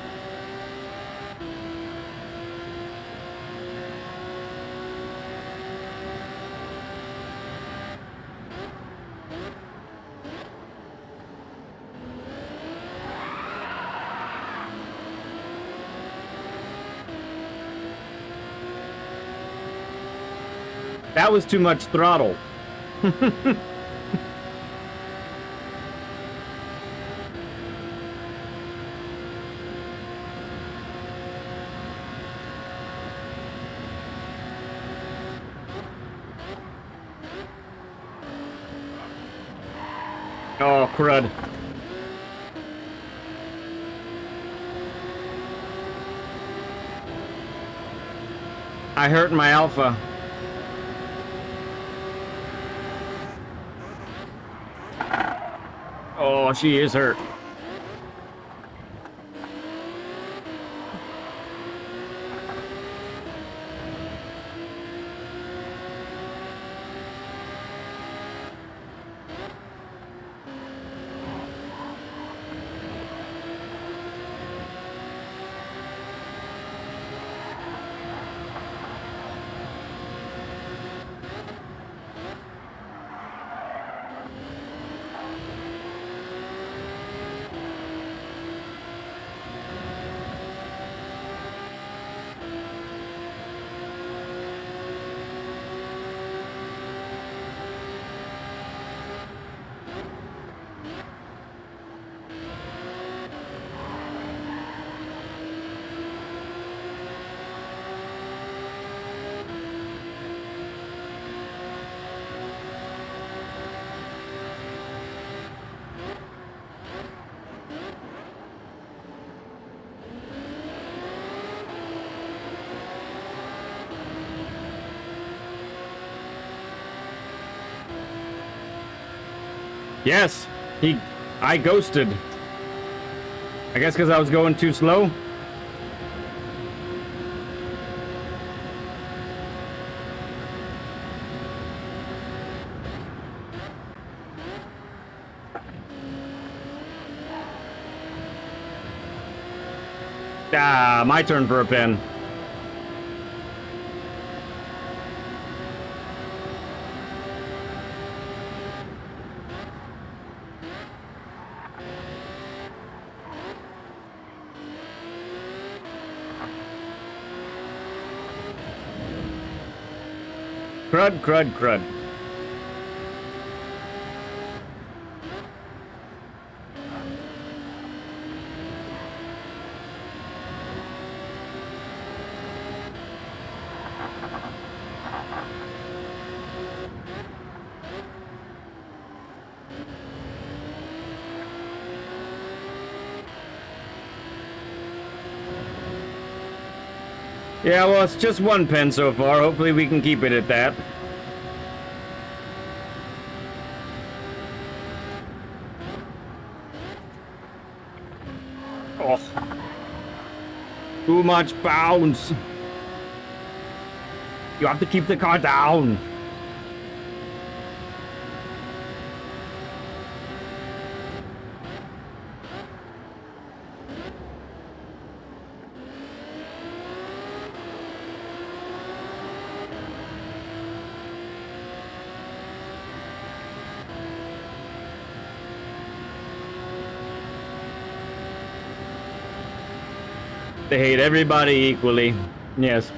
That was too much throttle. Oh, crud. I hurt my alpha. Oh, she is hurt. Yes, I ghosted. I guess because I was going too slow. Ah, my turn for a pin. Crud, crud, crud. Yeah, well, it's just one pin so far. Hopefully we can keep it at that. Oh. Too much bounce. You have to keep the car down. They hate everybody equally. Yes.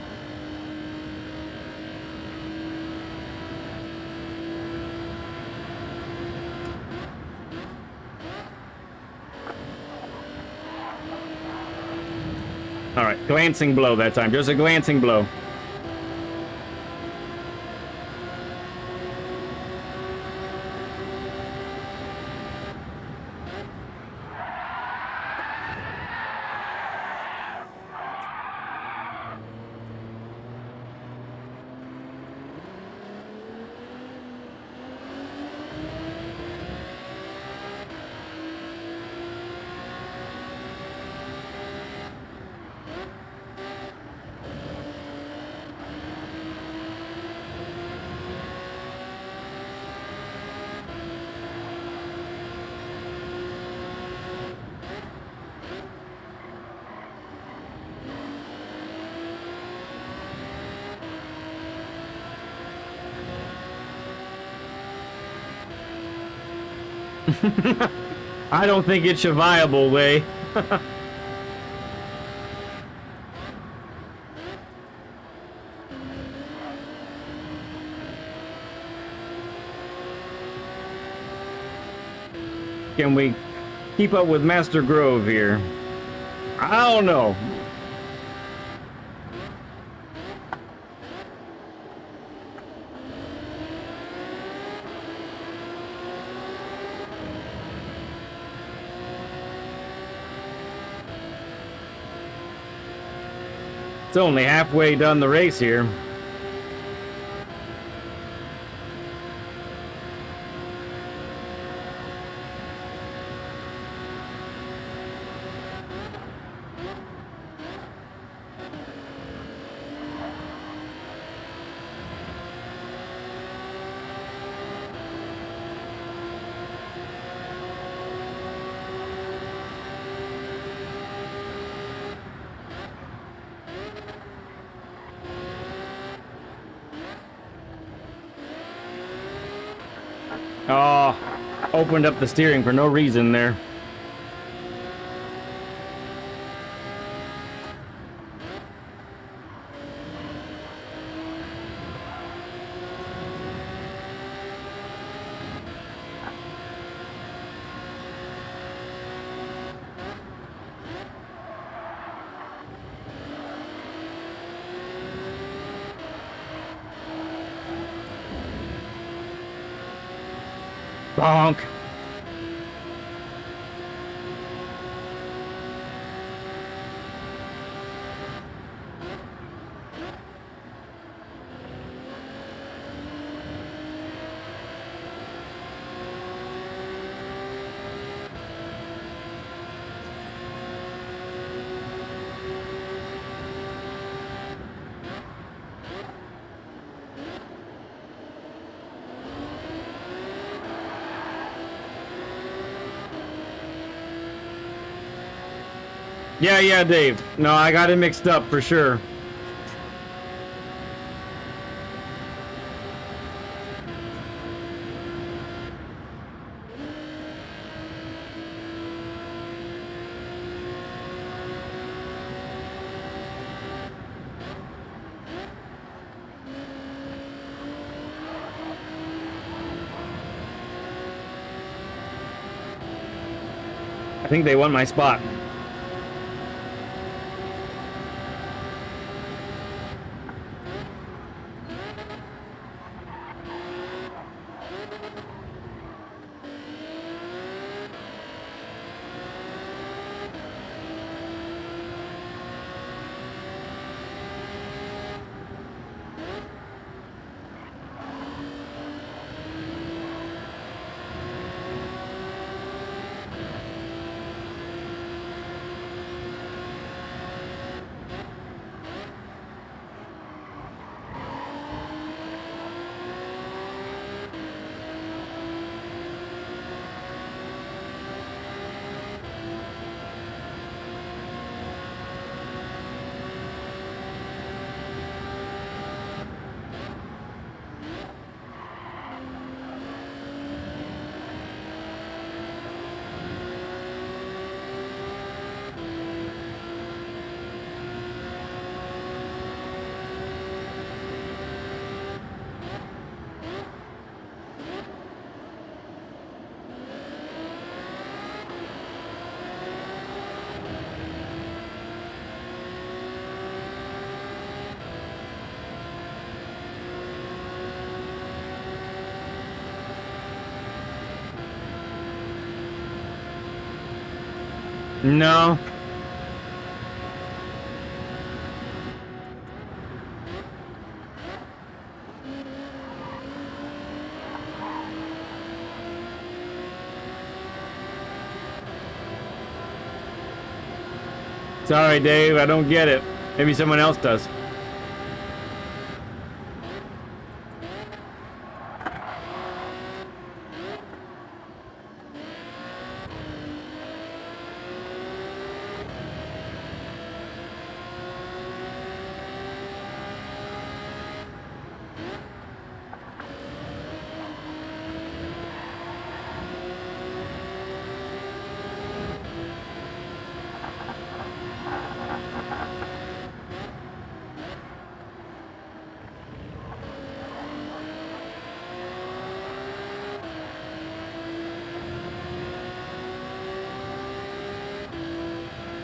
All right, glancing blow that time. Just a glancing blow. I don't think it's a viable way. Can we keep up with Master Grove here? I don't know. It's only halfway done the race here. Oh, opened up the steering for no reason there. Bonk. Yeah, Dave. No, I got it mixed up for sure. I think they won my spot. No. Sorry, Dave, I don't get it. Maybe someone else does.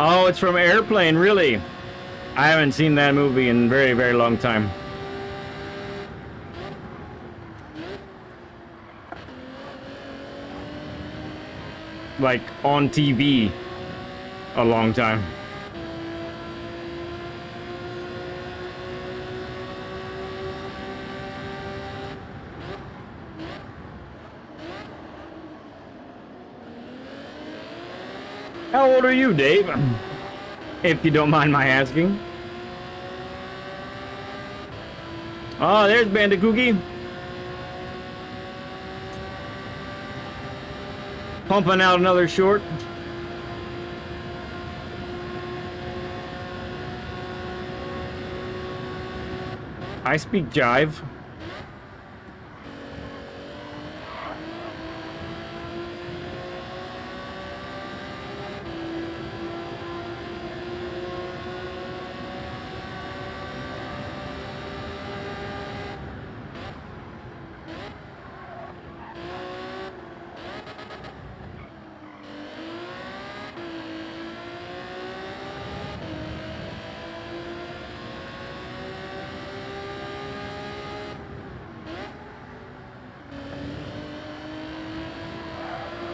Oh, it's from Airplane, really? I haven't seen that movie in a very, very long time. Like, on TV, a long time. How old are you, Dave? If you don't mind my asking. Oh, there's Bandicookie. Pumping out another short. I speak jive.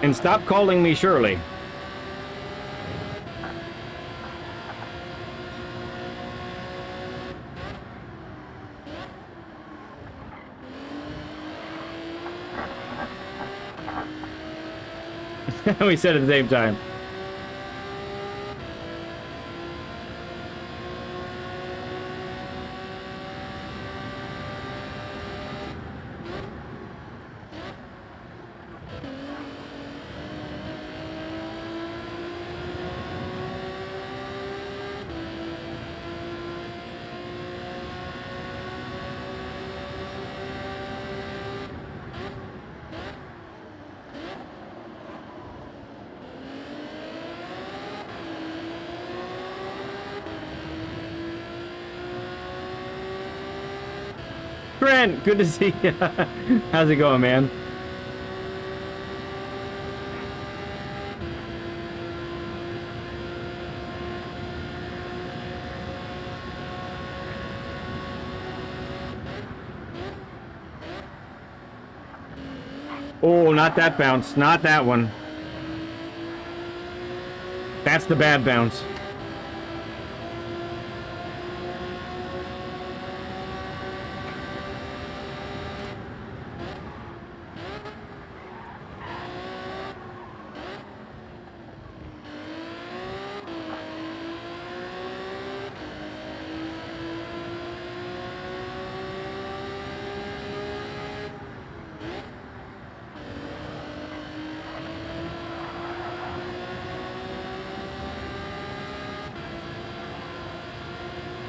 And stop calling me Shirley. We said at the same time. Gran, good to see you. How's it going, man? Oh, not that bounce. Not that one. That's the bad bounce.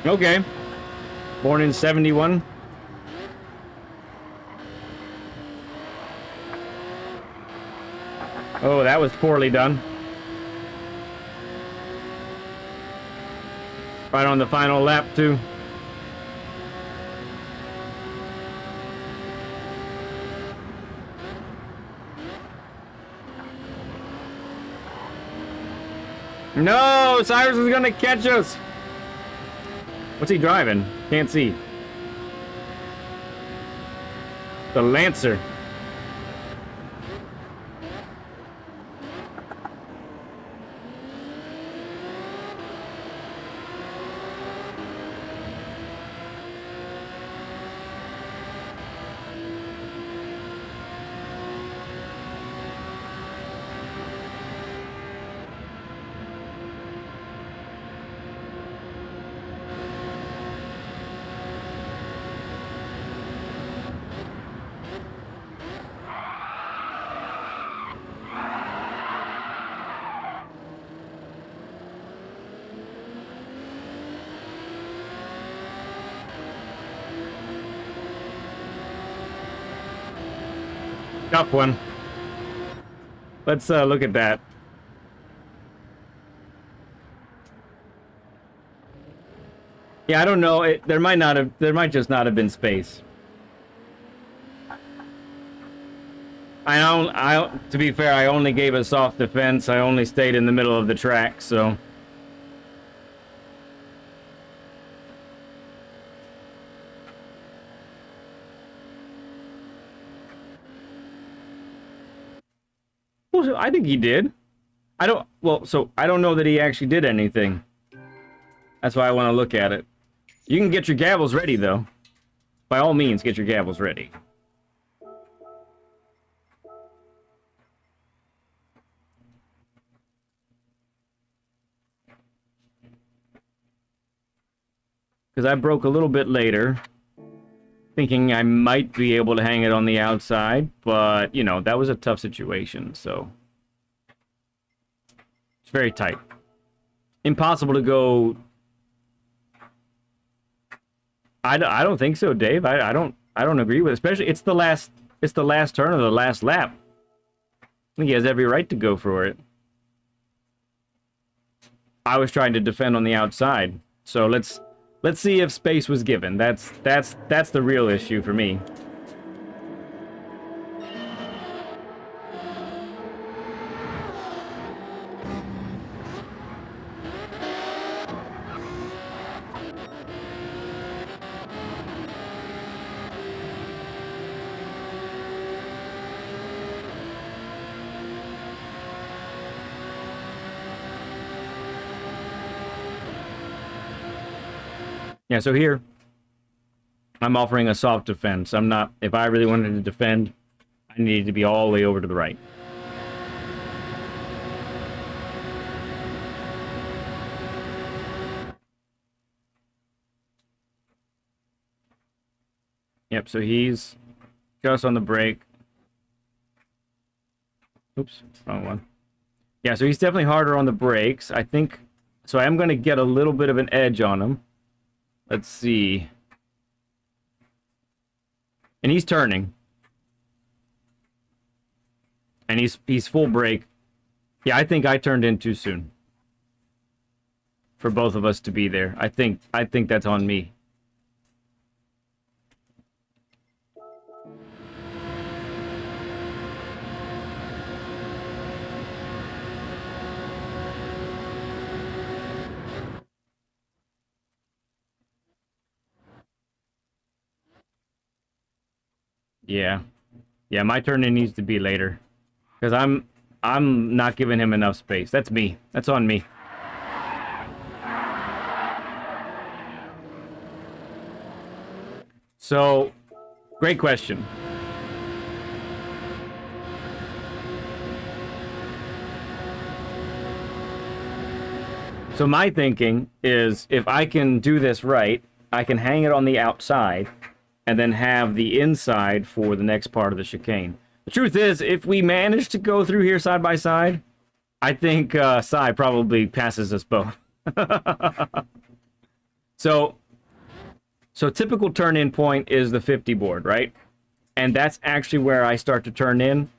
Okay. Born in 71. Oh, that was poorly done. Right on the final lap, too. No, Cyrus is gonna catch us. What's he driving? Can't see. The Lancer. Tough one. Let's look at that. Yeah, I don't know. There might just not have been space. To be fair, I only gave a soft defense. I only stayed in the middle of the track, so. Well, I think he did. I don't know that he actually did anything. That's why I want to look at it. You can get your gavels ready, though. By all means, get your gavels ready. Because I broke a little bit later, thinking I might be able to hang it on the outside, but, you know, that was a tough situation, so. It's very tight. Impossible to go. I don't think so, Dave. I don't agree with it. Especially it's the last turn of the last lap. I think he has every right to go for it. I was trying to defend on the outside. So let's see if space was given. That's the real issue for me. Yeah, so here, I'm offering a soft defense. I'm not, if I really wanted to defend, I needed to be all the way over to the right. Yep, so he's just on the brake. Oops, wrong one. Yeah, so he's definitely harder on the brakes. I think, so I am going to get a little bit of an edge on him. Let's see. And he's turning. And he's full brake. Yeah, I think I turned in too soon. For both of us to be there. I think that's on me. Yeah. Yeah, my turn in needs to be later. Because I'm not giving him enough space. That's me. That's on me. So, great question. So my thinking is, if I can do this right, I can hang it on the outside and then have the inside for the next part of the chicane. The truth is, if we manage to go through here side by side, I think Sai probably passes us both. So typical turn-in point is the 50 board, right? And that's actually where I start to turn in.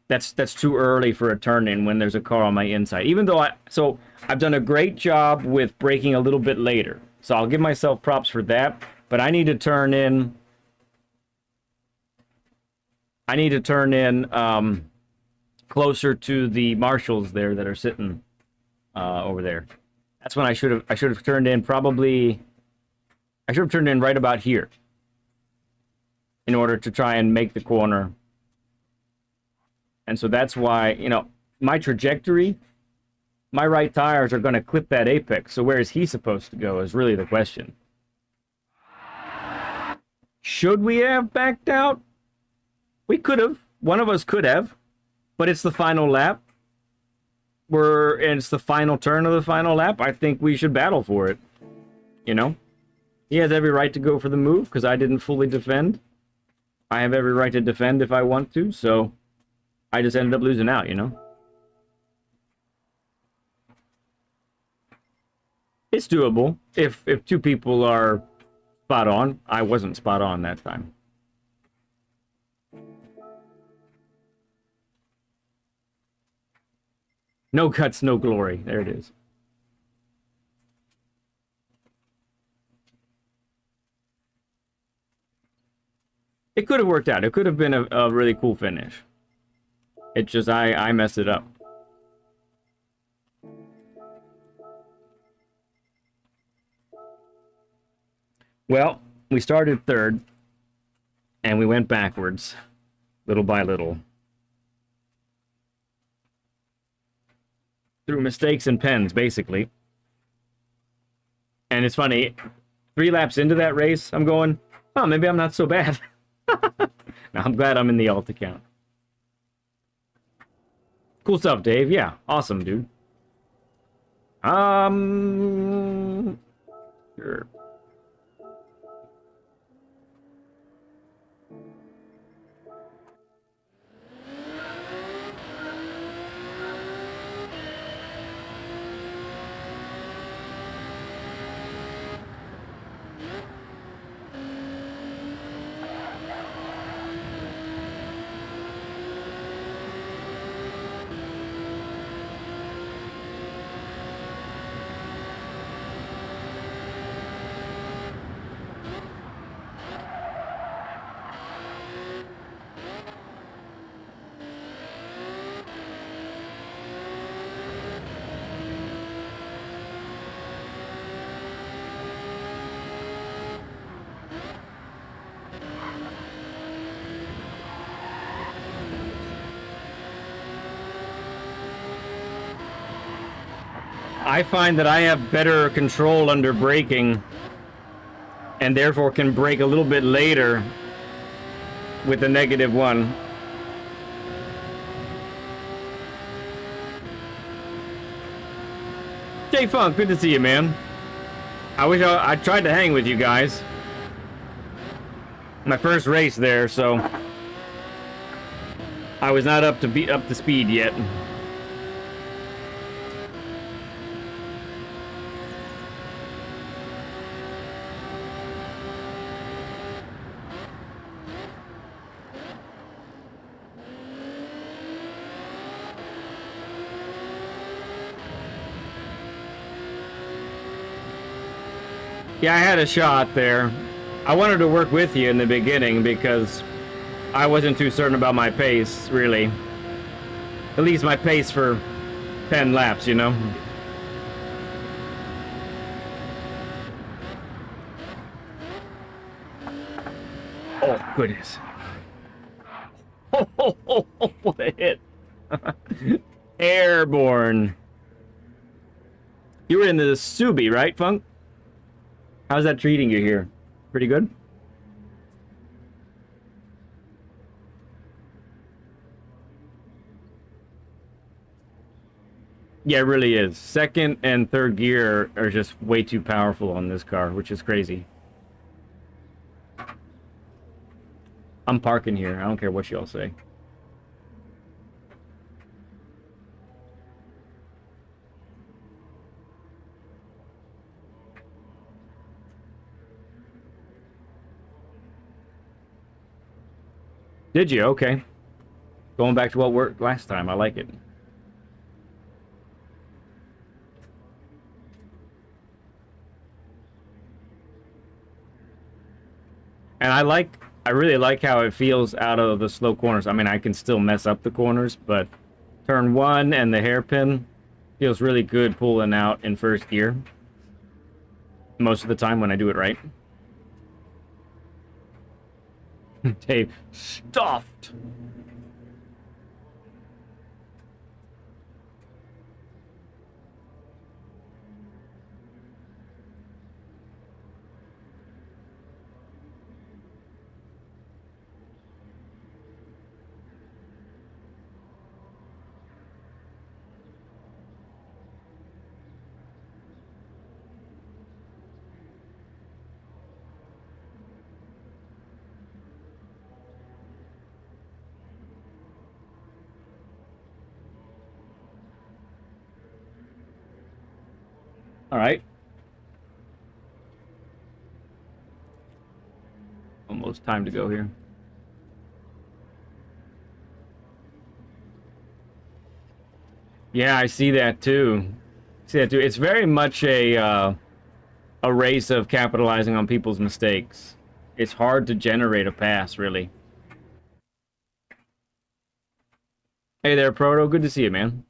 That's too early for a turn-in when there's a car on my inside. Even though I've done a great job with braking a little bit later. So I'll give myself props for that. But I need to turn in... closer to the marshals there that are sitting over there. That's when I should have turned in probably... I should have turned in right about here. In order to try and make the corner. And so that's why, you know, my trajectory, my right tires are going to clip that apex. So where is he supposed to go is really the question. Should we have backed out? We could have. One of us could have. But it's the final lap. And it's the final turn of the final lap. I think we should battle for it. You know? He has every right to go for the move because I didn't fully defend. I have every right to defend if I want to, so I just ended up losing out, you know? It's doable. If two people are spot on. I wasn't spot on that time. No cuts, no glory. There it is. It could have worked out. It could have been a really cool finish. It's just I messed it up. Well, we started third, and we went backwards, little by little. Through mistakes and pens, basically. And it's funny, 3 laps into that race, I'm going, oh, maybe I'm not so bad. Now, I'm glad I'm in the alt account. Cool stuff, Dave. Yeah, awesome, dude. Sure. I find that I have better control under braking and therefore can brake a little bit later with the -1. Jay Funk, good to see you, man. I wish I tried to hang with you guys. My first race there, so I was not up to speed yet. Yeah, I had a shot there. I wanted to work with you in the beginning because I wasn't too certain about my pace, really. At least my pace for 10 laps, you know? Oh, goodness. Oh, what a hit. Airborne. You were in the Subi, right, Funk? How's that treating you here? Pretty good? Yeah, it really is. Second and third gear are just way too powerful on this car, which is crazy. I'm parking here. I don't care what y'all say. Did you? Okay. Going back to what worked last time. I like it. And I really like how it feels out of the slow corners. I mean, I can still mess up the corners, but turn 1 and the hairpin feels really good pulling out in first gear. Most of the time when I do it right. Dave, stuffed. All right. Almost time to go here. Yeah, I see that too. See that too. It's very much a race of capitalizing on people's mistakes. It's hard to generate a pass, really. Hey there, Proto. Good to see you, man.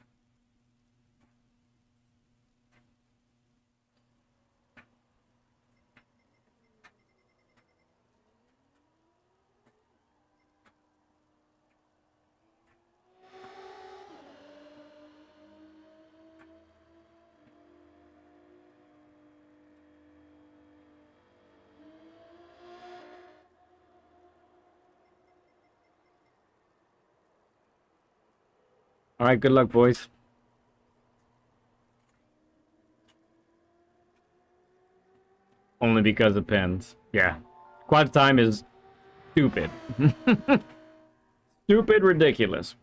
All right, good luck, boys. Only because of pens. Yeah. Quad time is stupid. Stupid, ridiculous.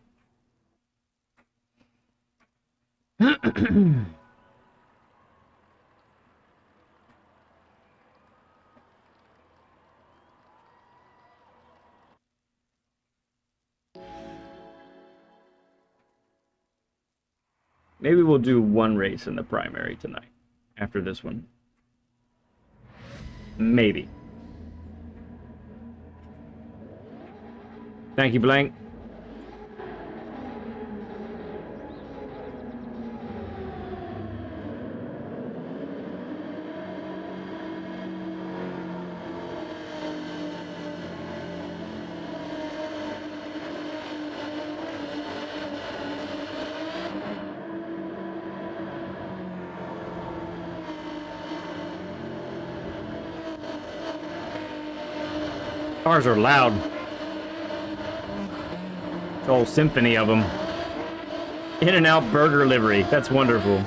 Maybe we'll do one race in the primary tonight after this one. Maybe. Thank you, Blank. Cars are loud. It's a whole symphony of them. In-N-Out burger livery. That's wonderful.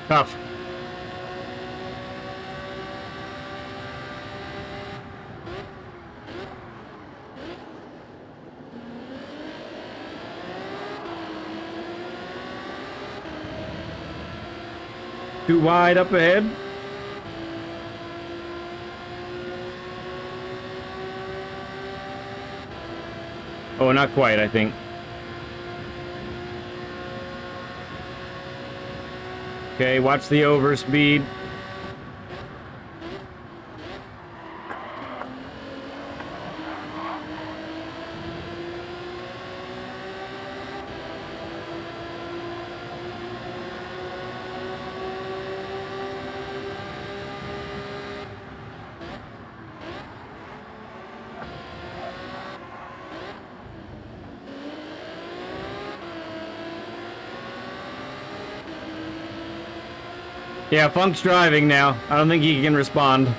Tough. Too wide up ahead. Oh, not quite, I think. Okay, watch the overspeed. Yeah, Funk's driving now. I don't think he can respond.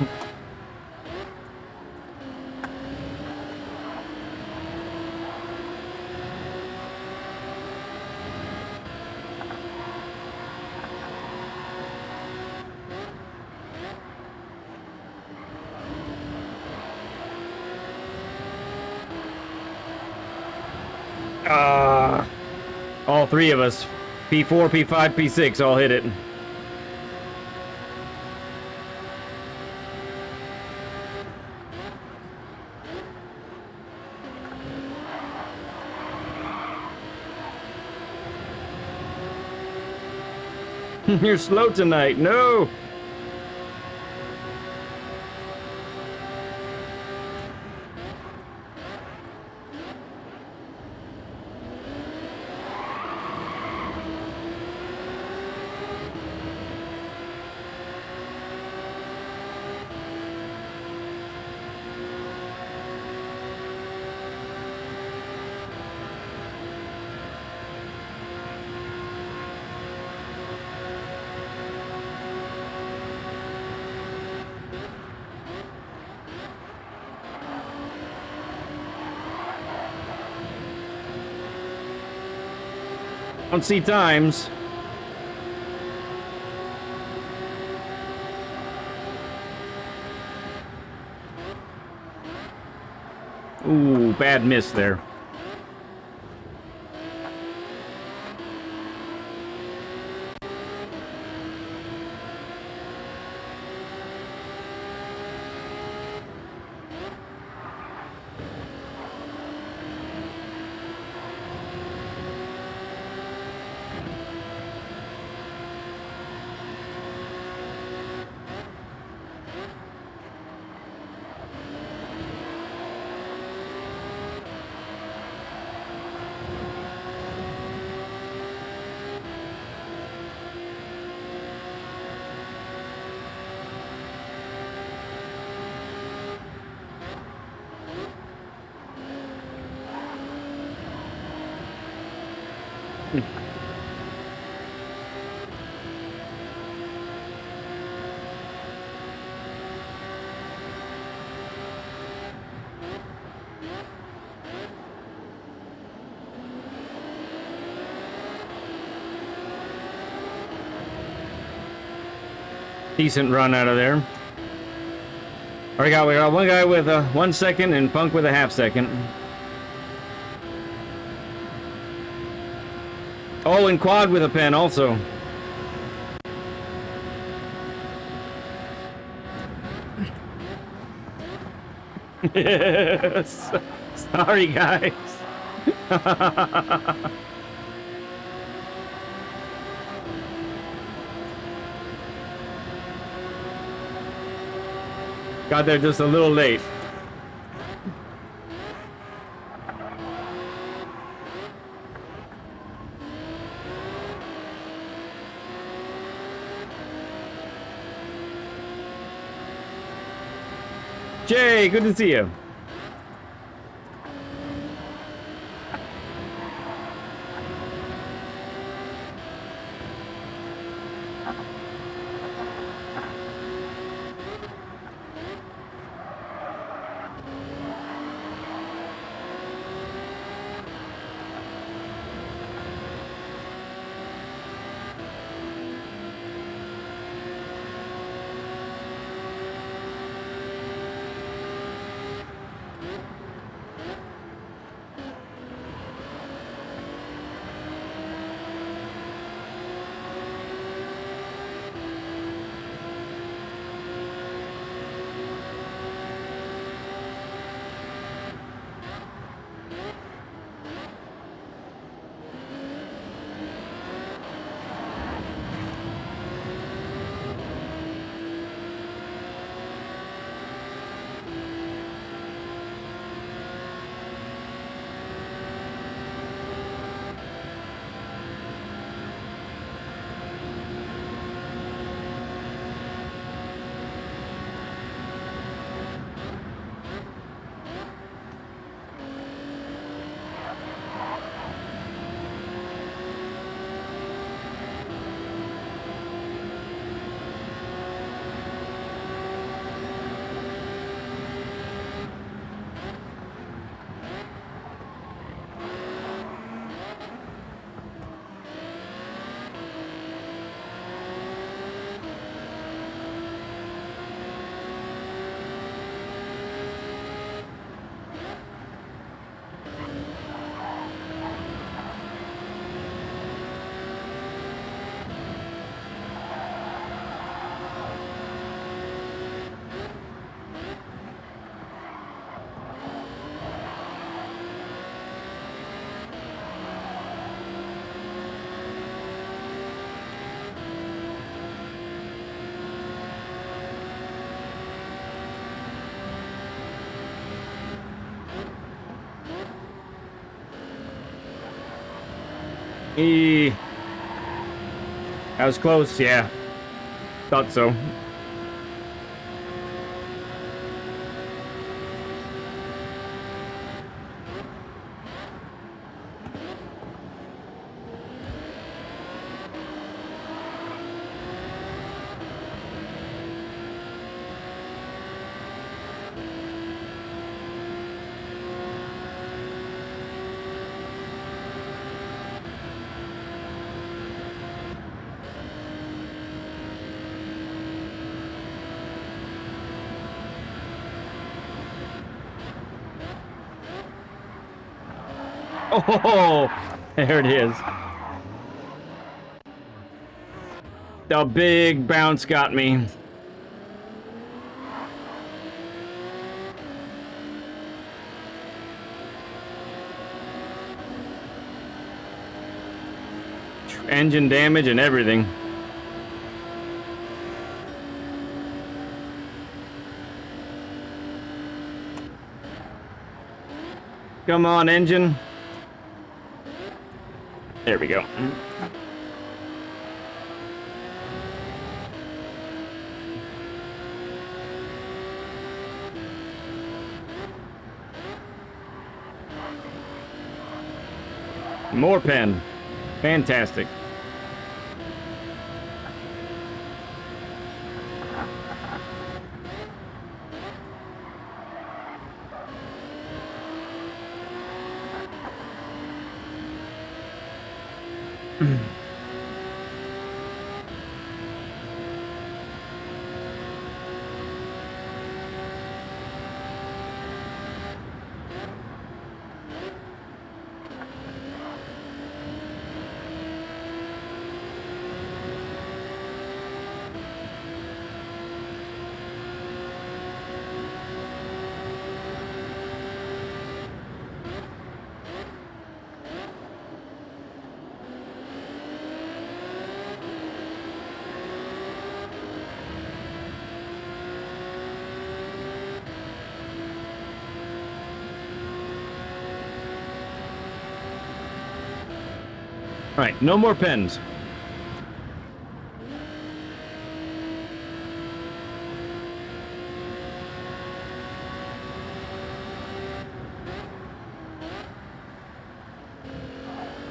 All three of us. P4, P5, P6 all hit it. You're slow tonight. No. Don't see times. Ooh, bad miss there. Decent run out of there. We got one guy with 1 second and Funk with a half second. Oh, and Quad with a pen also. Yes. Sorry, guys. Got there just a little late. Jay, good to see you. That was close, yeah. Thought so. Oh, there it is. The big bounce got me. Engine damage and everything. Come on, engine. There we go. More pen. Fantastic. Alright, no more pens.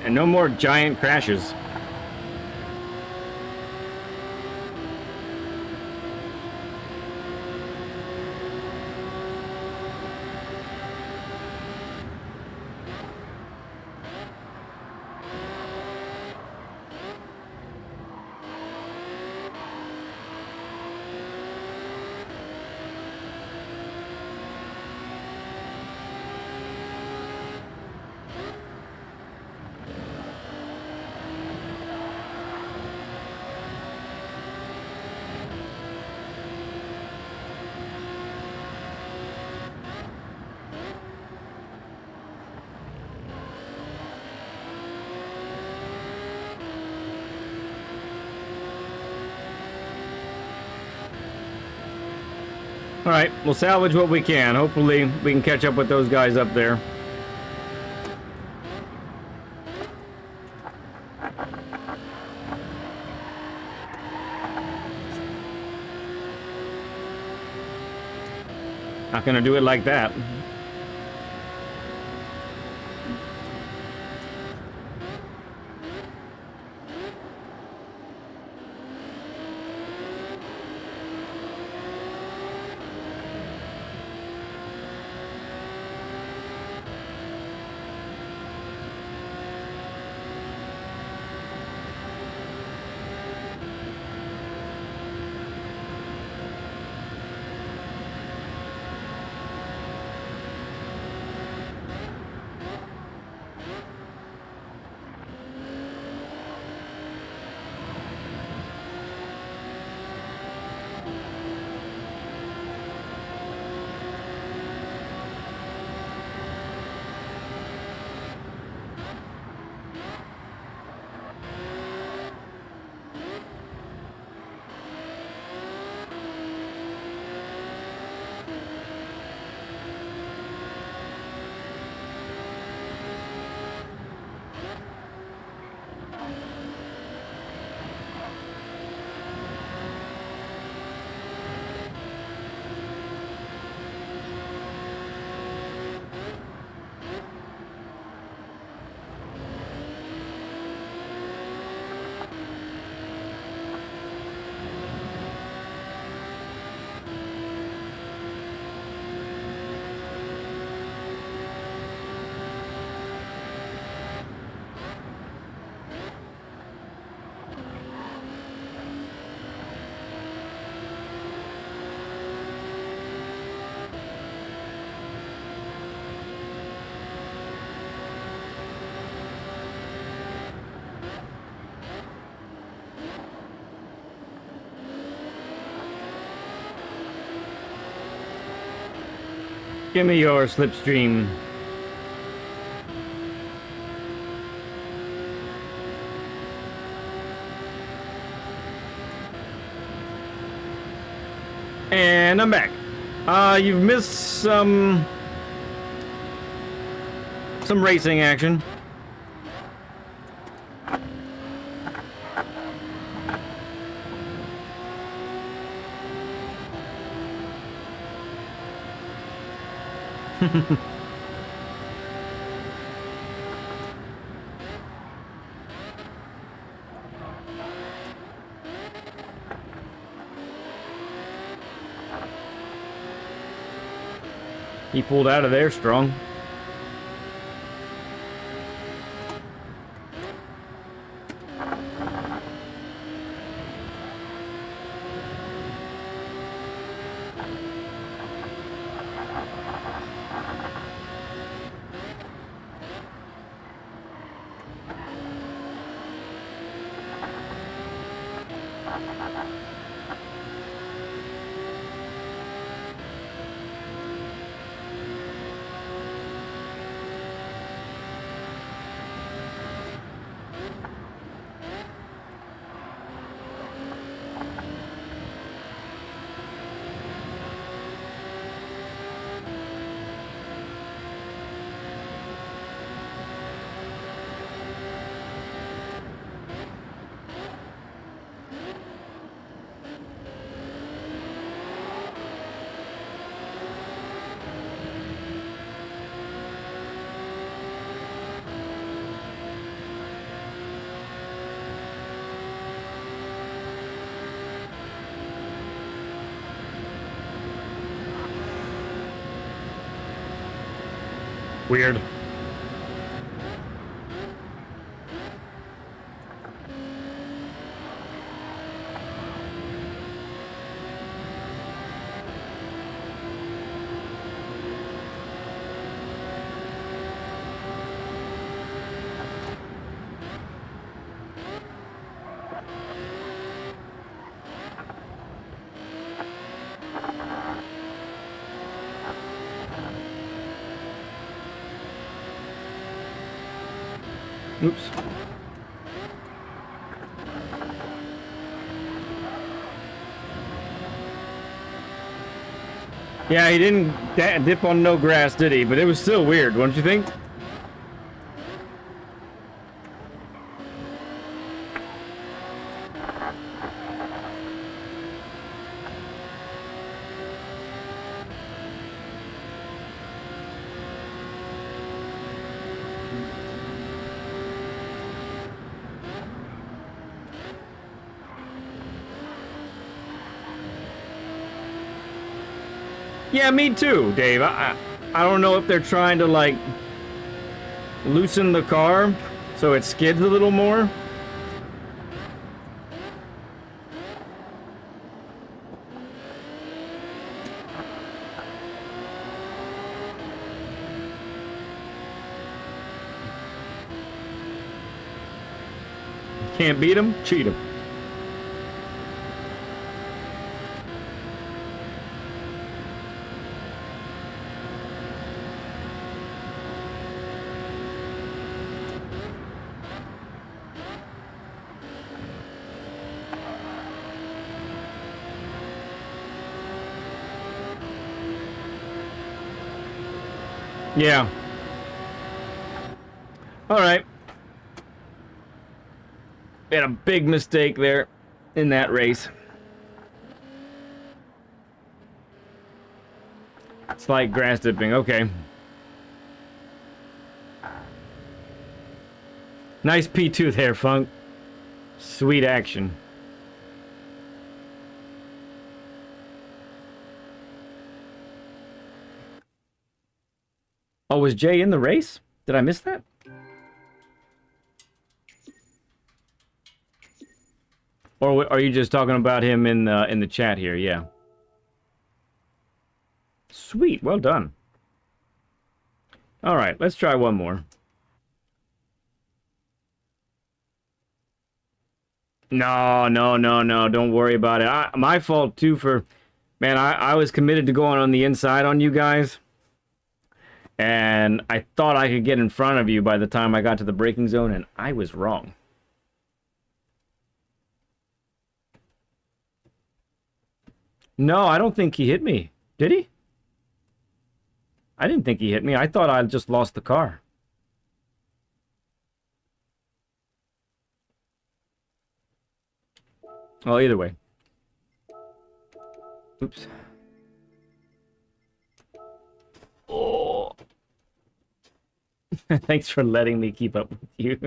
And no more giant crashes. Alright, we'll salvage what we can. Hopefully we can catch up with those guys up there. Not gonna do it like that. Give me your slipstream. And I'm back. You've missed some racing action. He pulled out of there strong. Weird. Oops. Yeah, he didn't dip on no grass, did he? But it was still weird, don't you think? Yeah, me too, Dave. I don't know if they're trying to, like, loosen the car so it skids a little more. Can't beat him? Cheat him. Yeah. All right. Made a big mistake there in that race. Slight grass dipping. Okay. Nice P2 there, Funk. Sweet action. Oh, was Jay in the race? Did I miss that? Or are you just talking about him in the chat here? Yeah. Sweet. Well done. All right, let's try one more. No, no, no, no. Don't worry about it. My fault, too, for... Man, I was committed to going on the inside on you guys. And I thought I could get in front of you by the time I got to the braking zone, and I was wrong. No, I don't think he hit me. Did he? I didn't think he hit me. I thought I just lost the car. Well, either way. Oops. Oh. Thanks for letting me keep up with you.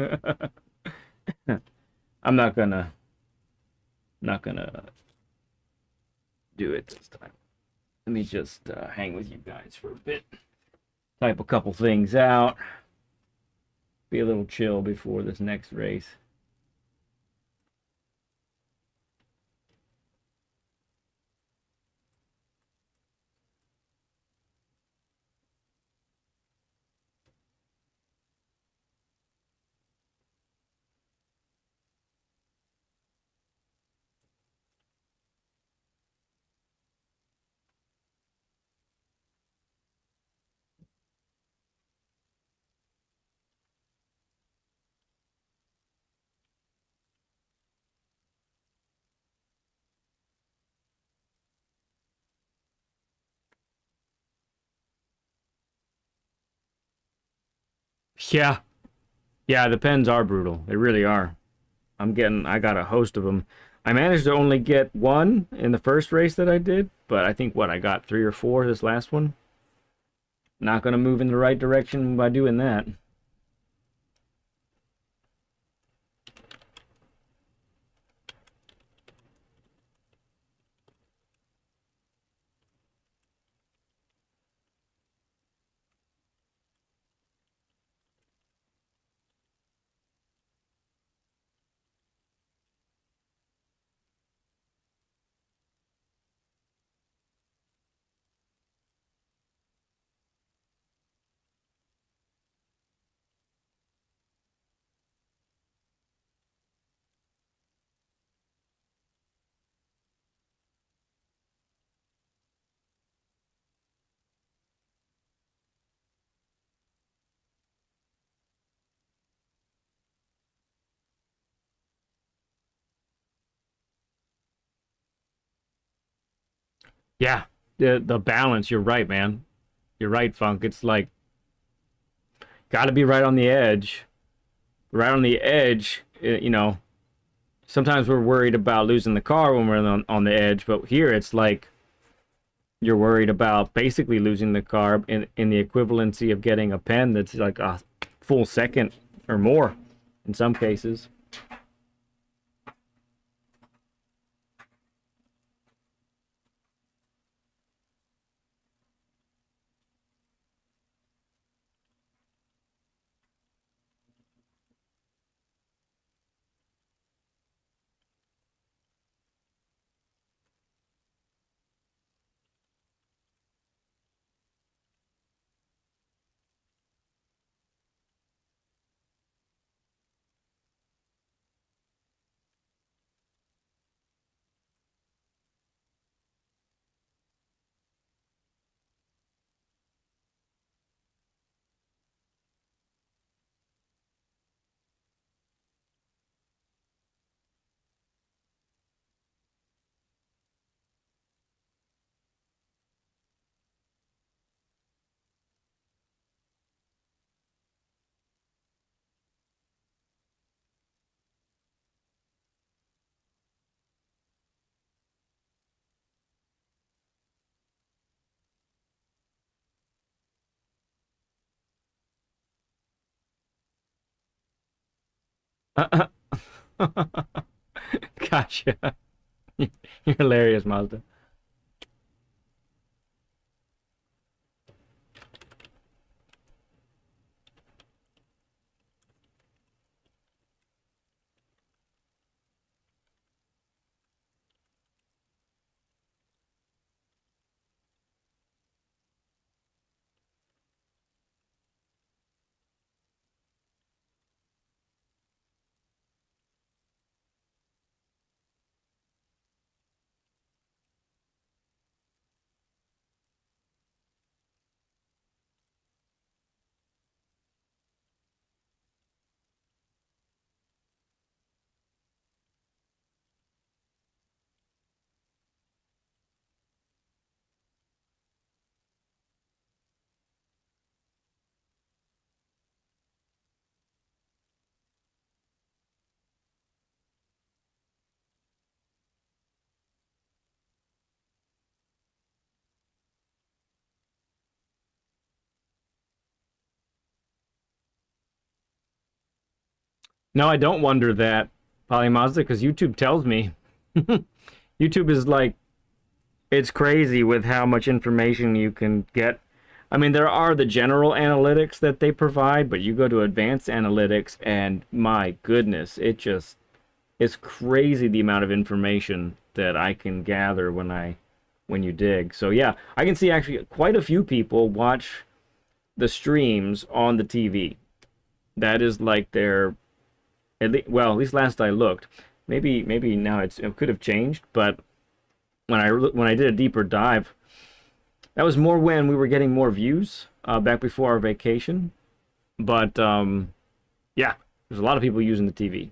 I'm not gonna do it this time. Let me just hang with you guys for a bit. Type a couple things out. Be a little chill before this next race. Yeah. Yeah, the pens are brutal. They really are. I got a host of them. I managed to only get one in the first race that I did, but I think, I got 3 or 4 this last one. Not going to move in the right direction by doing that. Yeah, the balance. You're right, man. You're right, Funk. It's like got to be right on the edge. Right on the edge. You know, sometimes we're worried about losing the car when we're on the edge, but here it's like you're worried about basically losing the car in the equivalency of getting a pen that's like a full second or more in some cases. Gotcha. You're hilarious, Mazda. No, I don't wonder that, Polymazda, because YouTube tells me. YouTube is like, it's crazy with how much information you can get. I mean, there are the general analytics that they provide, but you go to advanced analytics, and my goodness, it's crazy the amount of information that I can gather when you dig. So yeah, I can see actually quite a few people watch the streams on the TV. That is like their well, at least last I looked. Maybe now it could have changed, but when I did a deeper dive, that was more when we were getting more views back before our vacation. But yeah, there's a lot of people using the TV.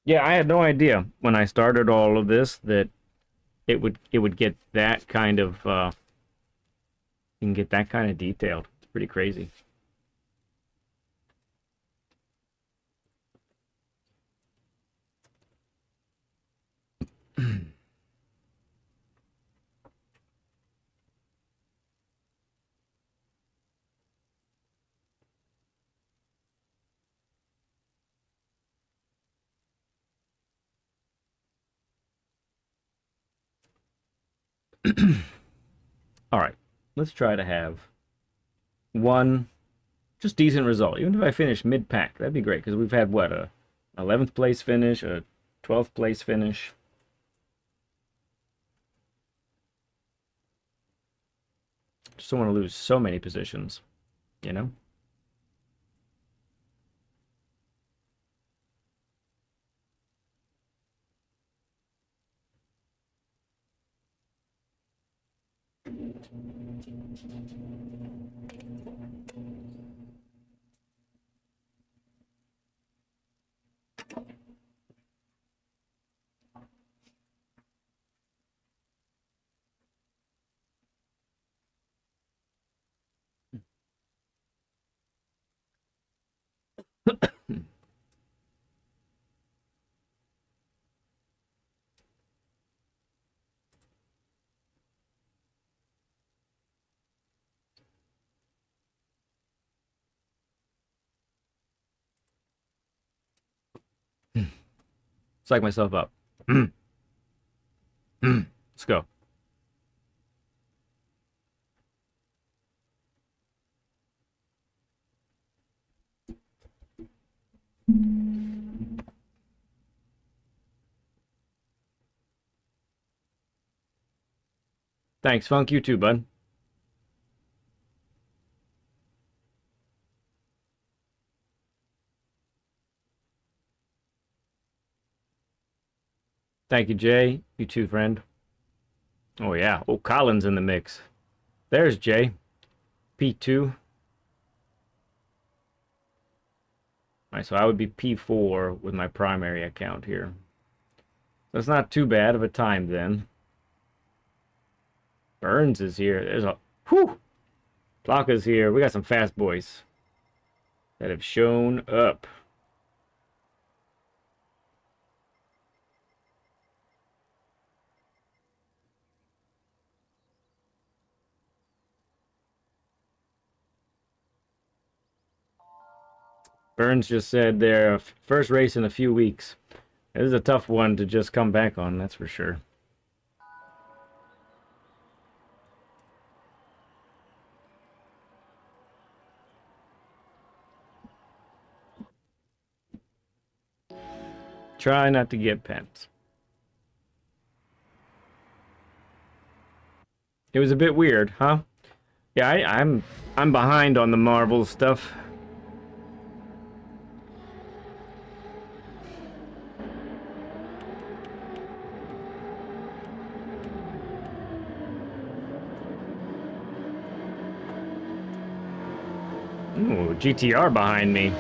Yeah, I had no idea when I started all of this that it would get that kind of you can get that kind of detailed. It's pretty crazy. All right, let's try to have one just decent result. Even if I finish mid pack, that'd be great because we've had what 11th place finish, a 12th place finish. Just don't want to lose so many positions, you know? Psych myself up. Let's go. Thanks, Funk. You too, bud. Thank you, Jay. You too, friend. Oh, yeah. Oh, Colin's in the mix. There's Jay. P2. All right, so I would be P4 with my primary account here. So it's not too bad of a time then. Burns is here. There's a... Whew! Plaka's here. We got some fast boys that have shown up. Burns just said their first race in a few weeks. This is a tough one to just come back on, that's for sure. Try not to get pens. It was a bit weird, huh? Yeah, I'm behind on the Marvel stuff. Ooh, GTR behind me.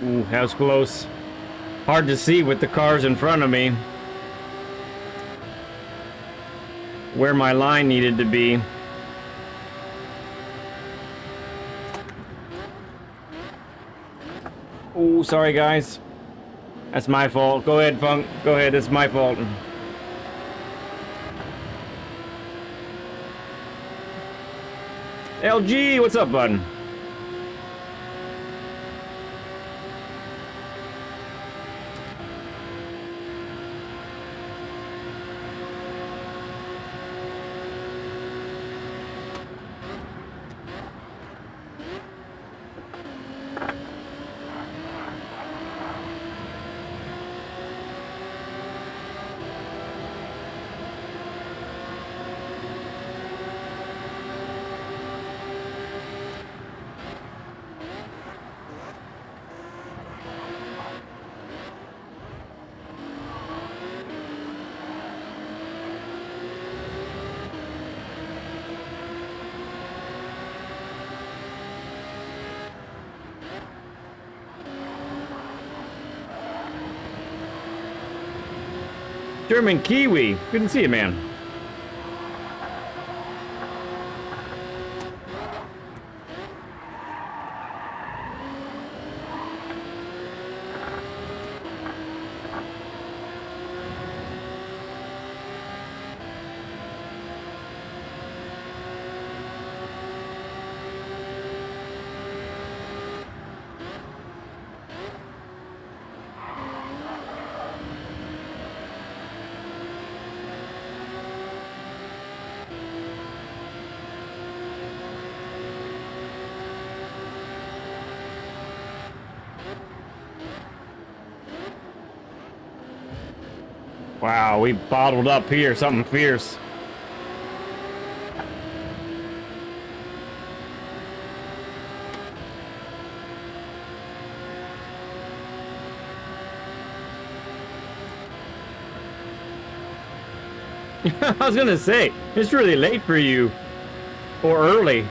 Ooh, that was close. Hard to see with the cars in front of me where my line needed to be. Ooh, sorry guys. That's my fault. Go ahead, Funk. Go ahead, it's my fault. LG, what's up, bud? German Kiwi. Good to see you, man. Wow, we bottled up here, something fierce. I was gonna say, it's really late for you. Or early.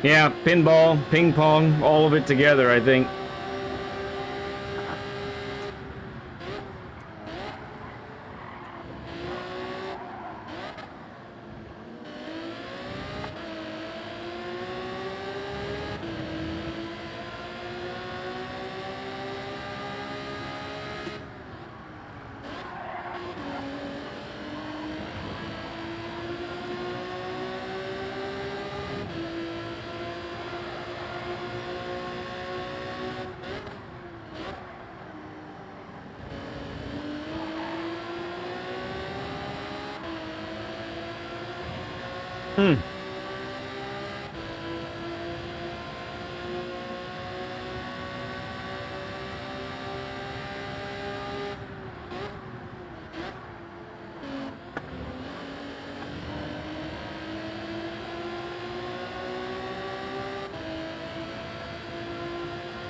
Yeah, pinball, ping pong, all of it together, I think.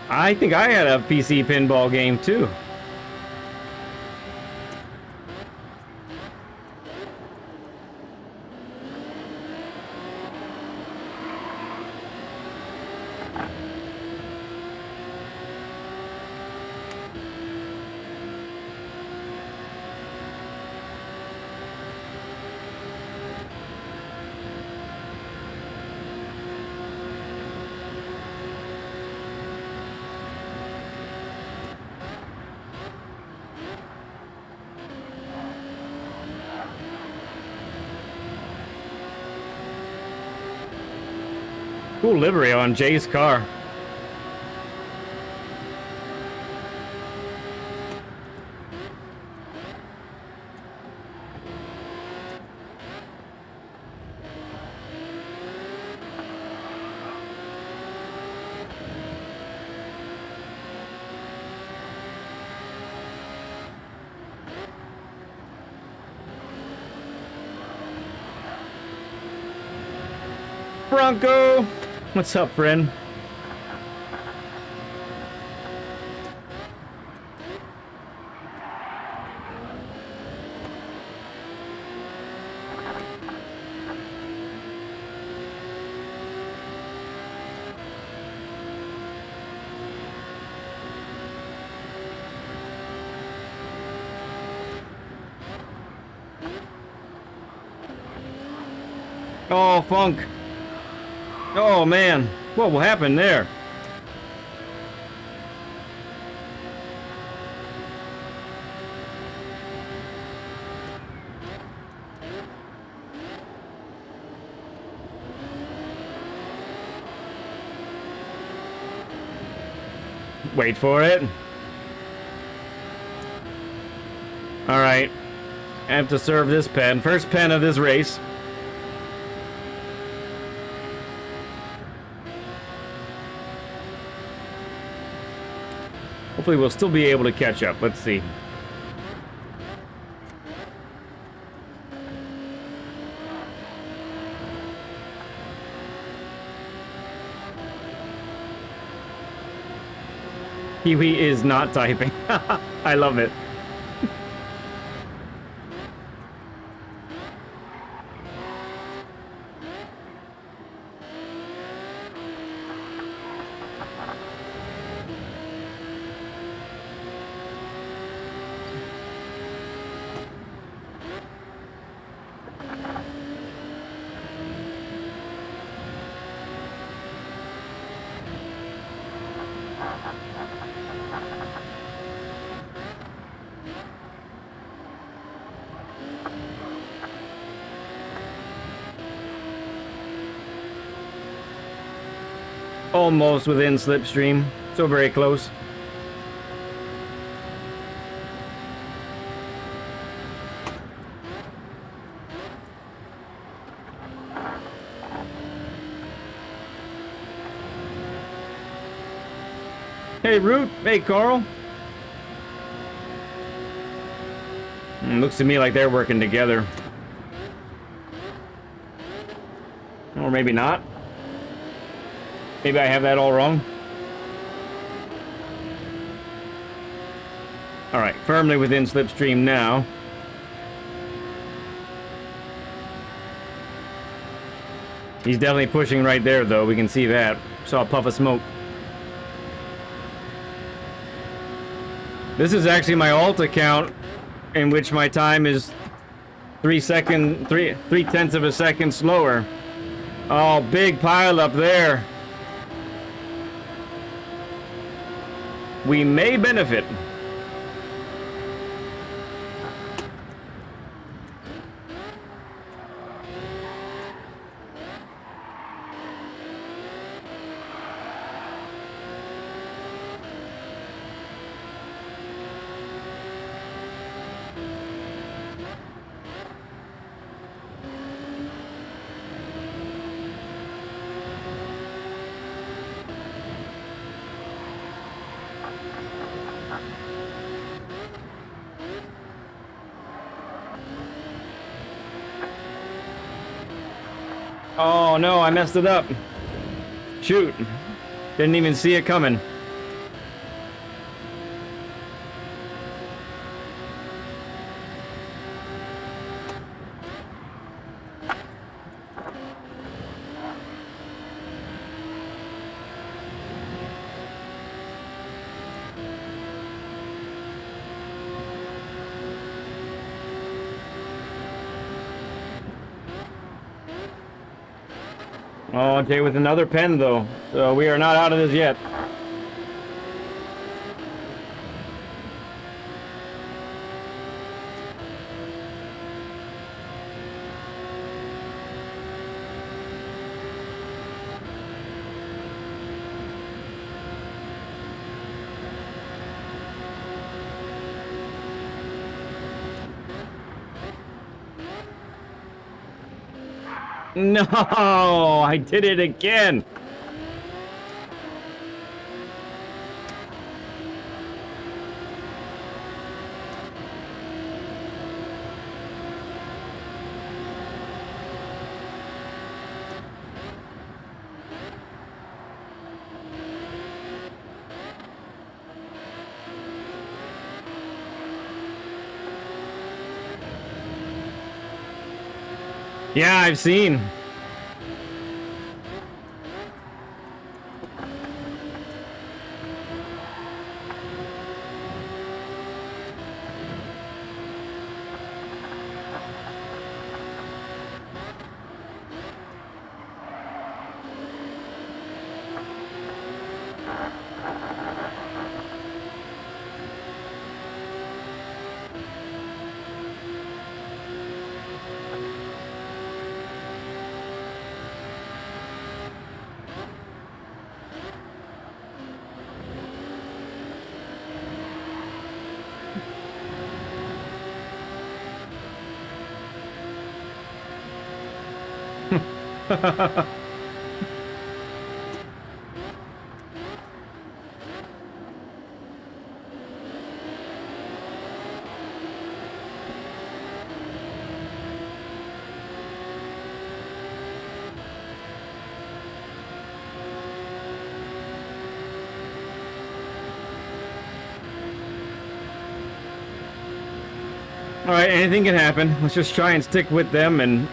I think I had a PC pinball game too. Cool livery on Jay's car. Bronco! What's up, friend? Oh, Funk. Oh, man. What will happen there? Wait for it. All right. I have to serve this pen. First pen of this race. Hopefully we'll still be able to catch up. Let's see. Kiwi is not typing. I love it. almost within slipstream. So very close. Hey, Root. Hey, Carl. Looks to me like they're working together. Or maybe not. Maybe I have that all wrong. Alright, firmly within slipstream now. He's definitely pushing right there, though. We can see that. Saw a puff of smoke. This is actually my alt account, in which my time is 3/10 of a second slower. Oh, big pile up there. We may benefit. Oh no, I messed it up. Shoot. Didn't even see it coming. Oh, Jay with another pen, though. So we are not out of this yet. No, I did it again. Yeah, I've seen. All right, anything can happen. Let's just try and stick with them and...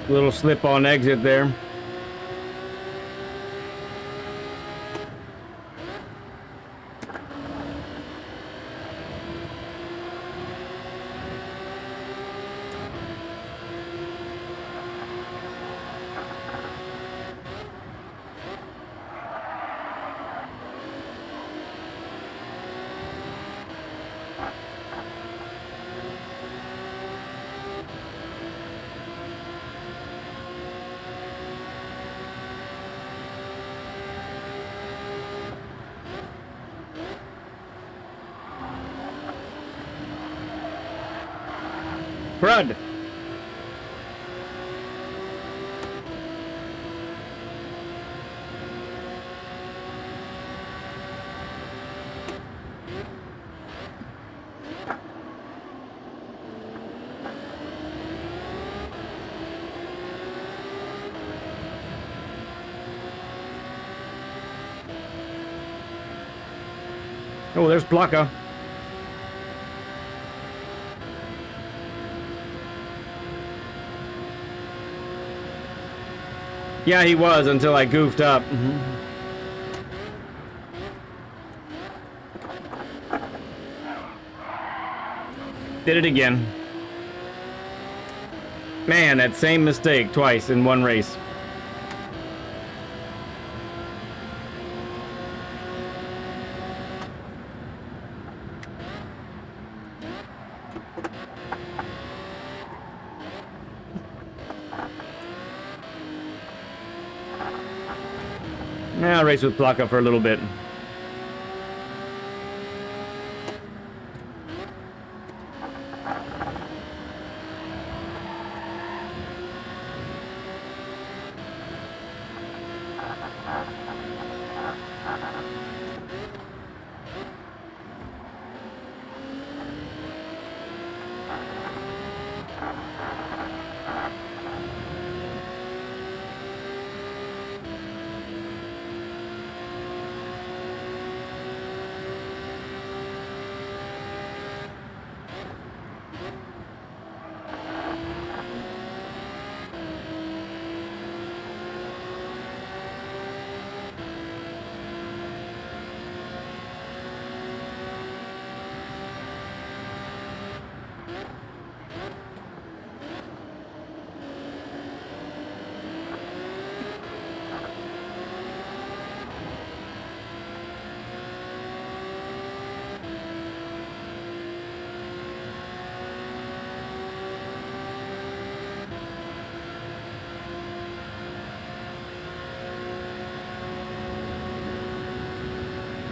Little slip on exit there. Crud. Oh, there's Plaka. Yeah, he was until I goofed up. Did it again. Man, that same mistake twice in one race. Yeah, I'll race with Plaka for a little bit.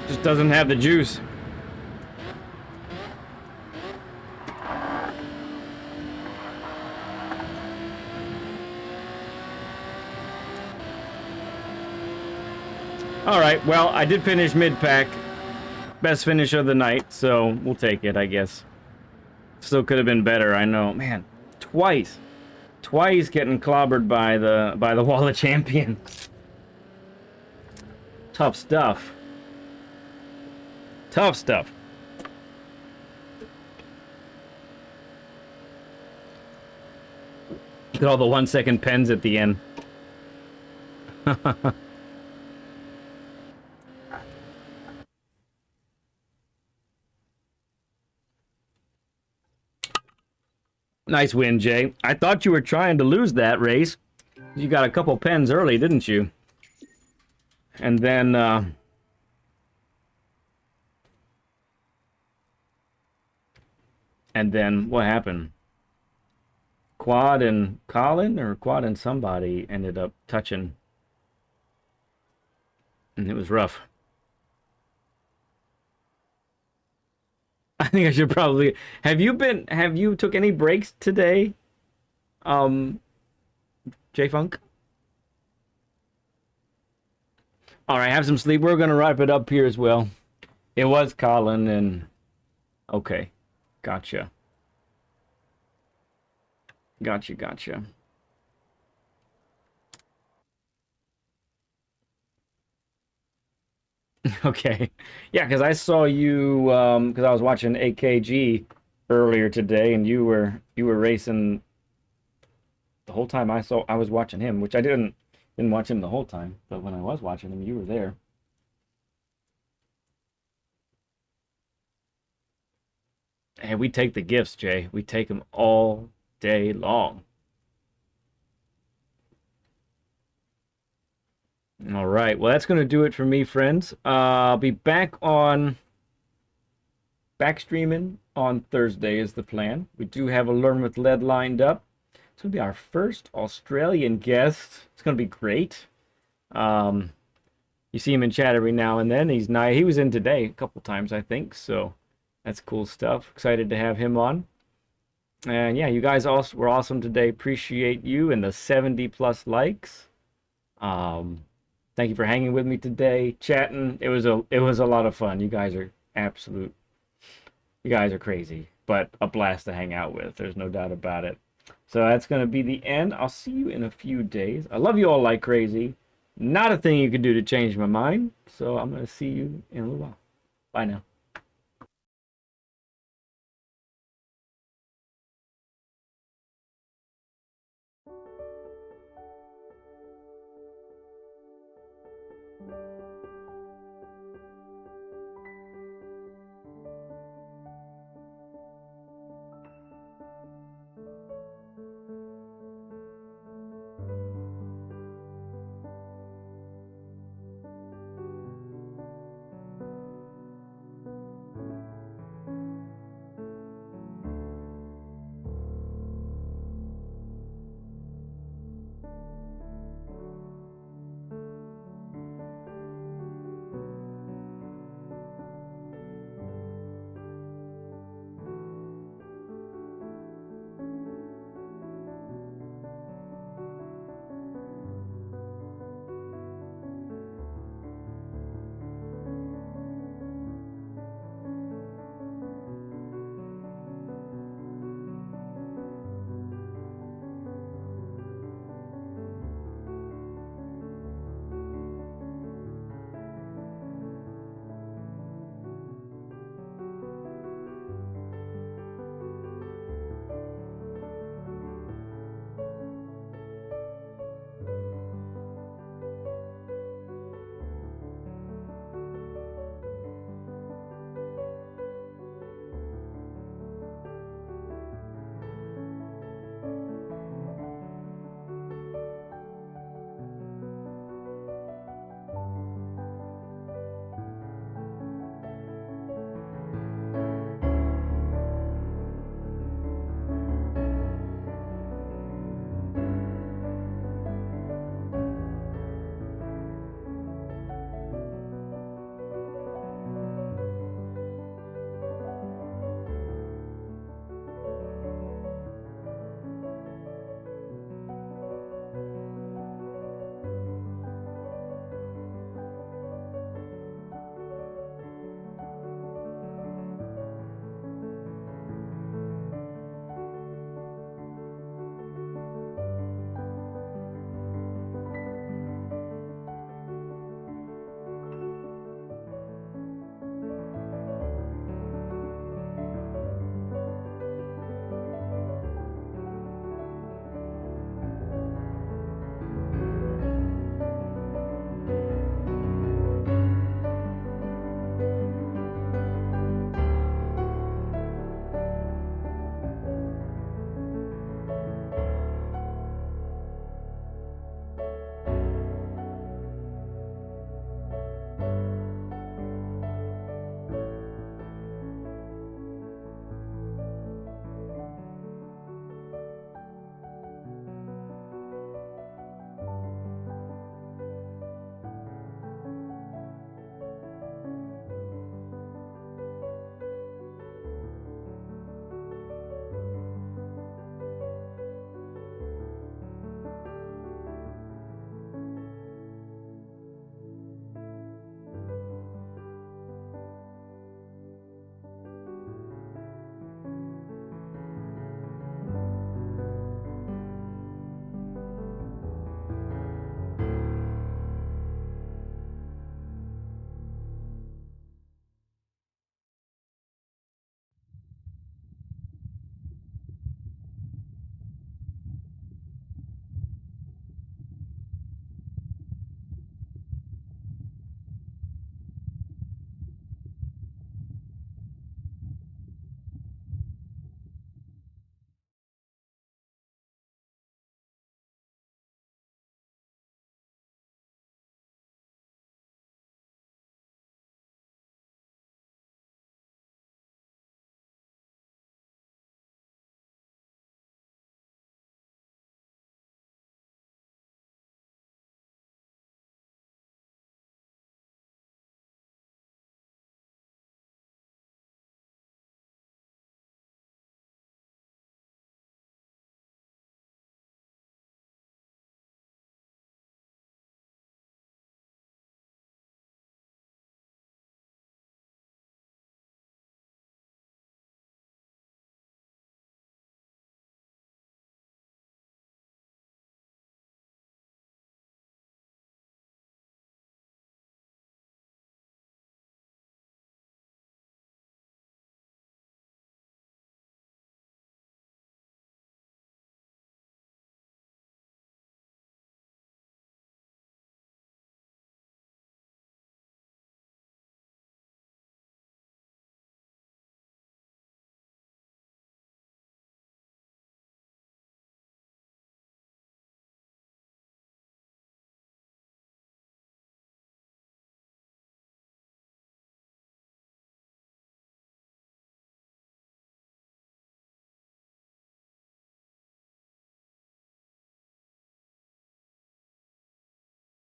Just doesn't have the juice. All right, well, I did finish mid-pack. Best finish of the night, so we'll take it, I guess. Still could have been better, I know. Man, twice getting clobbered by the wall of champions. Tough stuff. Tough stuff. Look at all the 1 second pens at the end. Nice win, Jay. I thought you were trying to lose that race. You got a couple pens early, didn't you? And then, what happened? Quad and Colin, or Quad and somebody ended up touching. And it was rough. I think I should probably... Have you took any breaks today? J-Funk? Alright, have some sleep. We're gonna wrap it up here as well. It was Colin and... Okay. Gotcha. Gotcha. Okay. Yeah, because I saw you, because I was watching AKG earlier today, and you were racing the whole time I was watching him, which I didn't watch him the whole time, but when I was watching him, you were there. And we take the gifts, Jay. We take them all day long. All right. Well, that's going to do it for me, friends. I'll be back streaming on Thursday is the plan. We do have a Learn with Lead lined up. It's going to be our first Australian guest. It's going to be great. Um, you see him in chat every now and then. He's nice. He was in today a couple times, I think. So that's cool stuff. Excited to have him on. And yeah, you guys also were awesome today. Appreciate you and the 70 plus likes. Um, thank you for hanging with me today, chatting. It was a lot of fun. You guys are crazy, but a blast to hang out with. There's no doubt about it. So that's going to be the end. I'll see you in a few days. I love you all like crazy. Not a thing you can do to change my mind. So I'm going to see you in a little while. Bye now.